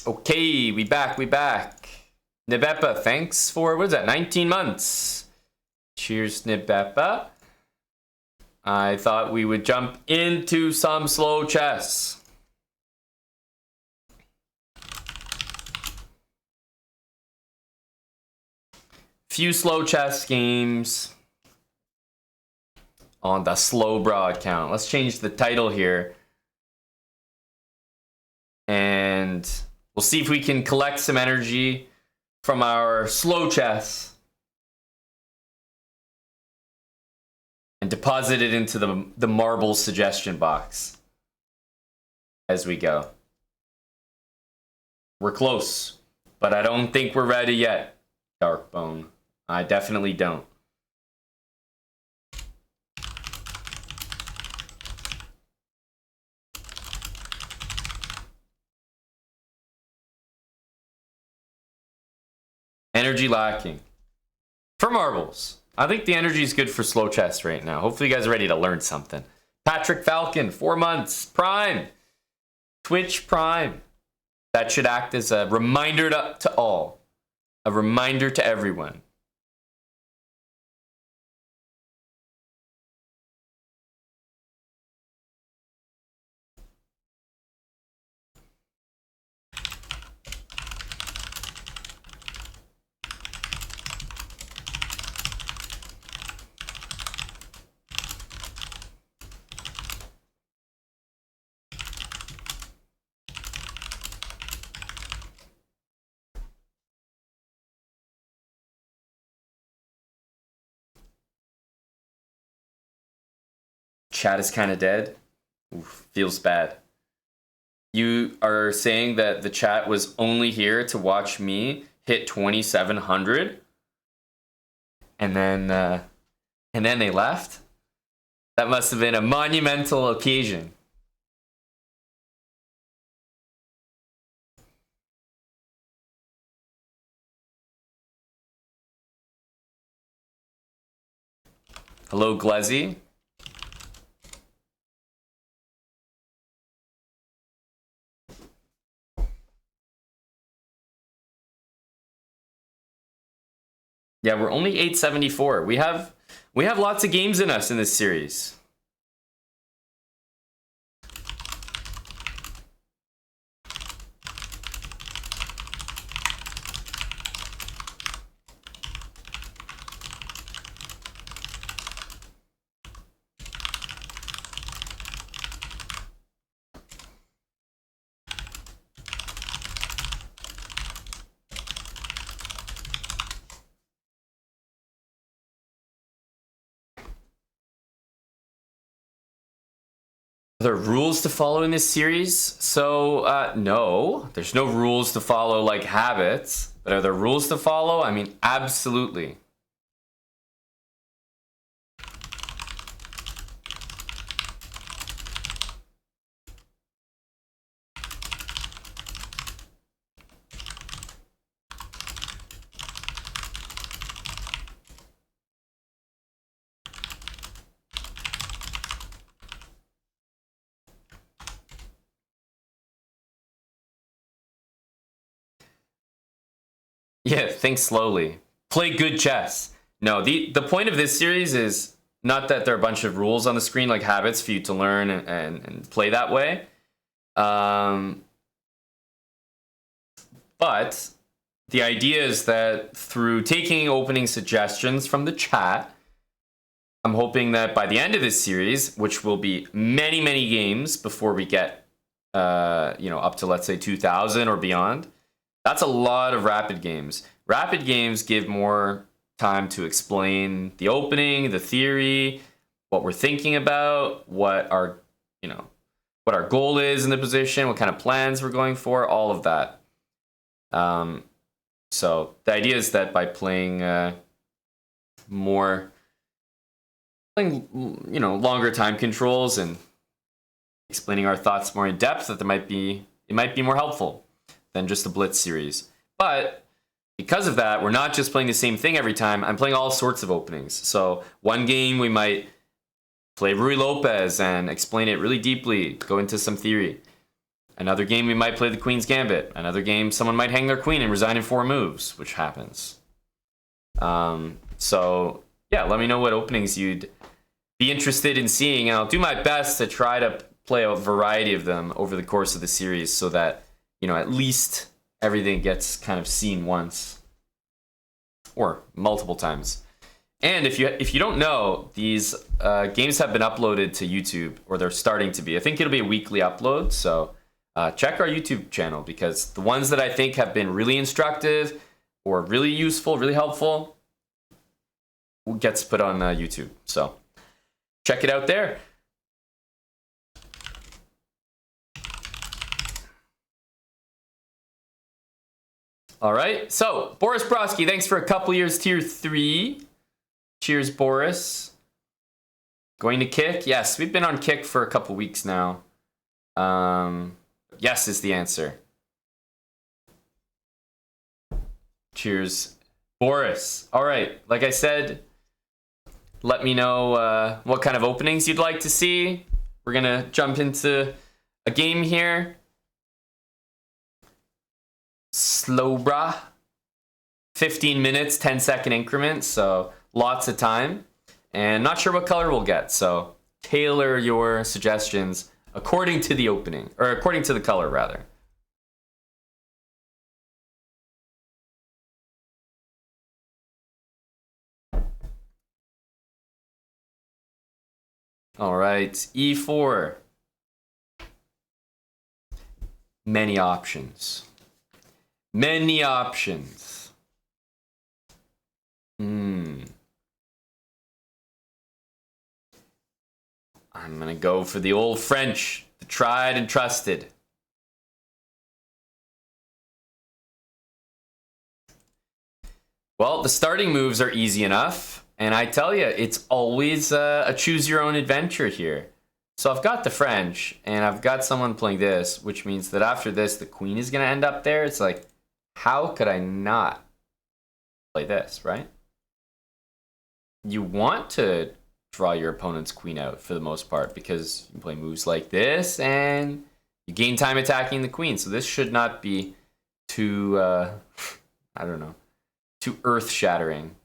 Okay, we back. Nibepa, thanks for, what is that, 19 months. Cheers, Nibepa. I thought we would jump into some slow chess. Few slow chess games on the Slowbrah account. Let's change the title here. And we'll see if we can collect some energy from our slow chess and deposit it into the marble suggestion box as we go. We're close, but I don't think we're ready yet, Darkbone. I definitely don't. Energy lacking. For marbles. I think the energy is good for slow chess right now. Hopefully you guys are ready to learn something. Patrick Falcon, 4 months. Prime. Twitch Prime. That should act as a reminder to all. A reminder to everyone. Chat is kind of dead. Oof, feels bad. You are saying that the chat was only here to watch me hit 2,700, and then they left. That must have been a monumental occasion. Hello, Glezzy. Yeah, we're only 874. We have lots of games in us in this series. Are there rules to follow in this series? So, no. There's no rules to follow like habits. But are there rules to follow? I mean, absolutely. Yeah, think slowly. Play good chess. No, the point of this series is not that there are a bunch of rules on the screen like habits for you to learn and play that way. But the idea is that through taking opening suggestions from the chat, I'm hoping that by the end of this series, which will be many, many games before we get up to, let's say, 2,000 or beyond, that's a lot of rapid games. Rapid games give more time to explain the opening, the theory, what we're thinking about, what our goal is in the position, what kind of plans we're going for, all of that. So the idea is that by playing longer time controls and explaining our thoughts more in depth, that it might be more helpful than just the Blitz series. But because of that, we're not just playing the same thing every time. I'm playing all sorts of openings. So one game we might play Ruy Lopez and explain it really deeply, go into some theory. Another game we might play the Queen's Gambit. Another game someone might hang their queen and resign in 4 moves, which happens. So yeah, let me know what openings you'd be interested in seeing, and I'll do my best to try to play a variety of them over the course of the series so that, you know, at least everything gets kind of seen once or multiple times. And if you don't know, these games have been uploaded to YouTube, or they're starting to be. I think it'll be a weekly upload, so check our YouTube channel, because the ones that I think have been really instructive or really useful, really helpful, gets put on YouTube. So check it out there. All right, so Boris Broski, thanks for a couple years, tier 3. Cheers, Boris. Going to Kick? Yes, we've been on Kick for a couple weeks now. Yes is the answer. Cheers, Boris. All right, like I said, let me know what kind of openings you'd like to see. We're gonna jump into a game here. Slowbrah. 15 minutes, 10-second increments, so lots of time. And not sure what color we'll get, so tailor your suggestions according to the opening, or according to the color, rather. All right, E4. Many options. Many options. I'm gonna go for the old French, the tried and trusted. Well, the starting moves are easy enough, and I tell you, it's always a choose your own adventure here. So I've got the French, and I've got someone playing this, which means that after this, the queen is gonna end up there. It's like, how could I not play this, right? You want to draw your opponent's queen out for the most part, because you play moves like this and you gain time attacking the queen. So this should not be too, I don't know, too earth-shattering.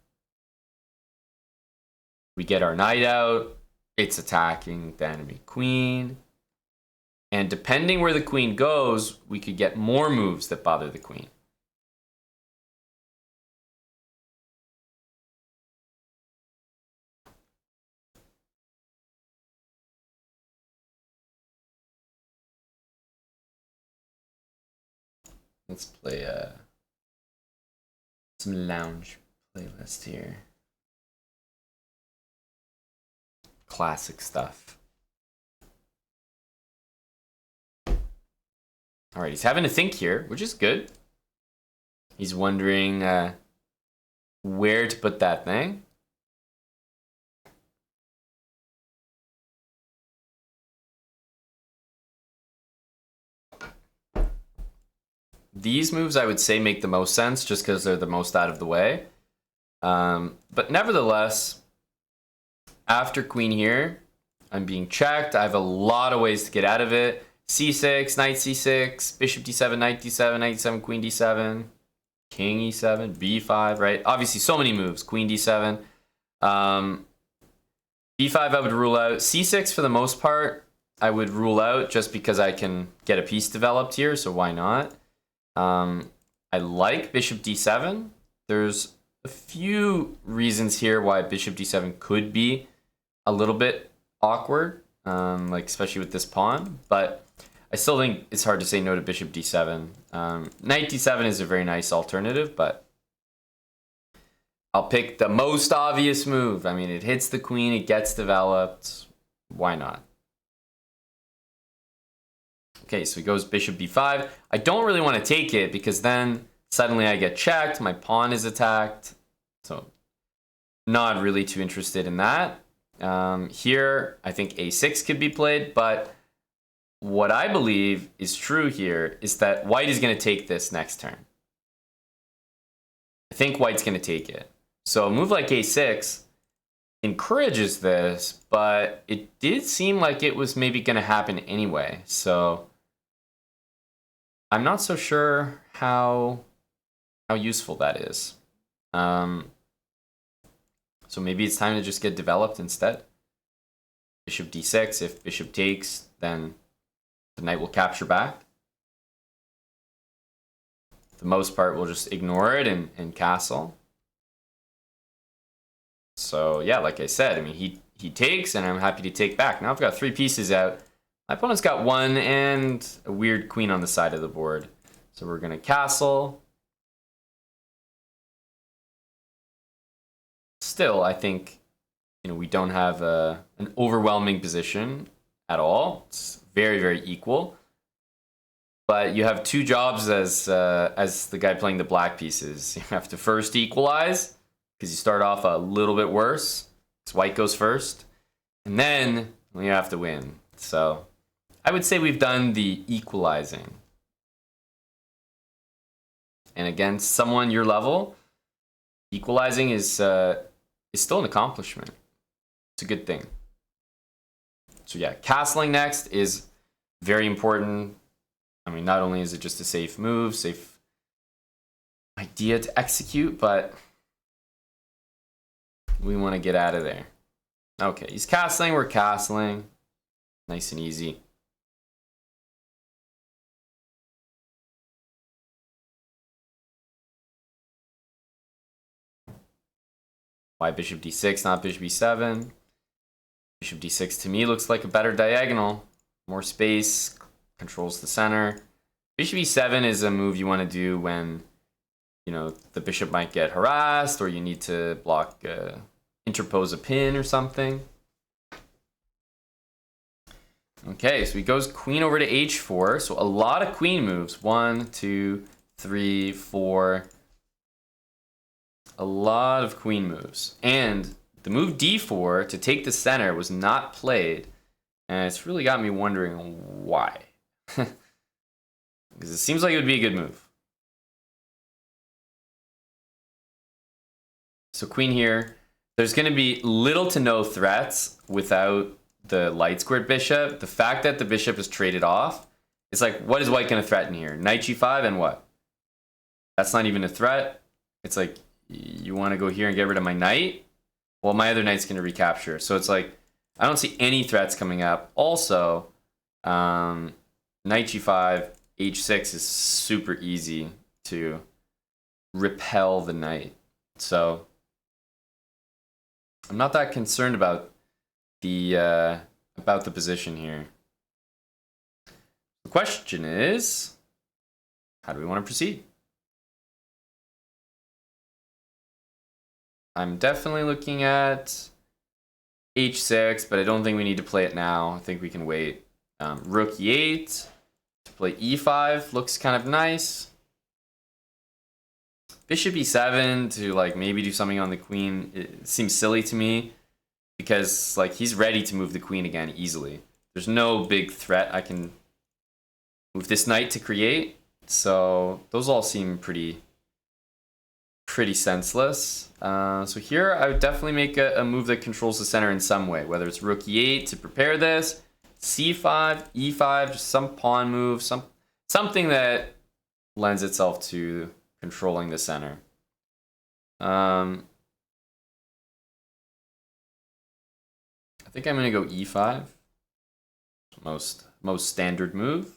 We get our knight out. It's attacking the enemy queen. And depending where the queen goes, we could get more moves that bother the queen. Let's play some lounge playlist here. Classic stuff. All right, he's having to think here, which is good. He's wondering where to put that thing. These moves, I would say, make the most sense just because they're the most out of the way. But nevertheless, after queen here, I'm being checked. I have a lot of ways to get out of it. C6, knight c6, bishop d7, knight d7, knight d7, queen d7, king e7, b5, right? Obviously, so many moves. Queen d7. b5 I would rule out. c6 for the most part, I would rule out just because I can get a piece developed here, so why not? I like bishop d7. There's a few reasons here why bishop d7 could be a little bit awkward, like especially with this pawn, but I still think it's hard to say no to bishop d7. Knight d7 is a very nice alternative, but I'll pick the most obvious move. I mean, it hits the queen, it gets developed. Why not? Okay, so he goes bishop b5. I don't really want to take it because then suddenly I get checked, my pawn is attacked. So not really too interested in that. Here, I think a6 could be played, but what I believe is true here is that white is going to take this next turn. I think white's going to take it. So a move like a6 encourages this, but it did seem like it was maybe going to happen anyway. So I'm not so sure how useful that is. So maybe it's time to just get developed instead. Bishop d6. If bishop takes, then the knight will capture back. For the most part, we'll just ignore it and castle. So yeah, like I said, I mean, he takes, and I'm happy to take back. Now I've got 3 pieces out. My opponent's got 1 and a weird queen on the side of the board. So we're going to castle. Still, I think, you know, we don't have an overwhelming position at all. It's very, very equal. But you have 2 jobs as the guy playing the black pieces. You have to first equalize, because you start off a little bit worse, because white goes first. And then you have to win. So I would say we've done the equalizing. And against someone your level, equalizing is still an accomplishment. It's a good thing. So yeah, castling next is very important. I mean, not only is it just a safe move, safe idea to execute, but we want to get out of there. Okay, he's castling, we're castling. Nice and easy. Why bishop d6, not bishop e7? Bishop d6 to me looks like a better diagonal. More space, controls the center. Bishop e7 is a move you want to do when, you know, the bishop might get harassed, or you need to block, interpose a pin or something. Okay, so he goes queen over to h4. So a lot of queen moves. 1, 2, 3, 4. A lot of queen moves. And the move d4 to take the center was not played. And it's really got me wondering why. Because it seems like it would be a good move. So queen here. There's going to be little to no threats without the light squared bishop. The fact that the bishop is traded off, it's like, what is white going to threaten here? Knight g5 and what? That's not even a threat. It's like, you want to go here and get rid of my knight? Well, my other knight's going to recapture. So it's like, I don't see any threats coming up. Also, knight g5, h6 is super easy to repel the knight. So I'm not that concerned about the position here. The question is, how do we want to proceed? I'm definitely looking at h6, but I don't think we need to play it now. I think we can wait. Rook e8 to play e5 looks kind of nice. Bishop e7 to like maybe do something on the queen. It seems silly to me because like he's ready to move the queen again easily. There's no big threat. I can move this knight to create. So those all seem pretty senseless. So here I would definitely make a move that controls the center in some way, whether it's rook e8 to prepare this, c5, e5, just some pawn move, something that lends itself to controlling the center. I think I'm gonna go e5. Most standard move.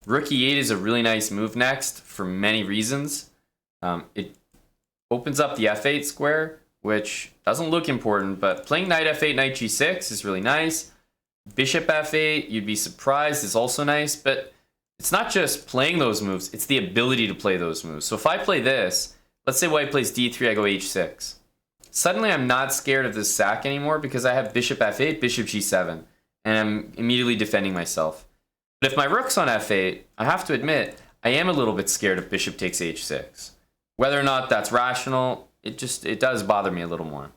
Rook e8 is a really nice move next for many reasons. It opens up the f8 square, which doesn't look important, but playing knight f8, knight g6 is really nice. Bishop f8, you'd be surprised, is also nice, but it's not just playing those moves, it's the ability to play those moves. So if I play this, let's say white plays d3, I go h6. Suddenly I'm not scared of this sack anymore because I have bishop f8, bishop g7, and I'm immediately defending myself. But if my rook's on f8, I have to admit, I am a little bit scared if bishop takes h6. Whether or not that's rational, it does bother me a little more.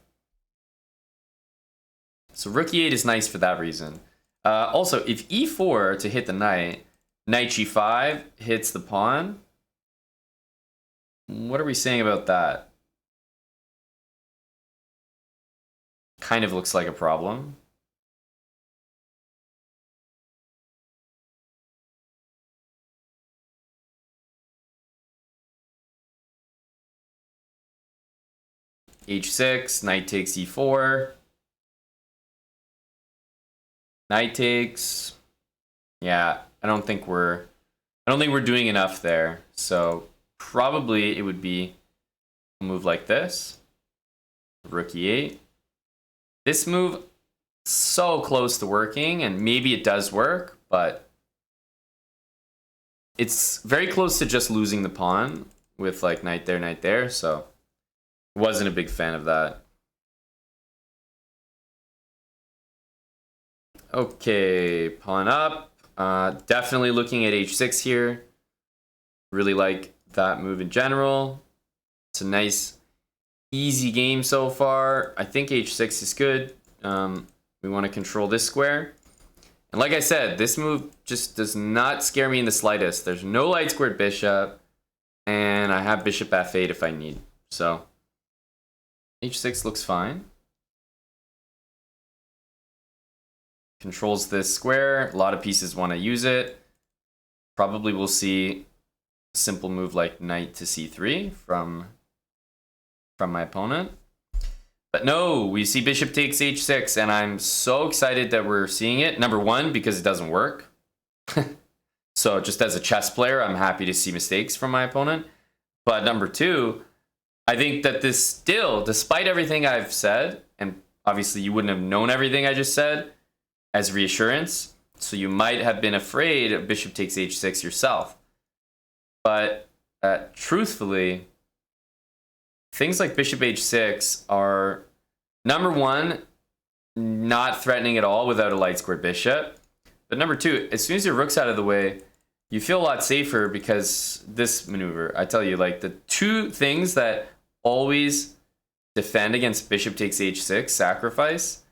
So rook e8 is nice for that reason. Also, if e4 to hit the knight, knight g5 hits the pawn, what are we saying about that? Kind of looks like a problem. h6, knight takes e4. Knight takes. Yeah, I don't think we're doing enough there. So probably it would be a move like this. Rook e8. This move so close to working, and maybe it does work, but it's very close to just losing the pawn with like knight there, so wasn't a big fan of that. Okay, pawn up. Definitely looking at h6 here. Really like that move in general. It's a nice, easy game so far. I think h6 is good. We want to control this square. And like I said, this move just does not scare me in the slightest. There's no light squared bishop, and I have bishop f8 if I need. So h6 looks fine. Controls this square. A lot of pieces want to use it. Probably we'll see a simple move like knight to c3 from my opponent. But no, we see bishop takes h6, and I'm so excited that we're seeing it. Number one, because it doesn't work. So just as a chess player, I'm happy to see mistakes from my opponent. But number two, I think that this still, despite everything I've said, and obviously you wouldn't have known everything I just said, as reassurance, so you might have been afraid of bishop takes h6 yourself. But truthfully, things like bishop h6 are, number one, not threatening at all without a light squared bishop. But number two, as soon as your rook's out of the way, you feel a lot safer because this maneuver, I tell you, like the two things that always defend against bishop takes h6 sacrifice,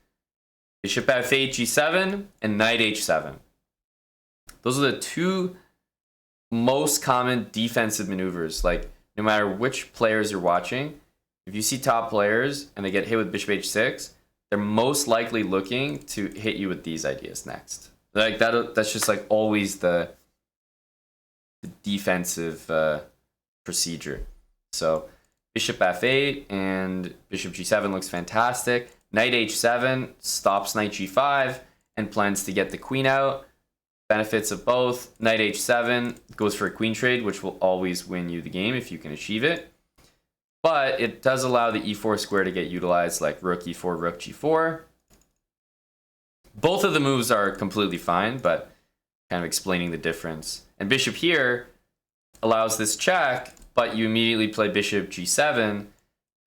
bishop f8, g7, and knight h7. Those are the two most common defensive maneuvers. Like, no matter which players you're watching, if you see top players and they get hit with bishop h6, they're most likely looking to hit you with these ideas next. Like that's just like always the defensive procedure. So bishop f8 and bishop g7 looks fantastic. Knight h7 stops knight g5 and plans to get the queen out. Benefits of both. Knight h7 goes for a queen trade, which will always win you the game if you can achieve it. But it does allow the e4 square to get utilized, like rook e4, rook g4. Both of the moves are completely fine, but kind of explaining the difference. And bishop here allows this check, but you immediately play bishop g7,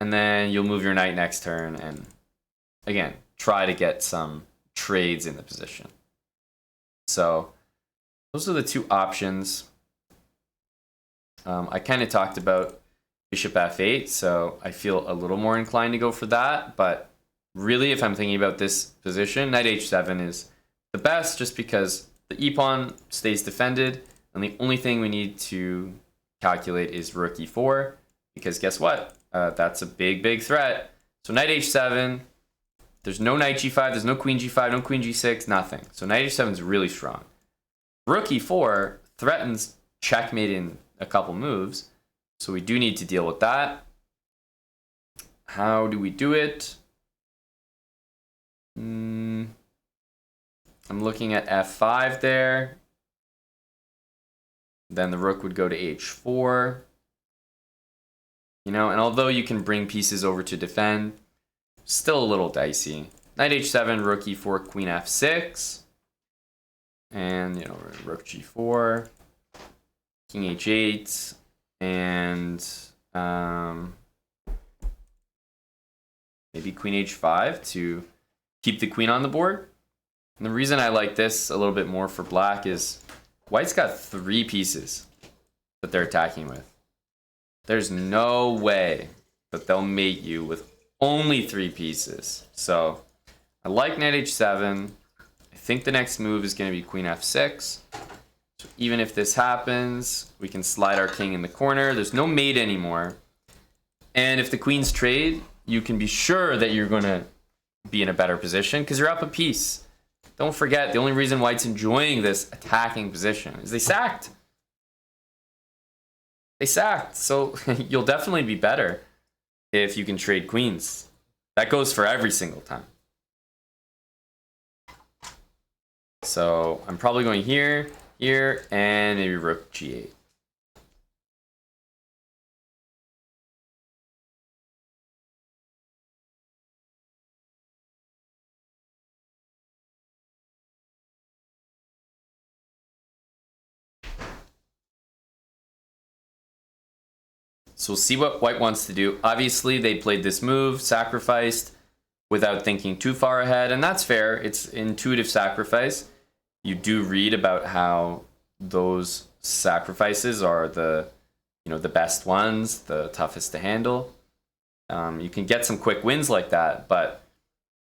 and then you'll move your knight next turn and, again, try to get some trades in the position. So those are the two options. I kind of talked about bishop f8, so I feel a little more inclined to go for that. But really, if I'm thinking about this position, knight h7 is the best just because the e-pawn stays defended, and the only thing we need to calculate is rook e4, because guess what? That's a big, big threat. So knight h7, there's no knight g5, there's no queen g5, no queen g6, nothing. So knight h7 is really strong. Rook e4 threatens checkmate in a couple moves, so we do need to deal with that. How do we do it? I'm looking at f5 there. Then the rook would go to h4. You know, and although you can bring pieces over to defend, still a little dicey. Knight h7, rook e4, queen f6. And, you know, rook g4, king h8, and maybe queen h5 to keep the queen on the board. And the reason I like this a little bit more for black is white's got 3 pieces that they're attacking with. There's no way that they'll mate you with only 3 pieces. So I like knight h7. I think the next move is going to be queen f6. So even if this happens, we can slide our king in the corner. There's no mate anymore. And if the queens trade, you can be sure that you're going to be in a better position because you're up a piece. Don't forget, the only reason white's enjoying this attacking position is they sacked. They sacked, so you'll definitely be better. if you can trade queens. That goes for every single time. So I'm probably going here, here, and maybe rook g8. So we'll see what white wants to do. Obviously, they played this move, sacrificed without thinking too far ahead, and that's fair. It's intuitive sacrifice. You do read about how those sacrifices are the best ones, the toughest to handle. You can get some quick wins like that, but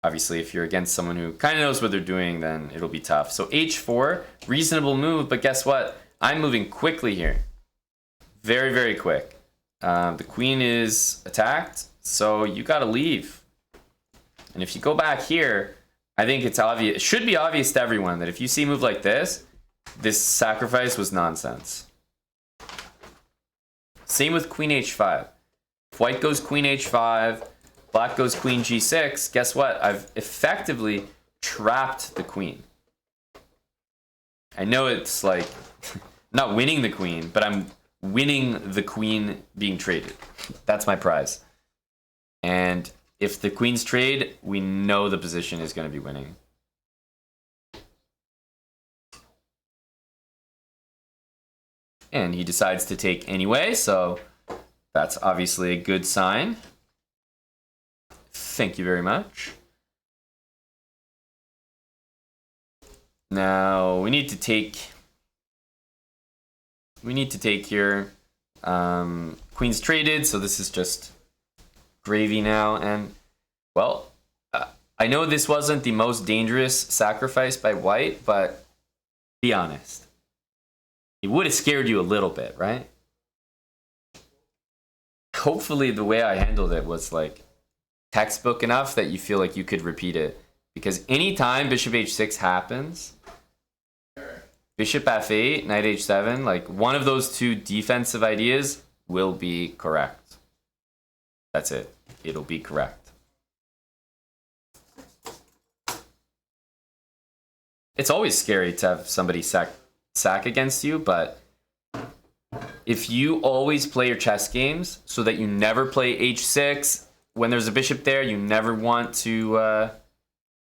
obviously if you're against someone who kind of knows what they're doing, then it'll be tough. So h4, reasonable move, but guess what? I'm moving quickly here. Very, very quick. The queen is attacked, so you gotta leave. And if you go back here, I think it's obvious. It should be obvious to everyone that if you see a move like this sacrifice was nonsense. Same with queen h5. If white goes queen h5, black goes queen g6, guess what? I've effectively trapped the queen. I know it's like not winning the queen, but I'm winning the queen being traded. That's my prize. And if the queens trade, we know the position is going to be winning. And he decides to take anyway, so that's obviously a good sign. Thank you very much. Now we need to take here. Queen's traded, so this is just gravy now. And well, I know this wasn't the most dangerous sacrifice by white, but be honest, it would have scared you a little bit, right? Hopefully the way I handled it was like textbook enough that you feel like you could repeat it, because anytime bishop h6 happens, bishop f8, knight h7, like one of those two defensive ideas will be correct. That's it. It'll be correct. It's always scary to have somebody sack against you, but if you always play your chess games so that you never play h6 when there's a bishop there, you never want to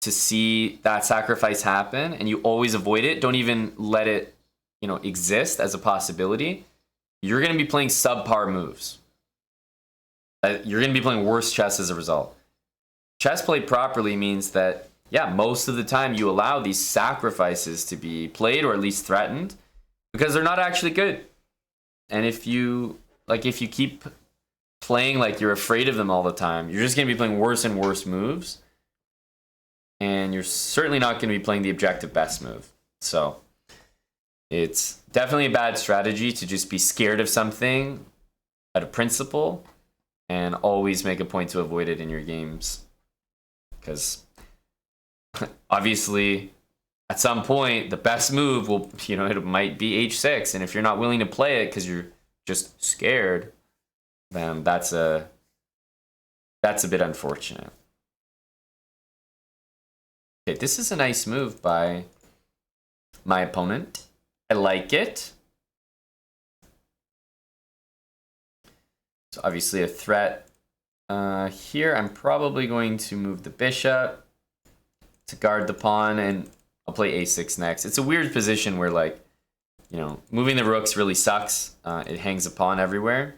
see that sacrifice happen, and you always avoid it, don't even let it exist as a possibility, you're going to be playing subpar moves. You're going to be playing worse chess as a result. Chess played properly means that, yeah, most of the time you allow these sacrifices to be played or at least threatened because they're not actually good. And if you keep playing like you're afraid of them all the time, you're just going to be playing worse and worse moves. And you're certainly not going to be playing the objective best move. So it's definitely a bad strategy to just be scared of something at a principle and always make a point to avoid it in your games. Because obviously at some point the best move will, it might be h6. And if you're not willing to play it because you're just scared, then that's a bit unfortunate. Okay, this is a nice move by my opponent. I like it. So obviously a threat here. I'm probably going to move the bishop to guard the pawn, and I'll play a6 next. It's a weird position where, like, moving the rooks really sucks. It hangs a pawn everywhere.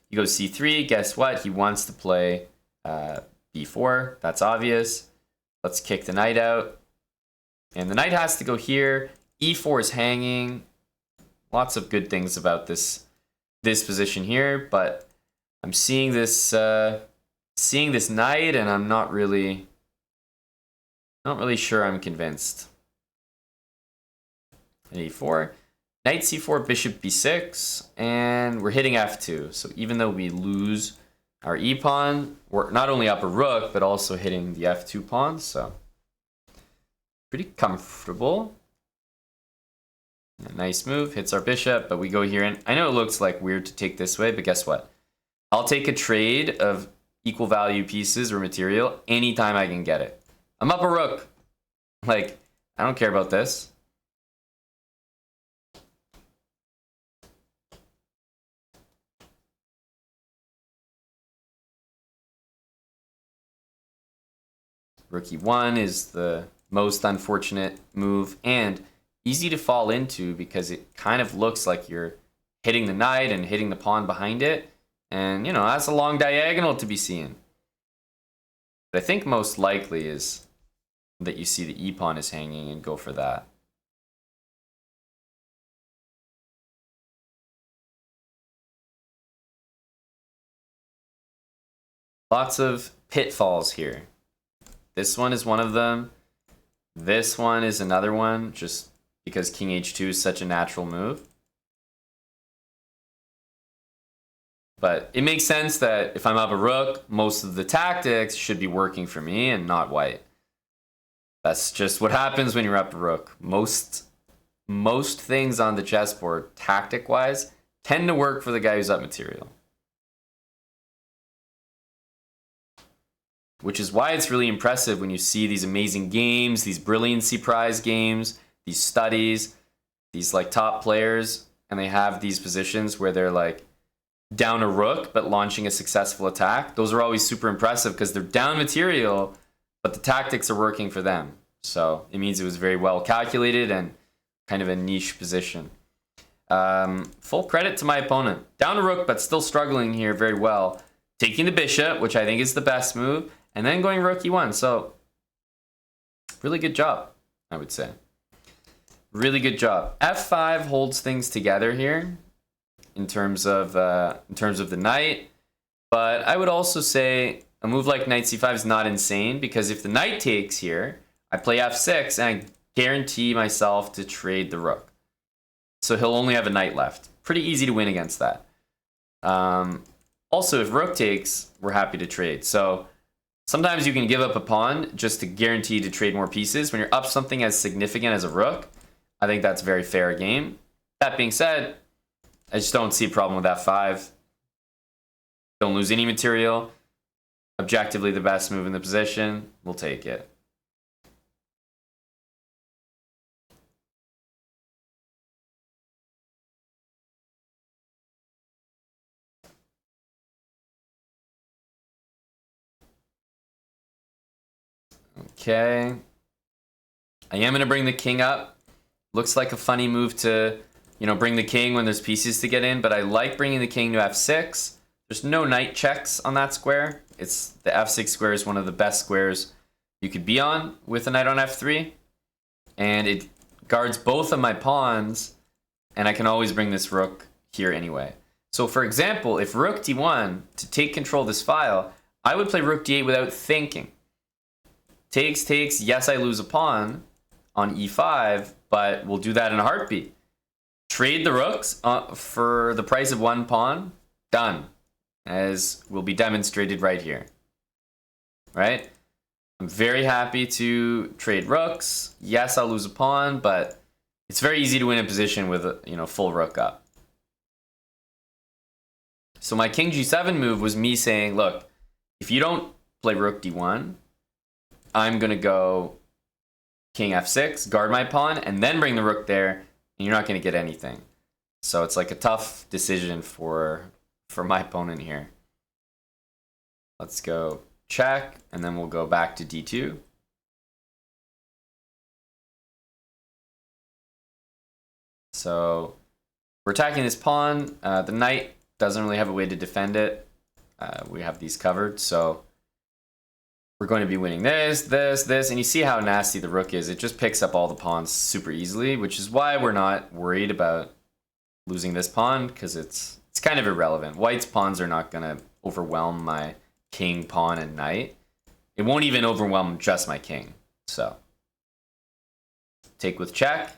You go c3. Guess what? He wants to play b4. That's obvious. Let's kick the knight out. And the knight has to go here. e4 is hanging. Lots of good things about this position here, but I'm seeing this knight, and I'm not really sure I'm convinced. And e4. Knight c4, bishop b6, and we're hitting f2. So even though we lose our e-pawn, we're not only up a rook, but also hitting the f2 pawn, so pretty comfortable. A nice move, hits our bishop, but we go here, and I know it looks like weird to take this way, but guess what? I'll take a trade of equal value pieces or material anytime I can get it. I'm up a rook. Like, I don't care about this. Rook e1 is the most unfortunate move and easy to fall into because it kind of looks like you're hitting the knight and hitting the pawn behind it. And, you know, that's a long diagonal to be seen. But I think most likely is that you see the e-pawn is hanging and go for that. Lots of pitfalls here. This one is one of them. This one is another one, just because king h2 is such a natural move. But it makes sense that if I'm up a rook, most of the tactics should be working for me and not white. That's just what happens when you're up a rook. Most things on the chessboard, tactic-wise, tend to work for the guy who's up material. Which is why it's really impressive when you see these amazing games, these brilliancy prize games, these studies, these like top players, and they have these positions where they're like down a rook but launching a successful attack. Those are always super impressive because they're down material, but the tactics are working for them. So it means it was very well calculated and kind of a niche position. Full credit to my opponent. Down a rook, but still struggling here very well. Taking the bishop, which I think is the best move, and then going rook e1. So really good job, I would say. Really good job. f5 holds things together here in terms of the knight, but I would also say a move like knight c5 is not insane because if the knight takes here, I play f6 and I guarantee myself to trade the rook. So he'll only have a knight left. Pretty easy to win against that. Also, if rook takes, we're happy to trade. So sometimes you can give up a pawn just to guarantee to trade more pieces. When you're up something as significant as a rook, I think that's a very fair game. That being said, I just don't see a problem with f5. Don't lose any material. Objectively the best move in the position. We'll take it. Okay. I am going to bring the king up. Looks like a funny move to, you know, bring the king when there's pieces to get in, but I like bringing the king to f6. There's no knight checks on that square. It's the f6 square is one of the best squares you could be on with a knight on f3. And it guards both of my pawns, and I can always bring this rook here anyway. So for example, if rook d1, to take control of this file, I would play rook d8 without thinking. Takes, takes, yes, I lose a pawn on e5, but we'll do that in a heartbeat. Trade the rooks for the price of one pawn, done, as will be demonstrated right here. Right? I'm very happy to trade rooks. Yes, I'll lose a pawn, but it's very easy to win a position with a, you know, full rook up. So my king g7 move was me saying, look, if you don't play rook d1, I'm going to go king f6, guard my pawn, and then bring the rook there, and you're not going to get anything. So it's like a tough decision for my opponent here. Let's go check, and then we'll go back to d2. So we're attacking this pawn. The knight doesn't really have a way to defend it. We have these covered, so we're going to be winning this, this, this, and you see how nasty the rook is. It just picks up all the pawns super easily, which is why we're not worried about losing this pawn, because it's kind of irrelevant. White's pawns are not going to overwhelm my king, pawn, and knight. It won't even overwhelm just my king. So take with check.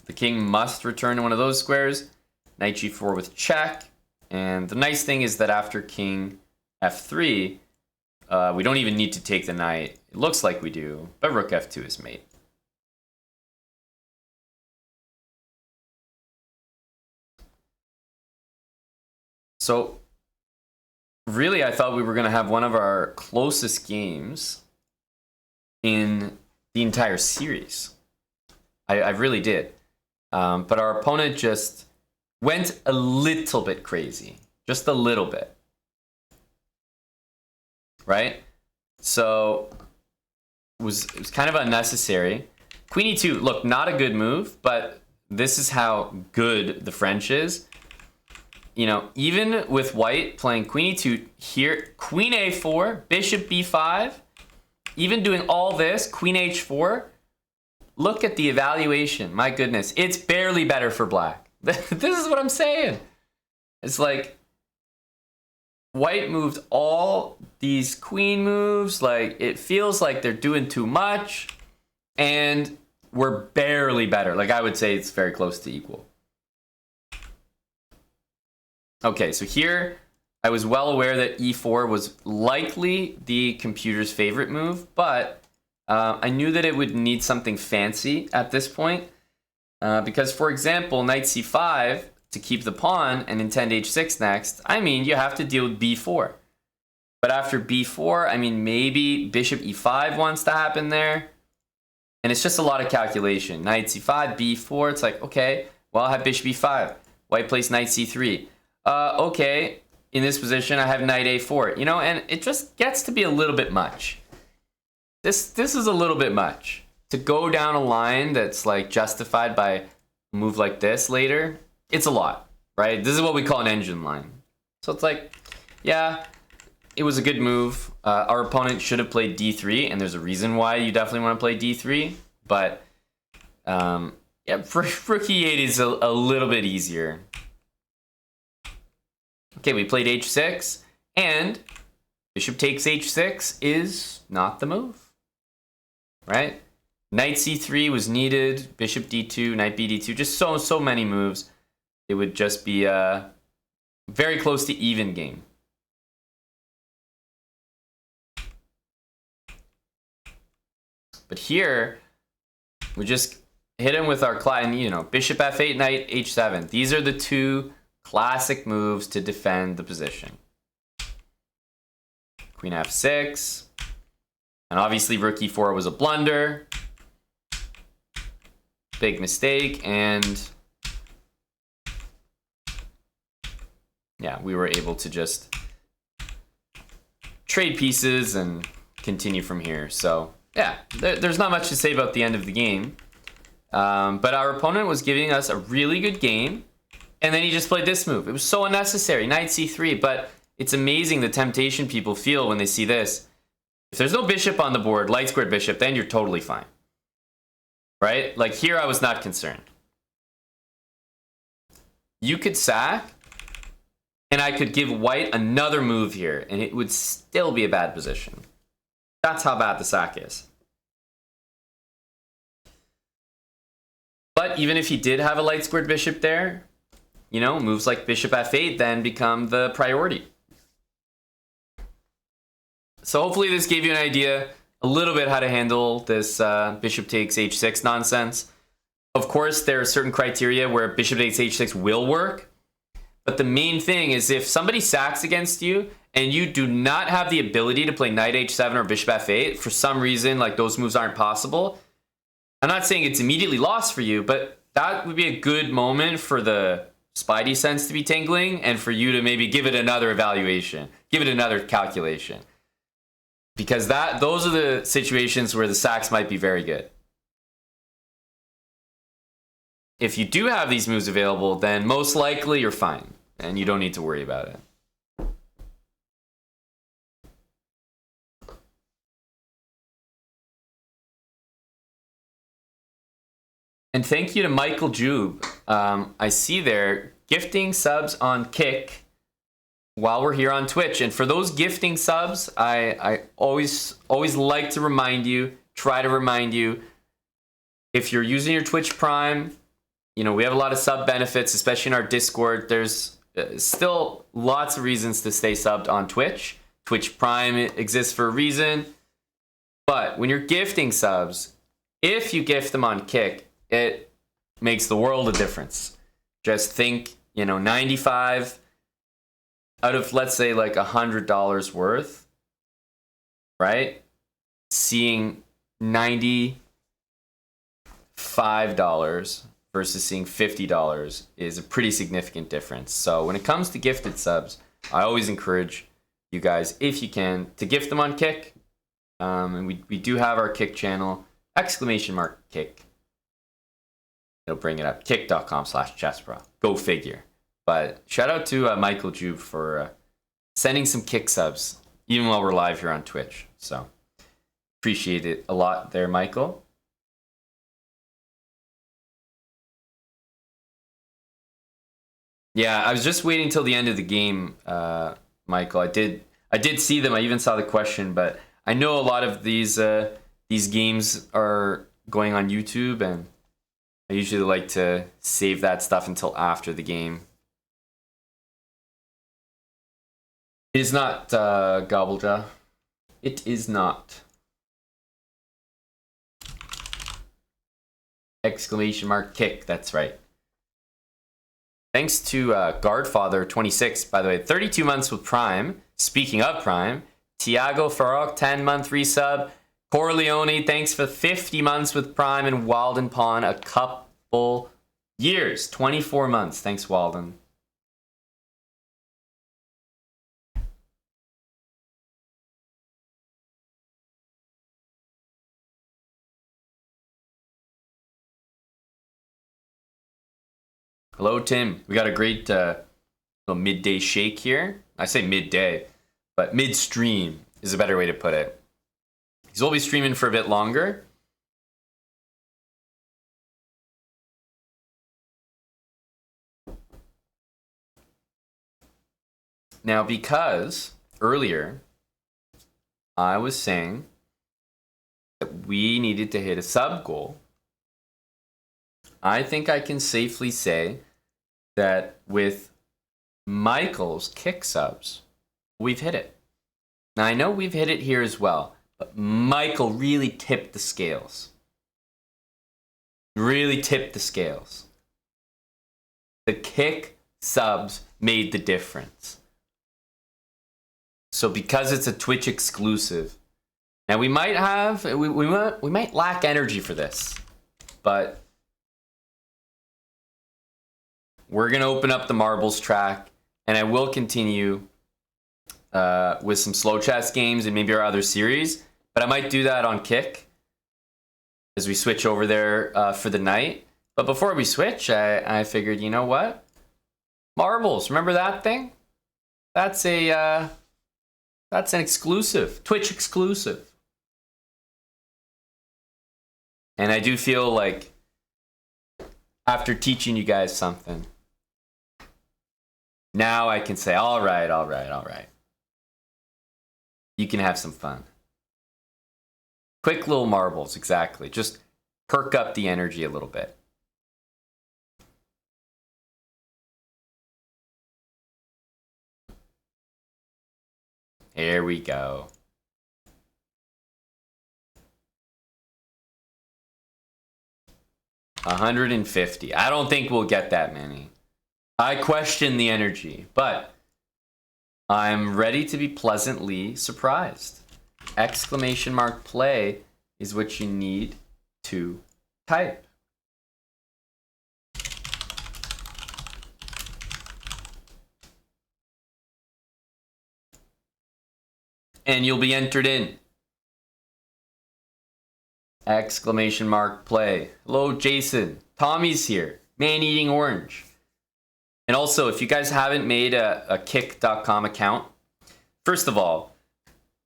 The king must return to one of those squares. Knight g4 with check. And the nice thing is that after king f3, we don't even need to take the knight. It looks like we do, but rook f2 is mate. So really, I thought we were going to have one of our closest games in the entire series. I really did. But our opponent just went a little bit crazy. Just a little bit. Right? So it was kind of unnecessary. Queen e2, look, not a good move, but this is how good the French is. You know, even with white playing queen e2 here, queen a4, bishop b5, even doing all this, queen h4, look at the evaluation. My goodness, it's barely better for black. This is what I'm saying. It's like white moved all these queen moves. Like, it feels like they're doing too much, and we're barely better. Like, I would say it's very close to equal. Okay, so here I was well aware that e4 was likely the computer's favorite move, but I knew that it would need something fancy at this point. Because, for example, knight c5 to keep the pawn and intend h6 next, I mean, you have to deal with b4. But after b4, I mean, maybe bishop e5 wants to happen there. And it's just a lot of calculation. Knight c5, b4, it's like, okay, well, I have bishop e5. White plays knight c3. Okay, in this position, I have knight a4. You know, and it just gets to be a little bit much. This is a little bit much. To go down a line that's like justified by a move like this later, it's a lot, right? This is what we call an engine line. So it's like, yeah, it was a good move. Our opponent should have played d3, and there's a reason why you definitely want to play d3. But yeah, rook e8 is a little bit easier. Okay, we played h6, and bishop takes h6 is not the move, right? Knight c3 was needed, bishop d2, knight bd2, just so many moves. It would just be very close to even game. But here, we just hit him with our client, you know, bishop f8, knight h7. These are the two classic moves to defend the position. Queen f6. And obviously rook e4 was a blunder. Big mistake, and yeah, we were able to just trade pieces and continue from here. So yeah, there's not much to say about the end of the game. But our opponent was giving us a really good game, and then he just played this move. It was so unnecessary, knight c3, but it's amazing the temptation people feel when they see this. If there's no bishop on the board, light squared bishop, then you're totally fine. Right? Like here, I was not concerned. You could sack, and I could give white another move here, and it would still be a bad position. That's how bad the sack is. But even if he did have a light squared bishop there, you know, moves like bishop f8 then become the priority. So hopefully this gave you an idea a little bit how to handle this bishop takes h6 nonsense. Of course, there are certain criteria where bishop takes h6 will work. But the main thing is if somebody sacks against you and you do not have the ability to play knight h7 or bishop f8, for some reason, like those moves aren't possible, I'm not saying it's immediately lost for you, but that would be a good moment for the spidey sense to be tingling and for you to maybe give it another evaluation, give it another calculation. Because those are the situations where the sacks might be very good. If you do have these moves available, then most likely you're fine, and you don't need to worry about it. And thank you to Michael Jube. I see there, gifting subs on Kick while we're here on Twitch. And for those gifting subs, I always like to remind you, try to remind you, if you're using your Twitch Prime, you know, we have a lot of sub benefits, especially in our Discord. There's still lots of reasons to stay subbed on Twitch. Twitch Prime exists for a reason. But when you're gifting subs, if you gift them on Kick, it makes the world of difference. Just think, you know, 95 out of, let's say, like $100 worth, right? Seeing $95 versus seeing $50 is a pretty significant difference. So when it comes to gifted subs, I always encourage you guys, if you can, to gift them on Kick. And we do have our Kick channel, !Kick. It'll bring it up, kick.com/chessbra. Go figure. But shout out to Michael Juve for sending some Kick subs, even while we're live here on Twitch. So appreciate it a lot there, Michael. Yeah, I was just waiting till the end of the game, Michael. I did see them. I even saw the question, but I know a lot of these games are going on YouTube, and I usually like to save that stuff until after the game. It is not, Gobblejaw. It is not. !Kick, that's right. Thanks to Guardfather26, by the way, 32 months with Prime. Speaking of Prime, Tiago Farok, 10-month resub. Corleone, thanks for 50 months with Prime. And Walden Pawn, a couple years, 24 months. Thanks, Walden. Hello, Tim. We got a great little midday shake here. I say midday, but midstream is a better way to put it. He's will be streaming for a bit longer. Now, because earlier I was saying that we needed to hit a sub goal, I think I can safely say that with Michael's Kick subs, we've hit it. Now, I know we've hit it here as well, but Michael really tipped the scales. Really tipped the scales. The Kick subs made the difference. So because it's a Twitch exclusive, now we might have, we might lack energy for this, but we're going to open up the marbles track, and I will continue with some slow chess games and maybe our other series, but I might do that on Kick as we switch over there for the night. But before we switch, I figured, you know what? Marbles, remember that thing? That's an exclusive, Twitch exclusive. And I do feel like after teaching you guys something, now I can say, all right. You can have some fun. Quick little marbles, exactly. Just perk up the energy a little bit. Here we go. $150. I don't think we'll get that many. I question the energy, but I'm ready to be pleasantly surprised. !Play is what you need to type. And you'll be entered in. !Play. Hello, Jason. Tommy's here. Man-eating orange. And also, if you guys haven't made a kick.com account, first of all,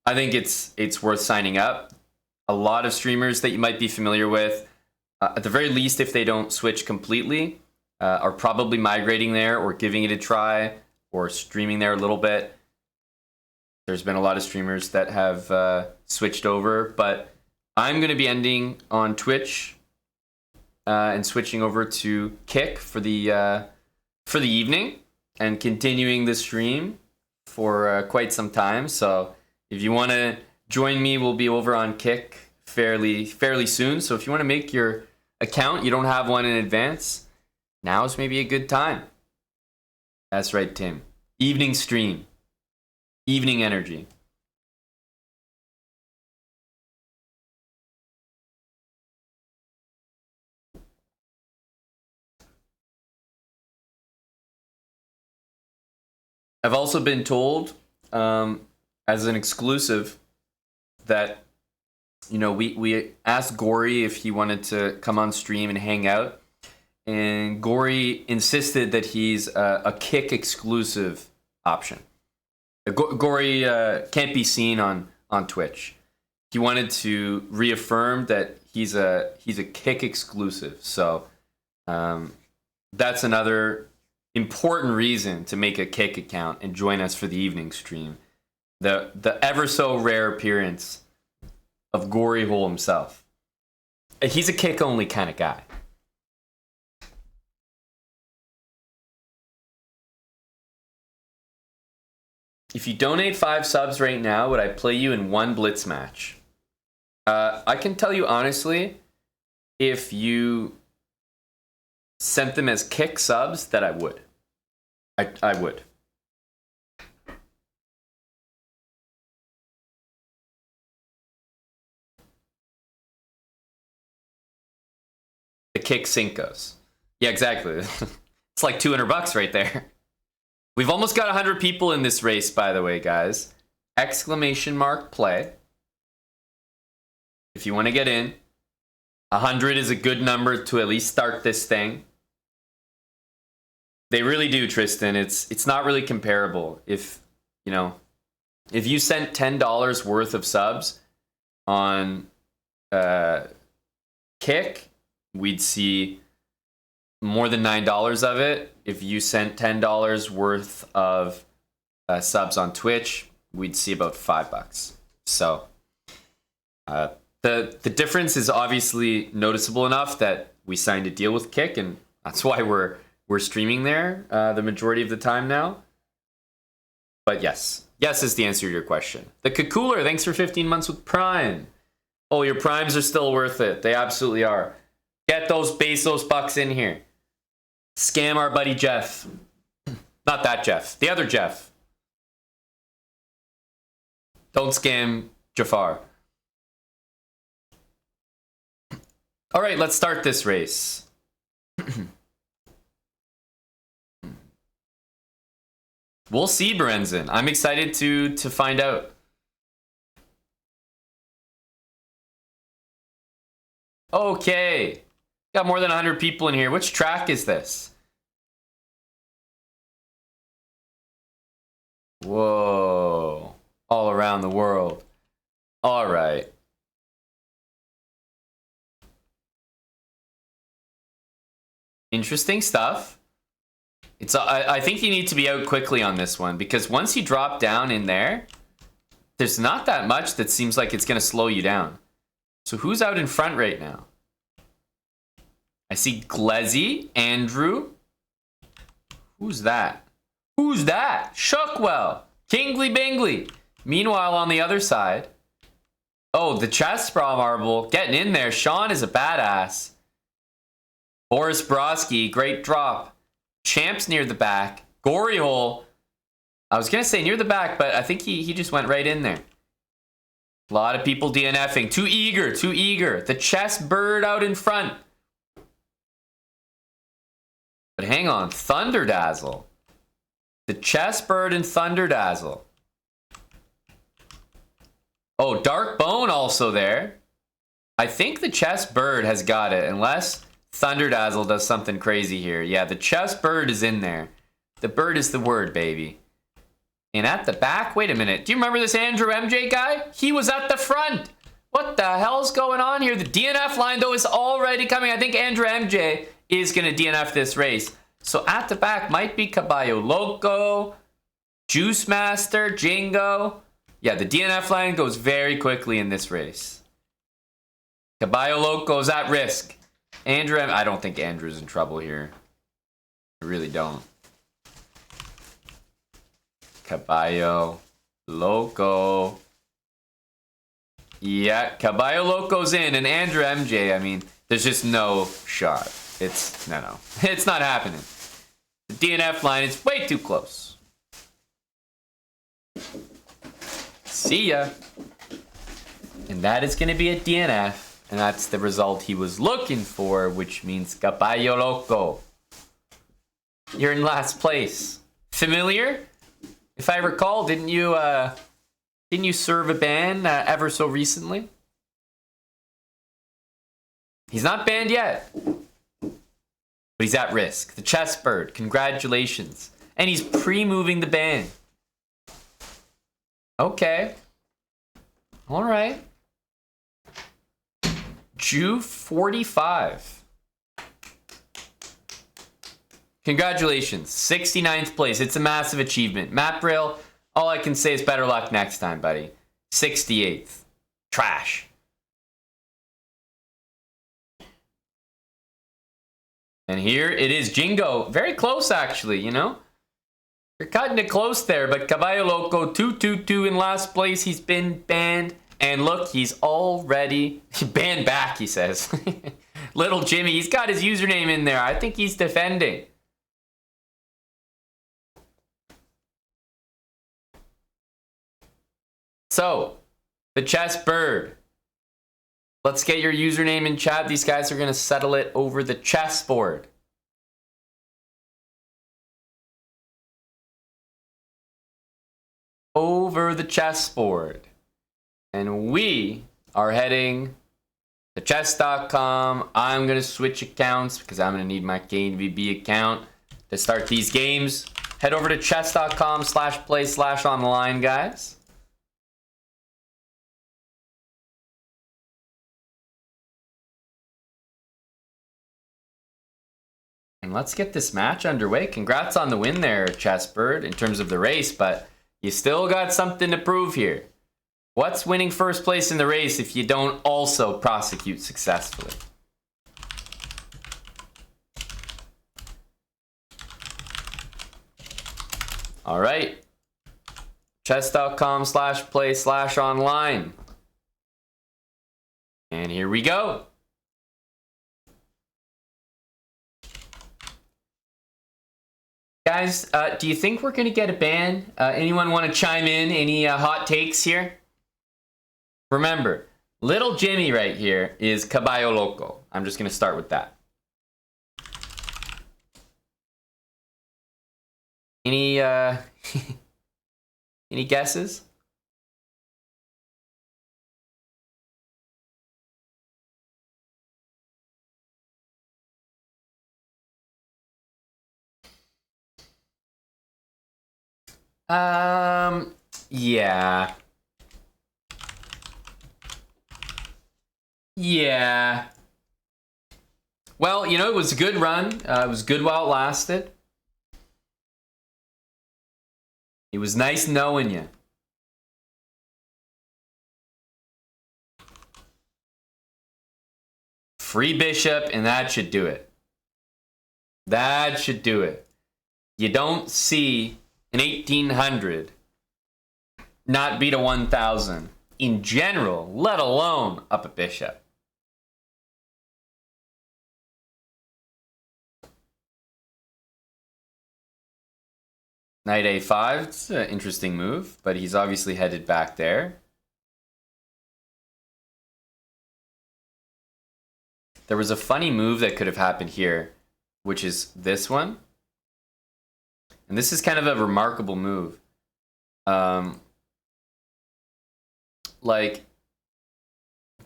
I think it's worth signing up. A lot of streamers that you might be familiar with, at the very least, if they don't switch completely, are probably migrating there or giving it a try or streaming there a little bit. There's been a lot of streamers that have switched over, but I'm going to be ending on Twitch and switching over to Kick for the evening and continuing the stream for quite some time. So if you want to join me, we'll be over on Kick fairly soon. So if you want to make your account, you don't have one in advance, now's maybe a good time. That's right, Tim. Evening stream. Evening energy. I've also been told, as an exclusive, that, you know, we asked Gory if he wanted to come on stream and hang out, and Gory insisted that he's a Kick exclusive option. Gory can't be seen on Twitch. He wanted to reaffirm that he's a Kick exclusive. So that's another important reason to make a Kick account and join us for the evening stream. The ever so rare appearance of Gory Hole himself. He's a Kick only kind of guy. If you donate 5 subs right now, would I play you in one Blitz match? I can tell you honestly, if you sent them as Kick subs, that I would. I would. The Kick Cincos. Yeah, exactly. It's like $200 right there. We've almost got 100 people in this race, by the way, guys. Exclamation mark play. If you want to get in, 100 is a good number to at least start this thing. They really do, Tristan. It's not really comparable. If you sent $10 worth of subs on Kick, we'd see more than $9 of it. If you sent $10 worth of subs on Twitch, we'd see about $5. So the difference is obviously noticeable enough that we signed a deal with Kick, and that's why we're streaming there the majority of the time now. But yes is the answer to your question. The Kakooler, thanks for 15 months with Prime. Oh, your Primes are still worth it. They absolutely are. Get those Bezos bucks in here. Scam our buddy Jeff. Not that Jeff. The other Jeff. Don't scam Jafar. All right, let's start this race. We'll see, Berenzin. I'm excited to find out. Okay. Got more than 100 people in here. Which track is this? Whoa. All around the world. All right. Interesting stuff. I think you need to be out quickly on this one, because once you drop down in there, there's not that much that seems like it's going to slow you down. So who's out in front right now? I see Glezzy, Andrew. Who's that? Who's that? Shookwell. Kingly Bingley. Meanwhile, on the other side. Oh, the Chestbra Marble. Getting in there. Sean is a badass. Boris Broski. Great drop. Champs near the back. Gory Hole. I was going to say near the back, but I think he just went right in there. A lot of people DNFing. Too eager. Too eager. The Chess Bird out in front. But hang on, Thunderdazzle. The Chess Bird and Thunderdazzle. Oh, Dark Bone also there. I think the Chess Bird has got it, unless Thunderdazzle does something crazy here. Yeah, the Chess Bird is in there. The bird is the word, baby. And at the back, wait a minute. Do you remember this Andrew MJ guy? He was at the front. What the hell's going on here? The DNF line, though, is already coming. I think Andrew MJ is going to DNF this race. So at the back might be Caballo Loco, Juice Master, Jingo. Yeah, the DNF line goes very quickly in this race. Caballo Loco's at risk. Andrew, I don't think Andrew's in trouble here. I really don't. Caballo Loco. Yeah, Caballo Loco's in, and Andrew MJ, I mean, there's just no shot. It's, no. It's not happening. The DNF line is way too close. See ya. And that is going to be a DNF. And that's the result he was looking for, which means Caballo Loco. You're in last place. Familiar? If I recall, didn't you serve a ban ever so recently? He's not banned yet. But he's at risk. The chess bird. Congratulations. And he's pre-moving the ban. Okay. All right. Jew 45. Congratulations. 69th place. It's a massive achievement. Map Rail, all I can say is better luck next time, buddy. 68th. Trash. And here it is, Jingo. Very close, actually, you know? You're cutting it close there, but Caballo Loco 222 in last place. He's been banned. And look, he's already banned back, he says. Little Jimmy, he's got his username in there. I think he's defending. So, the chess bird. Let's get your username in chat. These guys are going to settle it over the chessboard. Over the chessboard. And we are heading to chess.com. I'm going to switch accounts because I'm going to need my KNVB account to start these games. Head over to chess.com/play/online, guys. And let's get this match underway. Congrats on the win there, Chessbird, in terms of the race, but you still got something to prove here. What's winning first place in the race if you don't also prosecute successfully? All right. Chess.com/play/online. And here we go. Guys, do you think we're going to get a ban? Anyone want to chime in? Any hot takes here? Remember, little Jimmy right here is Caballo Loco. I'm just going to start with that. Any any guesses? Yeah. Yeah. Well, you know, it was a good run. It was good while it lasted. It was nice knowing you. Free bishop, and that should do it. That should do it. You don't see an 1800 not beat a 1000 in general, let alone up a bishop. Knight a5, it's an interesting move, but he's obviously headed back there. There was a funny move that could have happened here, which is this one. And this is kind of a remarkable move. Like,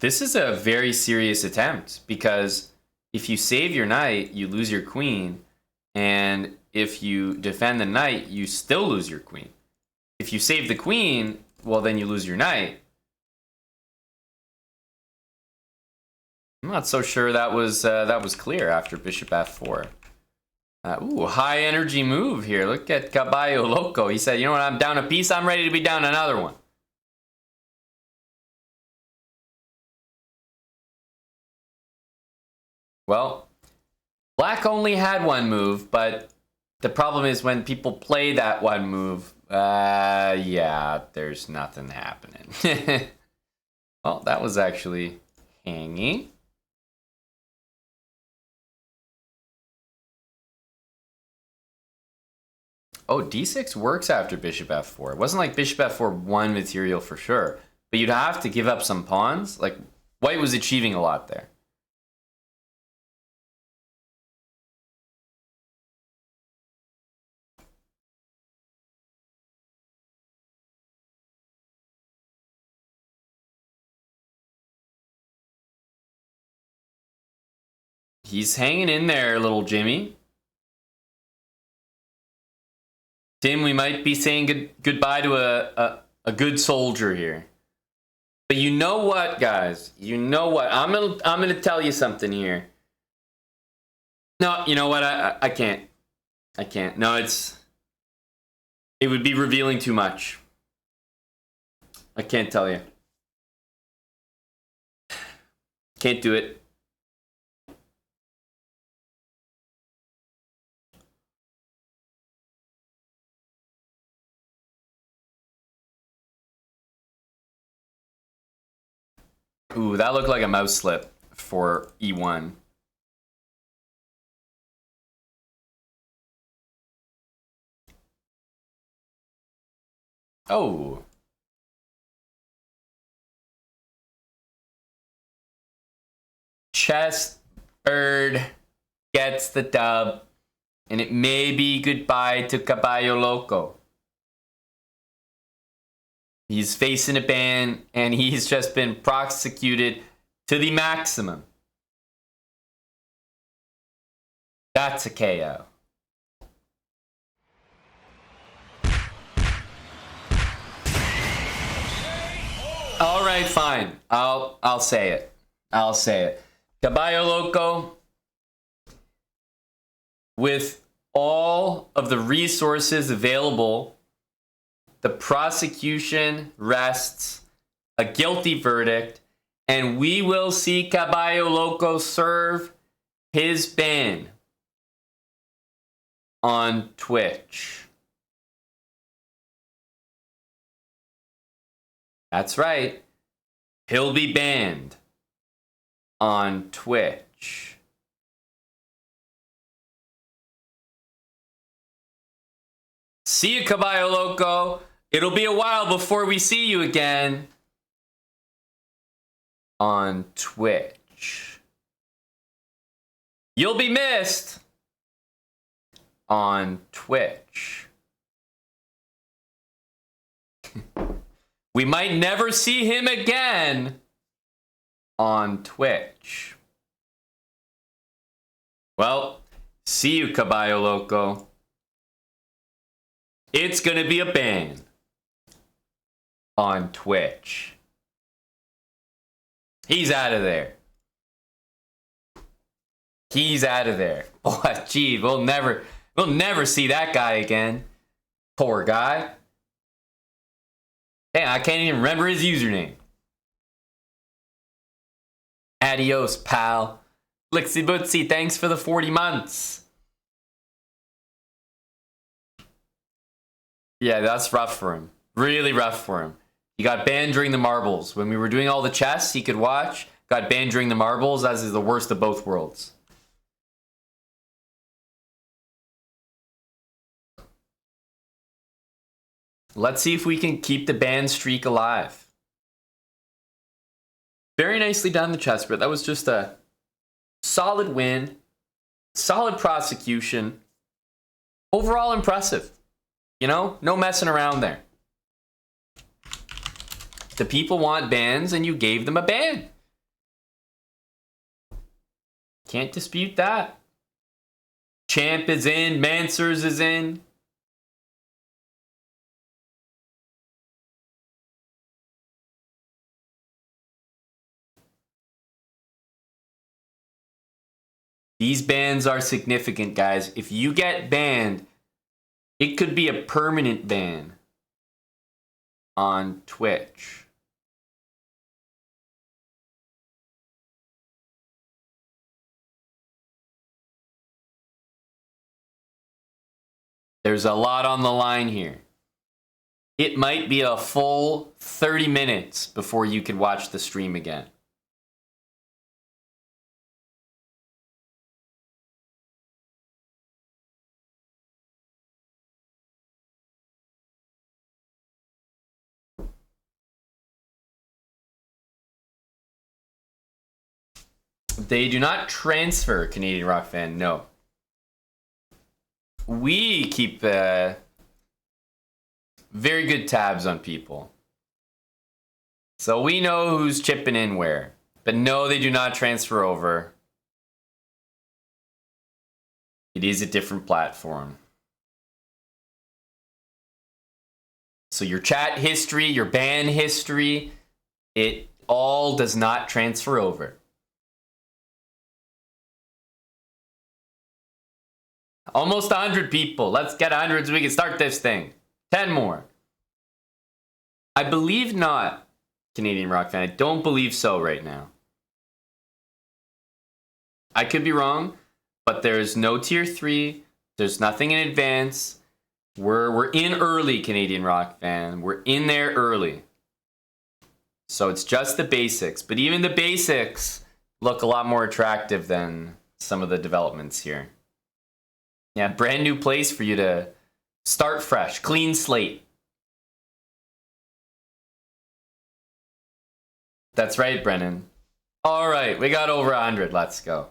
this is a very serious attempt, because if you save your knight, you lose your queen, and if you defend the knight, you still lose your queen. If you save the queen, well, then you lose your knight. I'm not so sure that was clear after bishop f4. Ooh, high energy move here. Look at Caballo Loco. He said, you know what, I'm down a piece, I'm ready to be down another one. Well, black only had one move, but the problem is when people play that one move, yeah, there's nothing happening. Well, that was actually hanging. Oh, d6 works after bishop f4. It wasn't like bishop f4 won material for sure. But you'd have to give up some pawns. Like, white was achieving a lot there. He's hanging in there, little Jimmy. Tim, we might be saying goodbye to a good soldier here. But you know what, guys? You know what? I'm gonna tell you something here. No, you know what? I can't. I can't. No, it would be revealing too much. I can't tell you. Can't do it. Ooh, that looked like a mouse slip for e1. Oh. Chess Bird gets the dub. And it may be goodbye to Caballo Loco. He's facing a ban, and he's just been prosecuted to the maximum. That's a KO. All right, fine. I'll say it. I'll say it. Caballo Loco, with all of the resources available, the prosecution rests a guilty verdict, and we will see Caballo Loco serve his ban on Twitch. That's right. He'll be banned on Twitch. See you, Caballo Loco. It'll be a while before we see you again on Twitch. You'll be missed on Twitch. We might never see him again on Twitch. Well, see you, Caballo Loco. It's gonna be a ban on Twitch. He's out of there. He's out of there. Oh, gee, we'll never see that guy again. Poor guy. Hey, I can't even remember his username. Adios, pal. Blixie Bootsy, thanks for the 40 months. Yeah, that's rough for him. Really rough for him. He got banned during the marbles. When we were doing all the chess he could watch, got banned during the marbles, as is the worst of both worlds. Let's see if we can keep the ban streak alive. Very nicely done, the chess, but that was just a solid win. Solid prosecution. Overall impressive. You know, no messing around there. The people want bans, and you gave them a ban. Can't dispute that. Champ is in. Mansers is in. These bans are significant, guys. If you get banned, it could be a permanent ban on Twitch. There's a lot on the line here. It might be a full 30 minutes before you can watch the stream again. They do not transfer, Canadian Rock Fan, no. We keep very good tabs on people. So we know who's chipping in where. But no, they do not transfer over. It is a different platform. So your chat history, your ban history, it all does not transfer over. Almost 100 people. Let's get 100 so we can start this thing. 10 more. I believe not, Canadian Rock Fan. I don't believe so right now. I could be wrong, but there's no tier 3. There's nothing in advance. We're in early, Canadian Rock Fan. We're in there early. So it's just the basics. But even the basics look a lot more attractive than some of the developments here. Yeah, brand new place for you to start fresh. Clean slate. That's right, Brennan. All right, we got over 100. Let's go.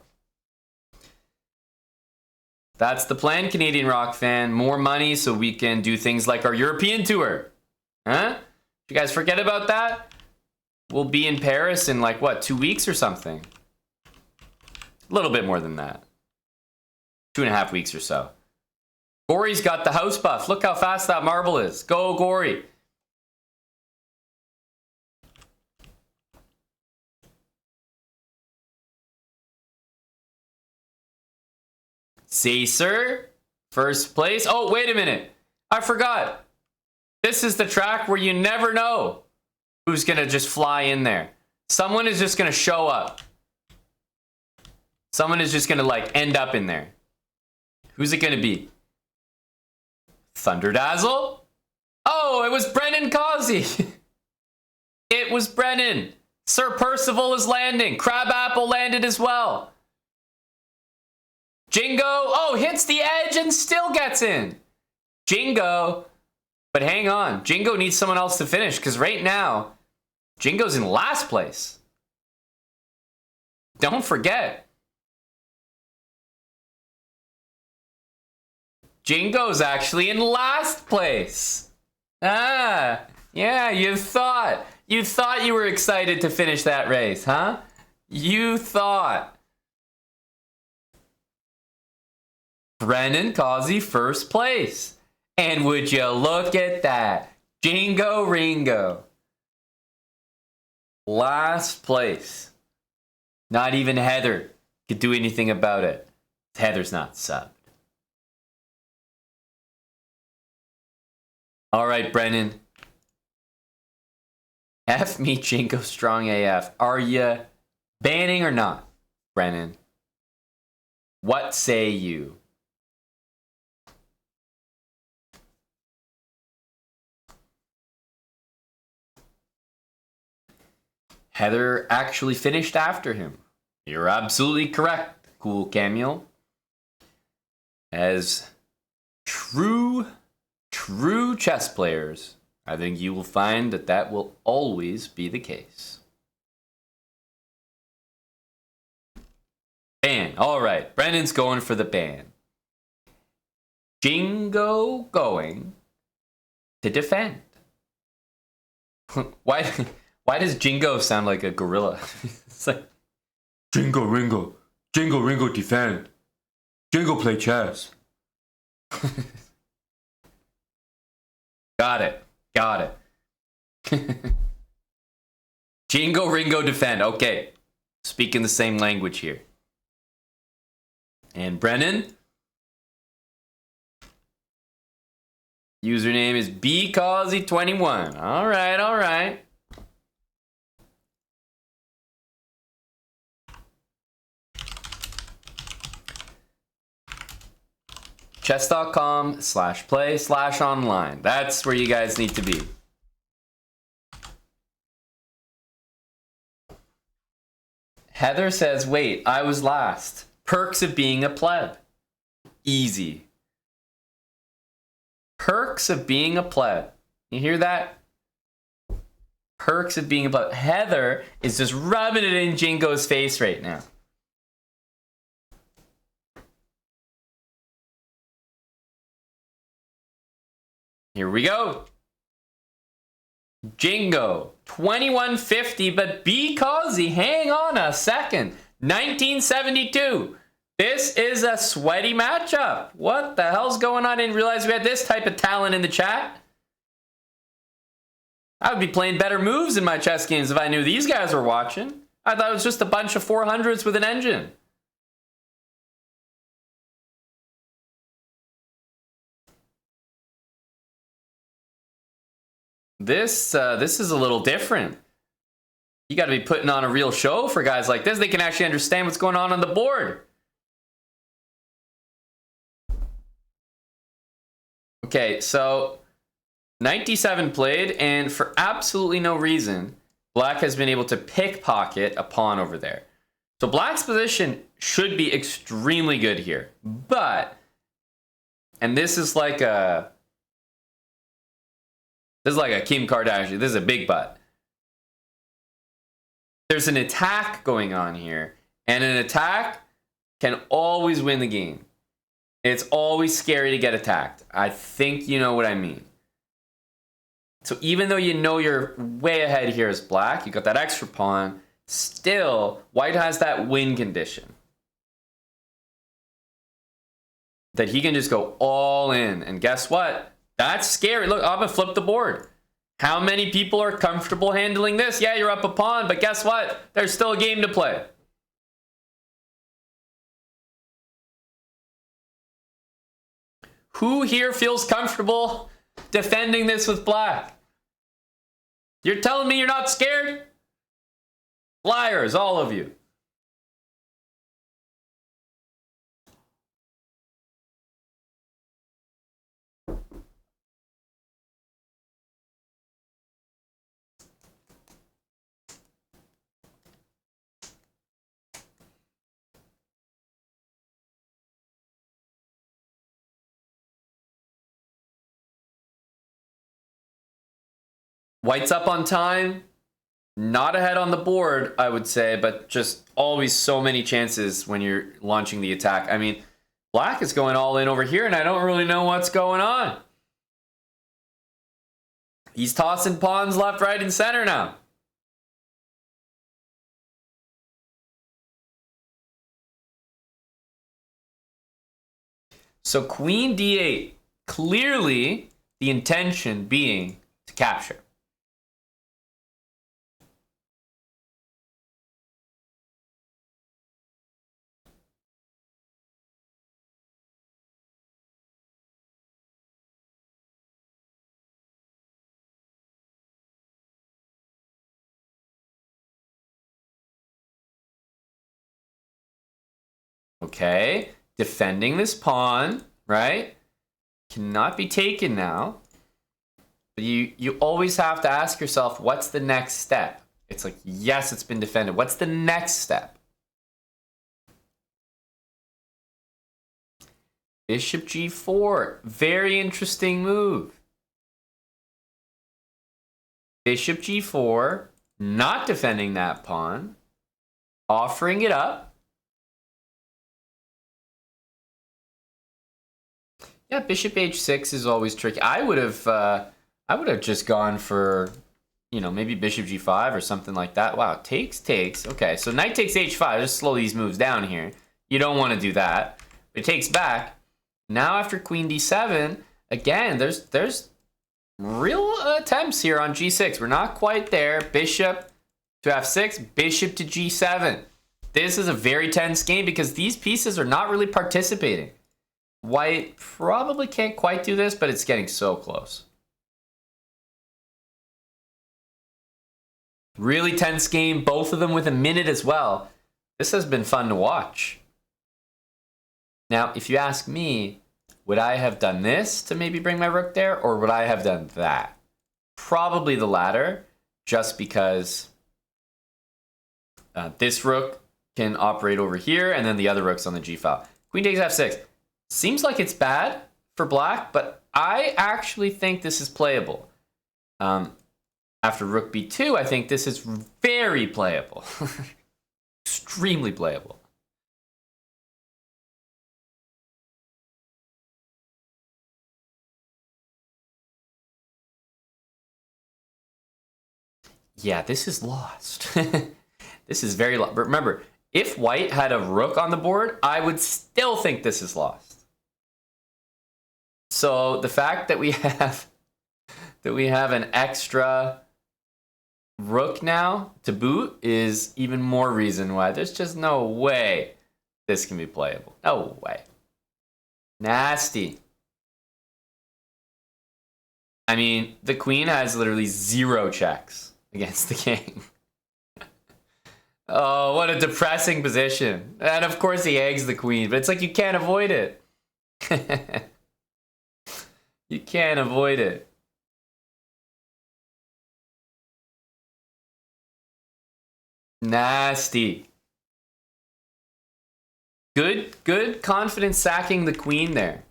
That's the plan, Canadian Rock Fan. More money so we can do things like our European tour. Huh? Did you guys forget about that? We'll be in Paris in like, what, 2 weeks or something? A little bit more than that. 2.5 weeks or so. Gory's got the house buff. Look how fast that marble is. Go, Gory. Caesar, first place. Oh, wait a minute. I forgot. This is the track where you never know who's going to just fly in there. Someone is just going to show up. Someone is just going to like end up in there. Who's it going to be? Thunderdazzle? Oh, it was Brennan Causey. It was Brennan. Sir Percival is landing. Crabapple landed as well. Jingo, oh, hits the edge and still gets in. Jingo, but hang on. Jingo needs someone else to finish because right now, Jingo's in last place. Don't forget. Jingo's actually in last place. Ah, yeah, you thought you were excited to finish that race, huh? You thought. Brennan Causey first place. And would you look at that? Jingo Ringo. Last place. Not even Heather could do anything about it. Heather's not subbed. All right, Brennan. F me Jingo Strong AF. Are you banning or not, Brennan? What say you? Heather actually finished after him. You're absolutely correct, Cool Cameo. As true chess players, I think you will find that that will always be the case. Ban. All right, Brennan's going for the ban. Jingo going to defend. Why does Jingo sound like a gorilla? It's like Jingo Ringo defend. Jingo play chess. Got it. Jingo Ringo defend. Okay. Speaking the same language here. And Brennan. Username is bcausey21. All right. Chess.com/play/online. That's where you guys need to be. Heather says, wait, I was last. Perks of being a pleb. Easy. Perks of being a pleb. You hear that? Perks of being a pleb. Heather is just rubbing it in Jingo's face right now. Here we go. Jingo, 2150, but because hang on a second. 1972. This is a sweaty matchup. What the hell's going on? I didn't realize we had this type of talent in the chat. I would be playing better moves in my chess games if I knew these guys were watching. I thought it was just a bunch of 400s with an engine. This is a little different. You got to be putting on a real show for guys like this. They can actually understand what's going on the board. Okay, so 97 played, and for absolutely no reason, Black has been able to pickpocket a pawn over there. So Black's position should be extremely good here, but, and this is like a Kim Kardashian. This is a big but. There's an attack going on here, and an attack can always win the game. It's always scary to get attacked. I think you know what I mean. So even though you know you're way ahead here as Black, you got that extra pawn, still, White has that win condition. That he can just go all in, and guess what? That's scary. Look, I'm gonna flip the board. How many people are comfortable handling this? Yeah, you're up a pawn, but guess what? There's still a game to play. Who here feels comfortable defending this with Black? You're telling me you're not scared? Liars, all of you. White's up on time, not ahead on the board, I would say, but just always so many chances when you're launching the attack. I mean, Black is going all in over here, and I don't really know what's going on. He's tossing pawns left, right, and center now. So Queen D8, clearly the intention being to capture. Okay, defending this pawn, right? Cannot be taken now. But you always have to ask yourself, what's the next step? It's like, yes, it's been defended. What's the next step? Bishop G4, very interesting move. Bishop G4, not defending that pawn, offering it up. Yeah, Bishop H6 is always tricky. I would have just gone for, you know, maybe Bishop G5 or something like that. Wow, takes. Okay, so Knight takes H5. Just slow these moves down here. You don't want to do that. It takes back. Now after Queen D7, again, there's real attempts here on G6. We're not quite there. Bishop to F6, Bishop to G7. This is a very tense game because these pieces are not really participating. White probably can't quite do this, but it's getting so close. Really tense game, both of them with a minute as well. This has been fun to watch. Now, if you ask me, would I have done this to maybe bring my rook there, or would I have done that? Probably the latter, just because this rook can operate over here, and then the other rook's on the G file. Queen takes F6. Seems like it's bad for Black, but I actually think this is playable. After Rook B2, I think this is very playable. Extremely playable. Yeah, this is lost. This is very lost. But remember, if white had a rook on the board, I would still think this is lost. So the fact that we have an extra rook now to boot is even more reason why there's just no way this can be playable. No way. Nasty. I mean, the queen has literally 0 checks against the king. Oh, what a depressing position. And of course he eggs the queen, but it's like you can't avoid it. You can't avoid it. Nasty. Good confidence sacking the queen there.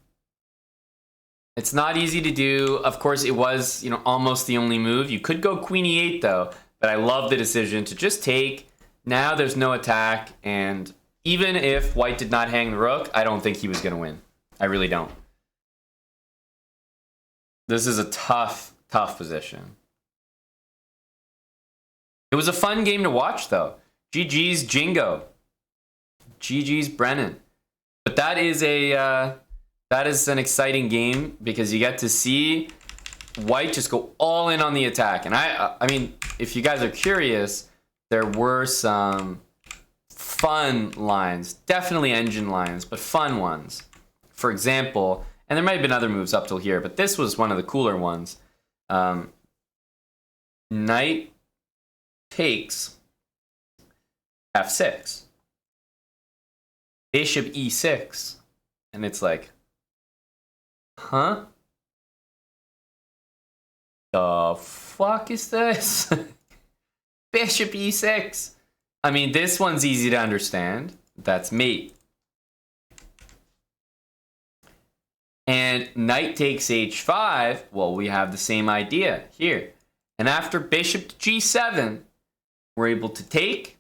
It's not easy to do. Of course, it was, almost the only move. You could go queen e8 though, but I love the decision to just take. Now there's no attack, and even if white did not hang the rook, I don't think he was going to win. I really don't. This is a tough position. It was a fun game to watch though. GG's Jingo. GG's Brennan. But that is an exciting game because you get to see white just go all in on the attack. And I mean, if you guys are curious, there were some fun lines, definitely engine lines, but fun ones. For example, and there might have been other moves up till here, but this was one of the cooler ones. Knight takes f6. Bishop e6. And it's like, huh? The fuck is this? Bishop e6. I mean, this one's easy to understand. That's mate. And knight takes h5. Well, we have the same idea here. And after bishop to g7, we're able to take.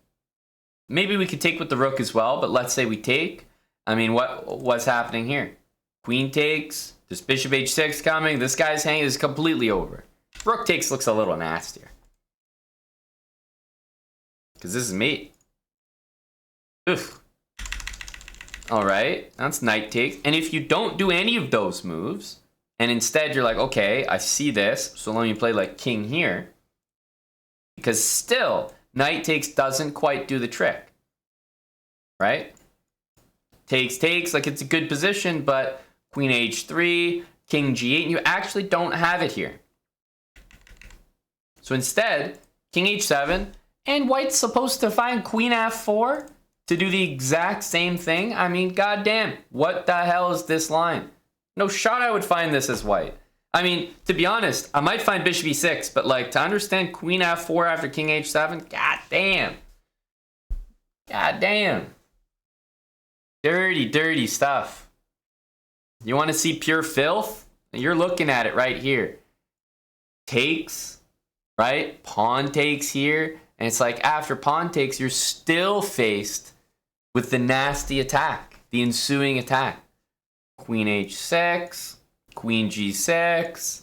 Maybe we could take with the rook as well, but let's say we take. I mean, what's happening here? Queen takes. There's bishop h6 coming. This guy's hanging is completely over. Rook takes looks a little nastier. Because this is mate. Oof. Alright, that's knight takes. And if you don't do any of those moves, and instead you're like, okay, I see this, so let me play like king here. Because still, knight takes doesn't quite do the trick. Right? Takes, like it's a good position, but queen h3, king g8, and you actually don't have it here. So instead, king h7, and white's supposed to find queen f4 to do the exact same thing. I mean, goddamn, what the hell is this line? No shot I would find this as white. I mean, to be honest, I might find bishop e6, but like to understand queen f4 after king h7, goddamn. Goddamn. Dirty stuff. You want to see pure filth? You're looking at it right here. Takes, right? Pawn takes here. And it's like after pawn takes, you're still faced with the nasty attack, the ensuing attack. Queen h6, queen g6,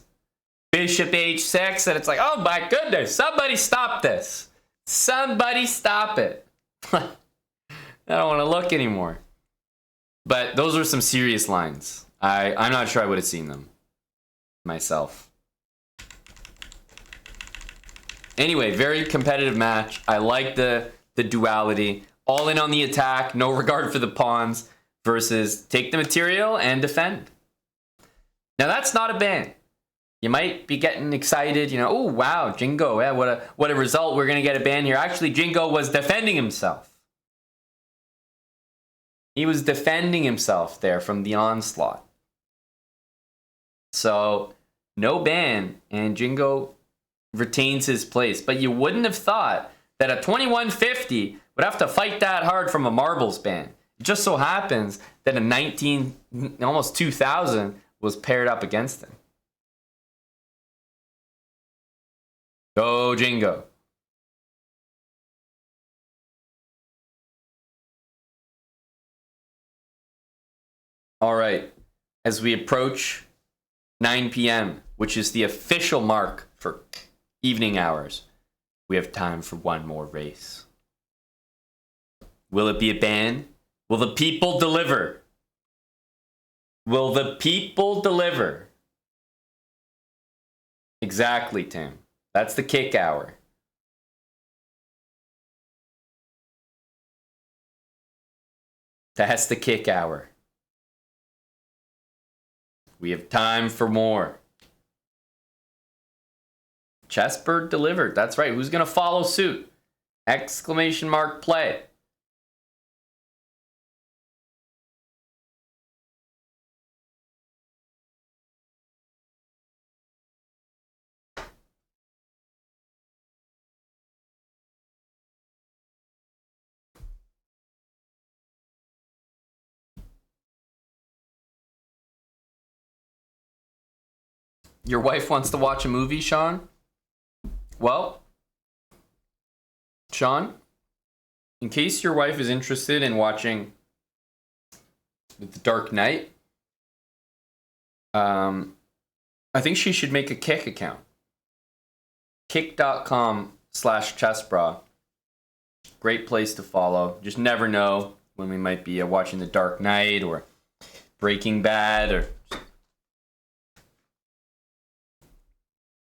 bishop h6, and it's like, oh my goodness, somebody stop this. Somebody stop it. I don't want to look anymore. But those were some serious lines. I'm not sure I would have seen them myself. Anyway, very competitive match. I like the duality. All in on the attack, no regard for the pawns, versus take the material and defend. Now that's not a ban. You might be getting excited, oh wow, Jingo, yeah, what a result, we're gonna get a ban here. Actually, Jingo was defending himself. He was defending himself there from the onslaught. So, no ban, and Jingo retains his place. But you wouldn't have thought that a 2150 would have to fight that hard from a marbles ban. It just so happens that a almost 2000 was paired up against him. Go Jingo. All right, as we approach 9 p.m., which is the official mark for evening hours, We have time for one more race. Will it be a ban? Will the people deliver? Will the people deliver? Exactly, Tim. That's the kick hour. That's the kick hour. We have time for more. Chessbird delivered. That's right. Who's going to follow suit? Exclamation mark play. Your wife wants to watch a movie, Sean? Well, Sean, in case your wife is interested in watching The Dark Knight, I think she should make a Kick account. Kick.com/chessbrah. Great place to follow. Just never know when we might be watching The Dark Knight or Breaking Bad or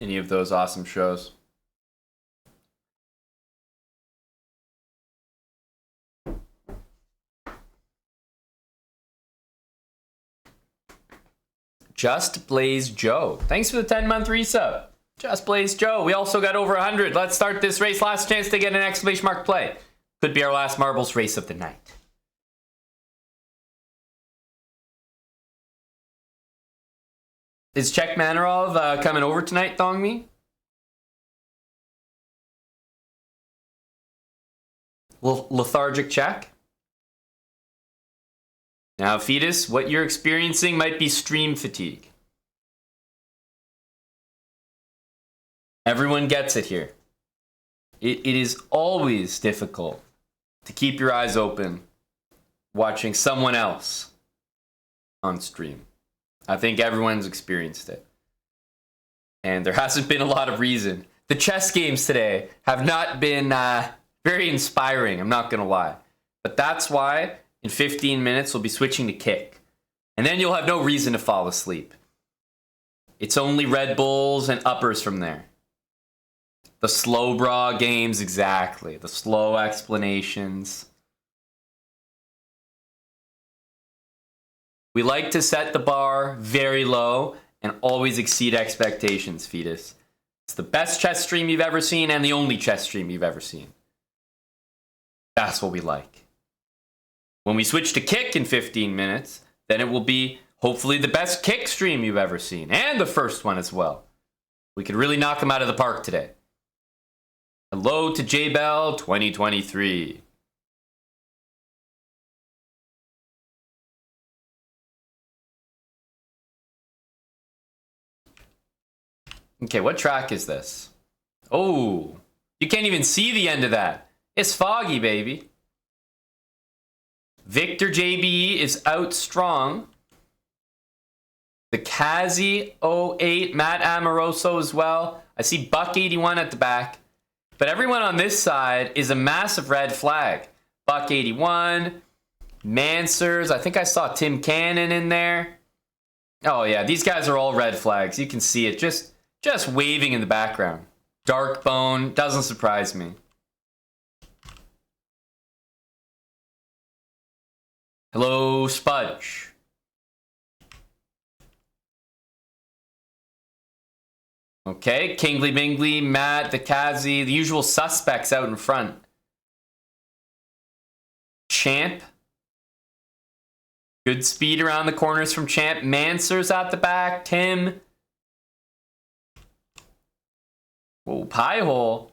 any of those awesome shows. Just Blaze Joe. Thanks for the 10-month resub. Just Blaze Joe. We also got over 100. Let's start this race. Last chance to get an exclamation mark play. Could be our last marbles race of the night. Is Czech Manarov coming over tonight, Thongmi? Lethargic Czech? Now, Fetus, what you're experiencing might be stream fatigue. Everyone gets it here. It is always difficult to keep your eyes open watching someone else on stream. I think everyone's experienced it. And there hasn't been a lot of reason. The chess games today have not been very inspiring, I'm not going to lie. But that's why in 15 minutes we'll be switching to Kick. And then you'll have no reason to fall asleep. It's only Red Bulls and uppers from there. The Slowbrah games, exactly. The slow explanations. We like to set the bar very low and always exceed expectations, Fetus. It's the best chess stream you've ever seen and the only chess stream you've ever seen. That's what we like. When we switch to Kick in 15 minutes, then it will be hopefully the best Kick stream you've ever seen. And the first one as well. We could really knock them out of the park today. Hello to JBell 2023. Okay, what track is this? Oh, you can't even see the end of that. It's foggy, baby. Victor JBE is out strong. The Kazi 08, Matt Amoroso as well. I see Buck 81 at the back. But everyone on this side is a massive red flag. Buck 81, Mansers. I think I saw Tim Cannon in there. Oh yeah, these guys are all red flags. You can see it just waving in the background. Dark Bone, doesn't surprise me. Hello, Spudge. Okay, Kingly Bingley, Matt, the Kazi, the usual suspects out in front. Champ. Good speed around the corners from Champ. Mansers at the back. Tim. Whoa, Pie Hole.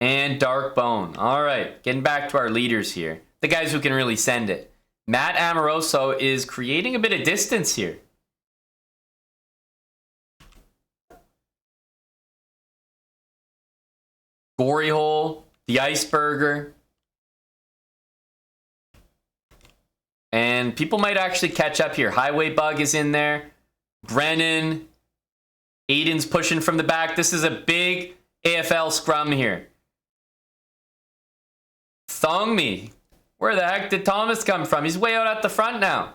And Dark Bone. All right, getting back to our leaders here. The guys who can really send it. Matt Amoroso is creating a bit of distance here. Gory Hole, the Iceberger. And people might actually catch up here. Highway Bug is in there. Brennan. Aiden's pushing from the back. This is a big AFL scrum here. Thong me. Where the heck did Thomas come from? He's way out at the front now.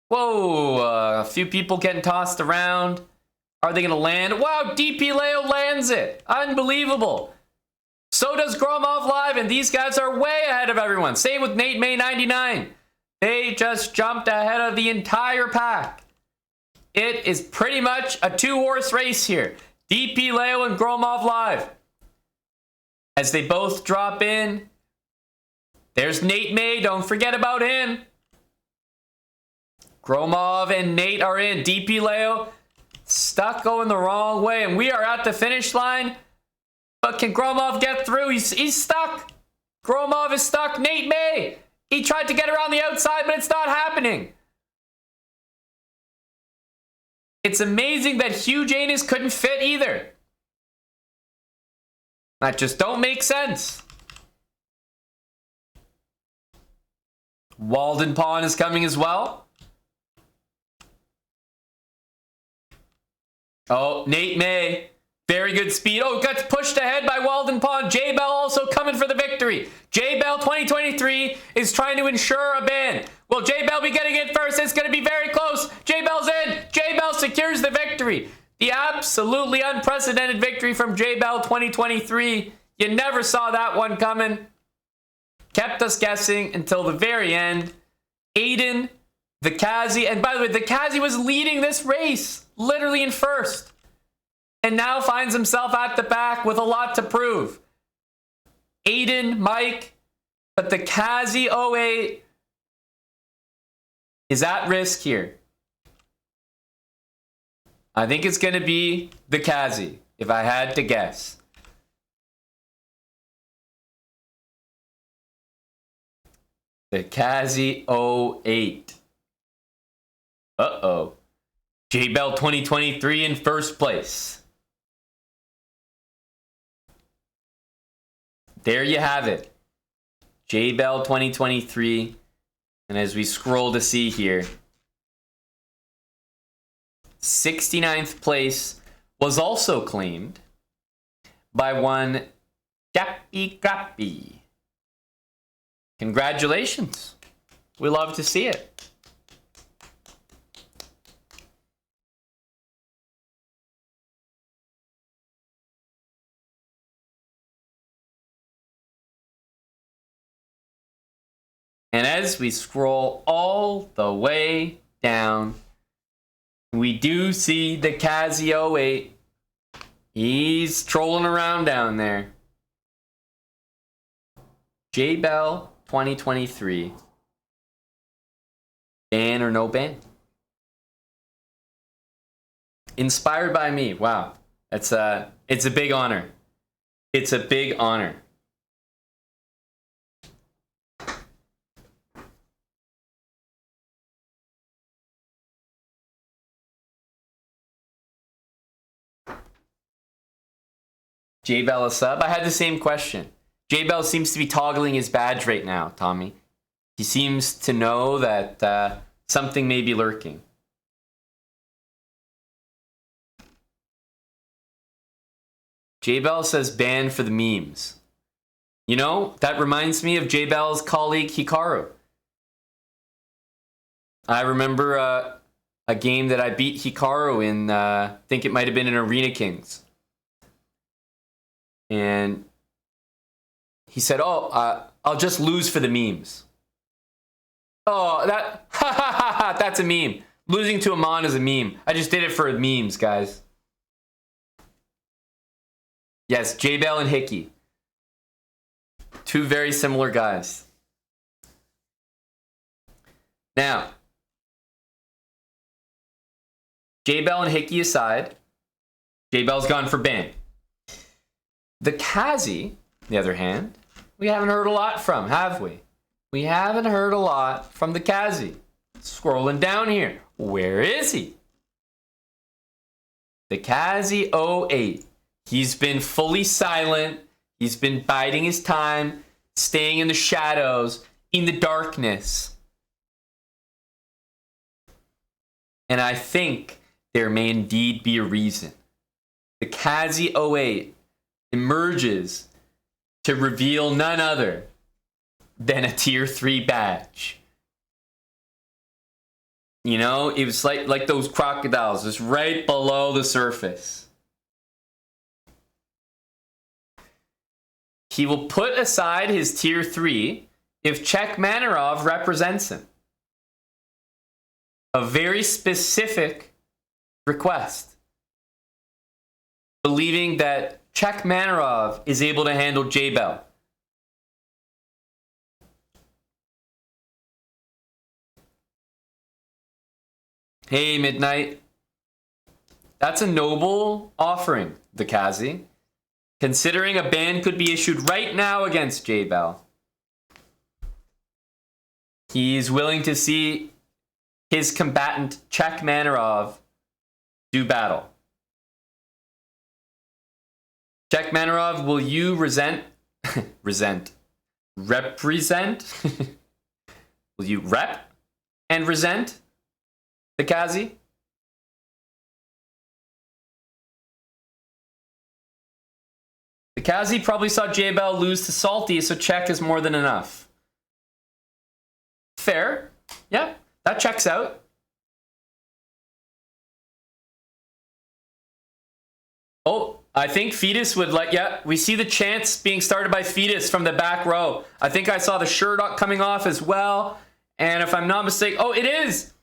Whoa, a few people getting tossed around. Are they going to land? Wow, DP Leo lands it. Unbelievable. So does Gromov Live, and these guys are way ahead of everyone. Same with Nate May 99. They just jumped ahead of the entire pack. It is pretty much a two-horse race here. DP Leo and Gromov Live. As they both drop in. There's Nate May. Don't forget about him. Gromov and Nate are in. DP Leo stuck going the wrong way. And we are at the finish line. But can Gromov get through? He's stuck. Gromov is stuck. Nate May. He tried to get around the outside, but it's not happening. It's amazing that Hugh Janus couldn't fit either. That just don't make sense. Walden Pond is coming as well. Oh, Nate May. Very good speed. Oh, gets pushed ahead by Walden Pond. J Bell also coming for the victory. J Bell 2023 is trying to ensure a ban. Will J Bell be getting it first? It's going to be very close. J Bell's in. J Bell secures the victory. The absolutely unprecedented victory from J Bell 2023. You never saw that one coming. Kept us guessing until the very end. Aiden, the Kazi, and by the way, the Kazi was leading this race, literally in first. And now finds himself at the back with a lot to prove. Aiden, Mike, but the Kazi 08 is at risk here. I think it's going to be the Kazi, if I had to guess. The Kazi 08. Uh-oh. J-Bell 2023 in first place. There you have it. J-Bell 2023. And as we scroll to see here, 69th place was also claimed by one Gappy Gappy. Congratulations. We love to see it. And as we scroll all the way down, we do see the Kazi 08. He's trolling around down there. J-Bell 2023. Ban or no ban? Inspired by me. Wow. It's a big honor. It's a big honor. J-Bell a sub? I had the same question. J-Bell seems to be toggling his badge right now, Tommy. He seems to know that something may be lurking. J-Bell says ban for the memes. You know, that reminds me of J-Bell's colleague Hikaru. I remember a game that I beat Hikaru in, I think it might have been in Arena Kings. And he said, oh, I'll just lose for the memes. Oh, that's a meme. Losing to Amon is a meme. I just did it for memes, guys. Yes, J-Bell and Hickey. Two very similar guys. Now, J-Bell and Hickey aside, J-Bell's gone for ban. The Kazi, on the other hand, we haven't heard a lot from, have we? We haven't heard a lot from the Kazi. Scrolling down here. Where is he? The Kazi 08. He's been fully silent. He's been biding his time, staying in the shadows, in the darkness. And I think there may indeed be a reason. The Kazi 08 emerges to reveal none other than a tier 3 badge. You know, it was like those crocodiles, just right below the surface. He will put aside his tier 3 if Czech Manarov represents him. A very specific request. Believing that Czech Manarov is able to handle J-Bell. Hey, Midnight. That's a noble offering, the Kazi. Considering a ban could be issued right now against J-Bell. He's willing to see his combatant, Czech Manarov, do battle. Czech Manarov, will you represent? Will you rep and resent the Kazi? The Kazi probably saw J-Bell lose to Salty, so check is more than enough. Fair. Yeah, that checks out. Oh, I think Fetus would like, yeah, we see the chants being started by Fetus from the back row. I think I saw the shirt coming off as well. And if I'm not mistaken, oh, it is.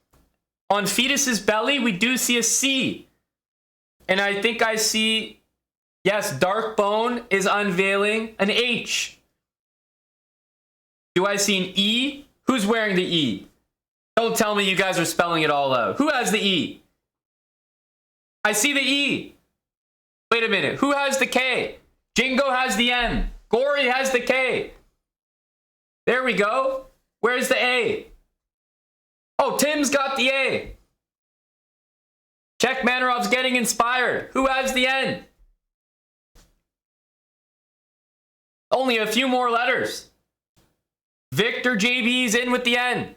On Fetus's belly, we do see a C. And I think I see, yes, Darkbone is unveiling an H. Do I see an E? Who's wearing the E? Don't tell me you guys are spelling it all out. Who has the E? I see the E. Wait a minute. Who has the K? Jingo has the M. Gory has the K. There we go. Where's the A? Oh, Tim's got the A. Czech Manarov's getting inspired. Who has the N? Only a few more letters. Victor JB's in with the N.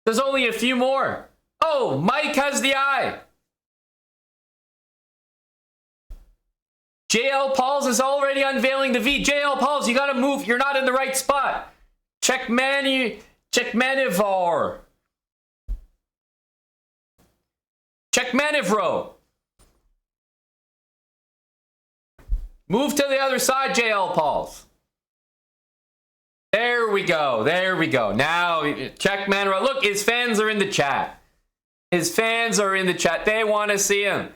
There's only a few more. Oh, Mike has the I. JL Pauls is already unveiling the V. JL Pauls, you gotta move. You're not in the right spot. Czech Manivor. Czech Manivro. Move to the other side, JL Pauls. There we go. There we go. Now, Czech Manivro. Look, his fans are in the chat. His fans are in the chat. They want to see him.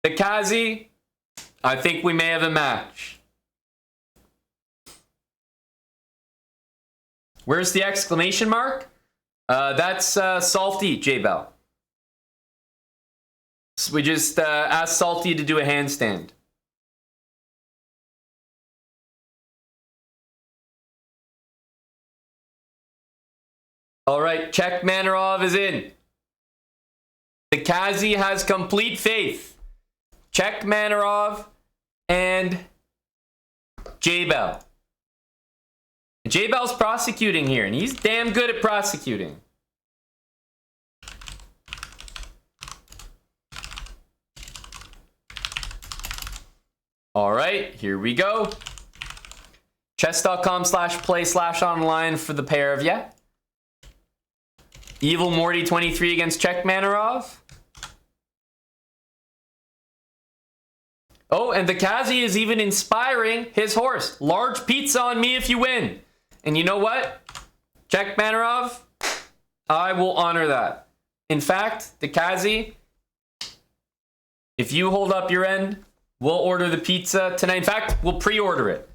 The Kazi, I think we may have a match. Where's the exclamation mark? That's Salty, J-Bell. So we just asked Salty to do a handstand. All right, Czech Manarov is in. The Kazi has complete faith. Czech Manarov and J-Bell. J-Bell's prosecuting here, and he's damn good at prosecuting. All right, here we go. Chess.com/play/online for the pair of ya. Evil Morty 23 against Czech Manarov. Oh, and the Kazi is even inspiring his horse. Large pizza on me if you win. And you know what? Czech Manarov, I will honor that. In fact, the Kazi, if you hold up your end, we'll order the pizza tonight. In fact, we'll pre-order it.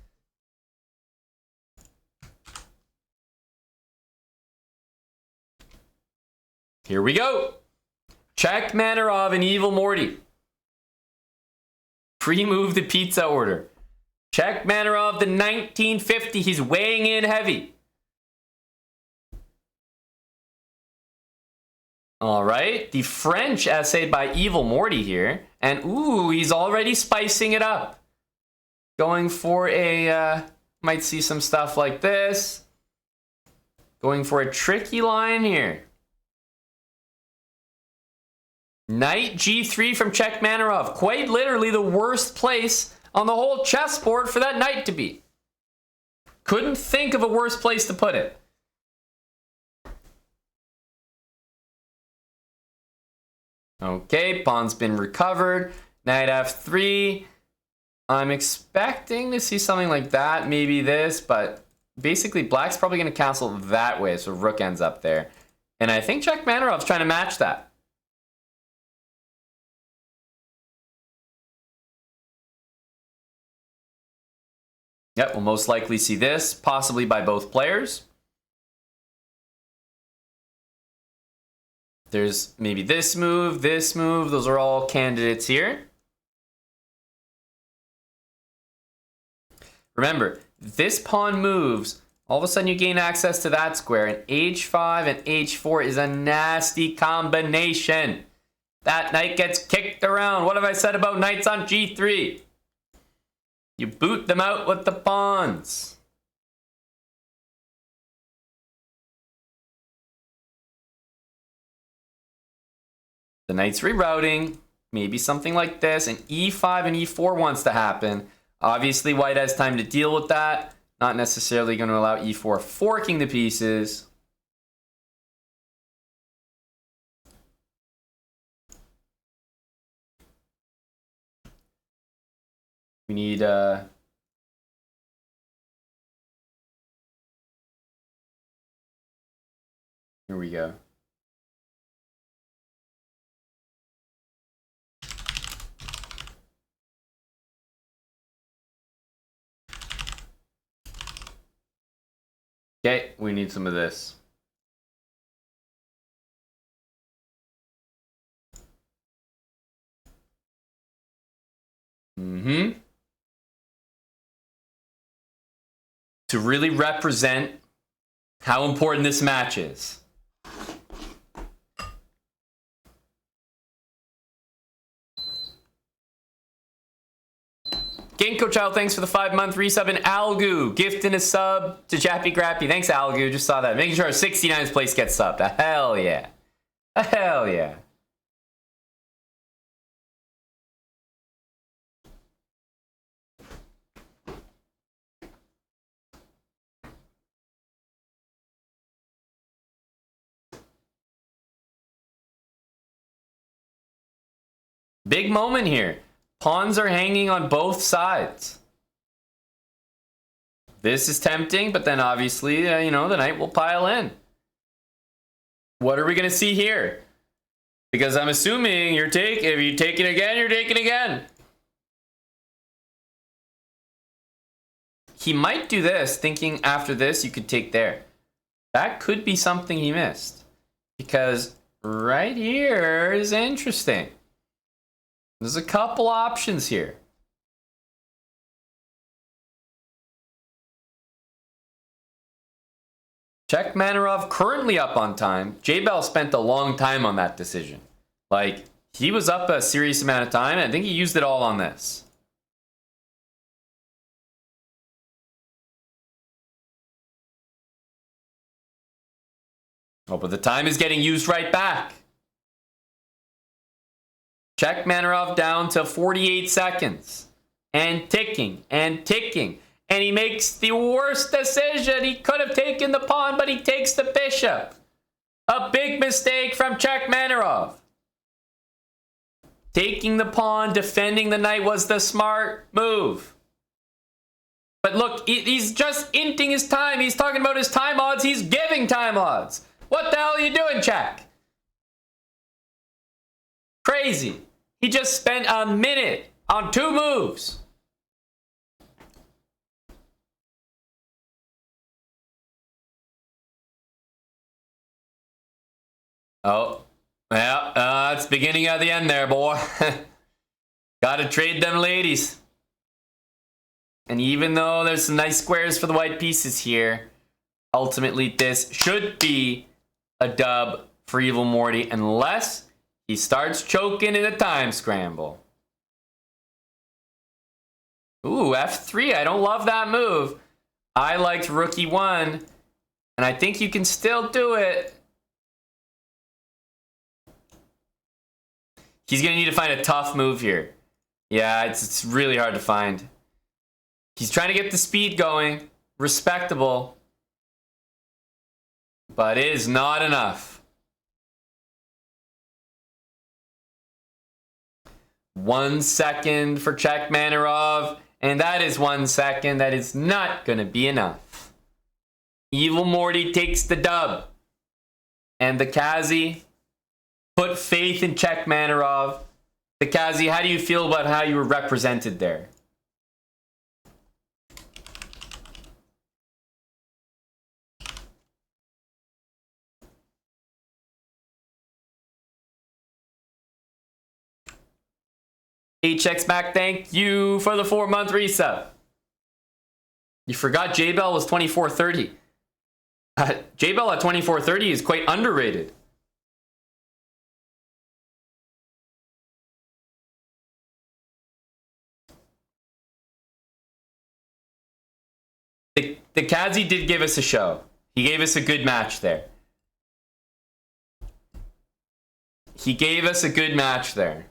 Here we go. Czech Manarov and Evil Morty. Pre-move the pizza order. Czech Manarov, the 1950. He's weighing in heavy. All right. The French essay by Evil Morty here. And, ooh, he's already spicing it up. Going for a, might see some stuff like this. Going for a tricky line here. Knight G3 from Czech Manarov. Quite literally the worst place on the whole chessboard for that knight to be. Couldn't think of a worse place to put it. Okay, pawn's been recovered. Knight f3. I'm expecting to see something like that, maybe this, but basically black's probably going to castle that way, so rook ends up there. And I think Jack Manarov's trying to match that. Yep, we'll most likely see this, possibly by both players. There's maybe this move, those are all candidates here. Remember, this pawn moves, all of a sudden you gain access to that square, and h5 and h4 is a nasty combination. That knight gets kicked around. What have I said about knights on g3? You boot them out with the pawns. The knight's rerouting, maybe something like this, and e5 and e4 wants to happen. Obviously, white has time to deal with that. Not necessarily going to allow e4 forking the pieces. We need here we go. Okay, we need some of this. To really represent how important this match is. Ginkgo Child, thanks for the 5-month resub. And Algu, gifting a sub to Jappy Grappy. Thanks, Algu. Just saw that. Making sure our 69th place gets subbed. Hell yeah. Hell yeah. Big moment here. Pawns are hanging on both sides. This is tempting, but then obviously, you know, the knight will pile in. What are we going to see here? Because I'm assuming if you take it again, you're taking again. He might do this, thinking after this you could take there. That could be something he missed. Because right here is interesting. There's a couple options here. Check Manarov currently up on time. J-Bell spent a long time on that decision. Like, he was up a serious amount of time, and I think he used it all on this. Oh, but the time is getting used right back. Check Manarov down to 48 seconds. And ticking, and ticking. And he makes the worst decision. He could have taken the pawn, but he takes the bishop. A big mistake from Check Manarov. Taking the pawn, defending the knight was the smart move. But look, he's just inting his time. He's talking about his time odds. He's giving time odds. What the hell are you doing, Check? Crazy. He just spent a minute on 2 moves. Oh, yeah, it's beginning of the end there, boy. Gotta trade them ladies. And even though there's some nice squares for the white pieces here, ultimately this should be a dub for Evil Morty unless he starts choking in a time scramble. Ooh, f3. I don't love that move. I liked rook e1, and I think you can still do it. He's going to need to find a tough move here. Yeah, it's really hard to find. He's trying to get the speed going. Respectable. But it is not enough. 1 second for Chekmanarov. And that is 1 second. That is not going to be enough. Evil Morty takes the dub. And the Kazi put faith in Chekmanarov. The Kazi, how do you feel about how you were represented there? HX Mac, thank you for the 4-month resub. You forgot J-Bell was 2430. J-Bell at 2430 is quite underrated. The Kazi did give us a show. He gave us a good match there. He gave us a good match there.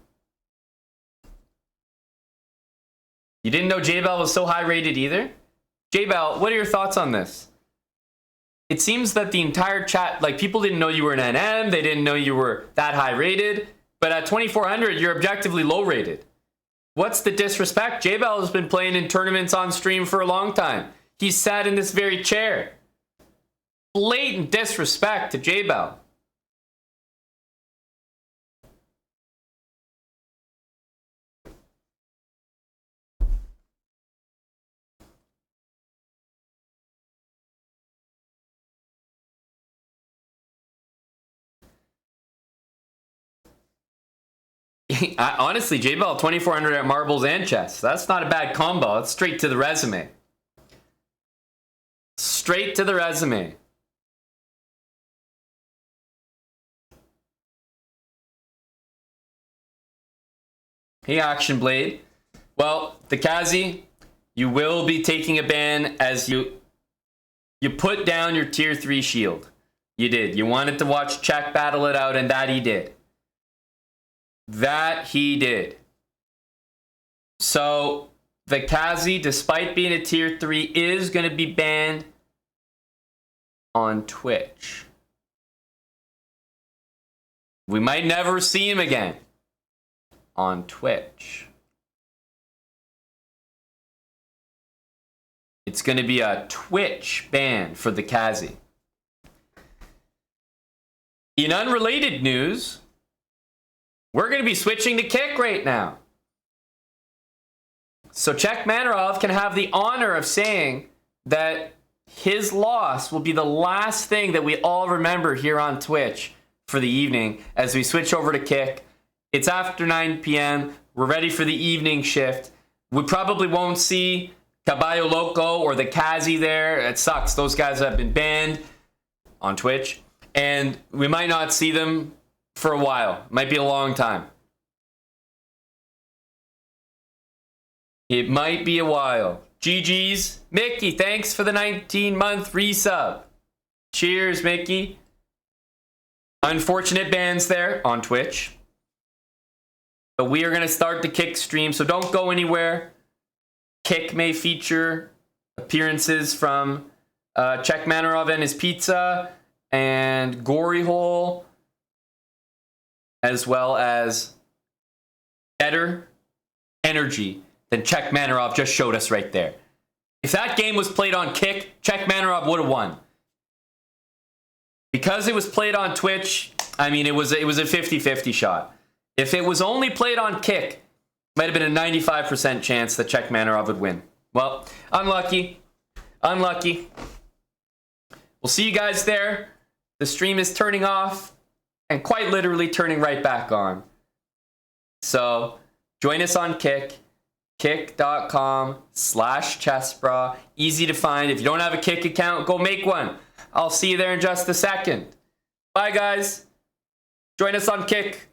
You didn't know J-Bell was so high rated either? J-Bell, what are your thoughts on this? It seems that the entire chat, like, people didn't know you were an NM, they didn't know you were that high rated, but at 2400, you're objectively low rated. What's the disrespect? J-Bell has been playing in tournaments on stream for a long time. He sat in this very chair. Blatant disrespect to J-Bell. Honestly, J-Bell 2400 at marbles and chess. That's not a bad combo. That's straight to the resume. Straight to the resume. Hey, Action Blade. Well, the Kazi, you will be taking a ban as you put down your tier 3 shield. You did. You wanted to watch Czech battle it out, and that he did. That he did. So, the Kazi, despite being a tier 3, is going to be banned on Twitch. We might never see him again on Twitch. It's going to be a Twitch ban for the Kazi. In unrelated news, we're going to be switching to kick right now. So Chekmanarov can have the honor of saying that his loss will be the last thing that we all remember here on Twitch for the evening as we switch over to kick. It's after 9 p.m. We're ready for the evening shift. We probably won't see Caballo Loco or the Kazi there. It sucks. Those guys have been banned on Twitch. And we might not see them for a while. Might be a long time. It might be a while. GG's. Mickey, thanks for the 19-month resub. Cheers, Mickey. Unfortunate bans there on Twitch. But we are going to start the kick stream, so don't go anywhere. Kick may feature appearances from Chekmanarov and his pizza and Gory Hole, as well as better energy than Chekmanarov just showed us right there. If that game was played on kick, Chekmanarov would have won. Because it was played on Twitch, I mean, it was a 50-50 shot. If it was only played on kick, might have been a 95% chance that Chekmanarov would win. Well, unlucky. Unlucky. We'll see you guys there. The stream is turning off and quite literally turning right back on. So join us on Kick. Kick.com/chessbrah. Easy to find. If you don't have a Kick account, go make one. I'll see you there in just a second. Bye, guys. Join us on Kick.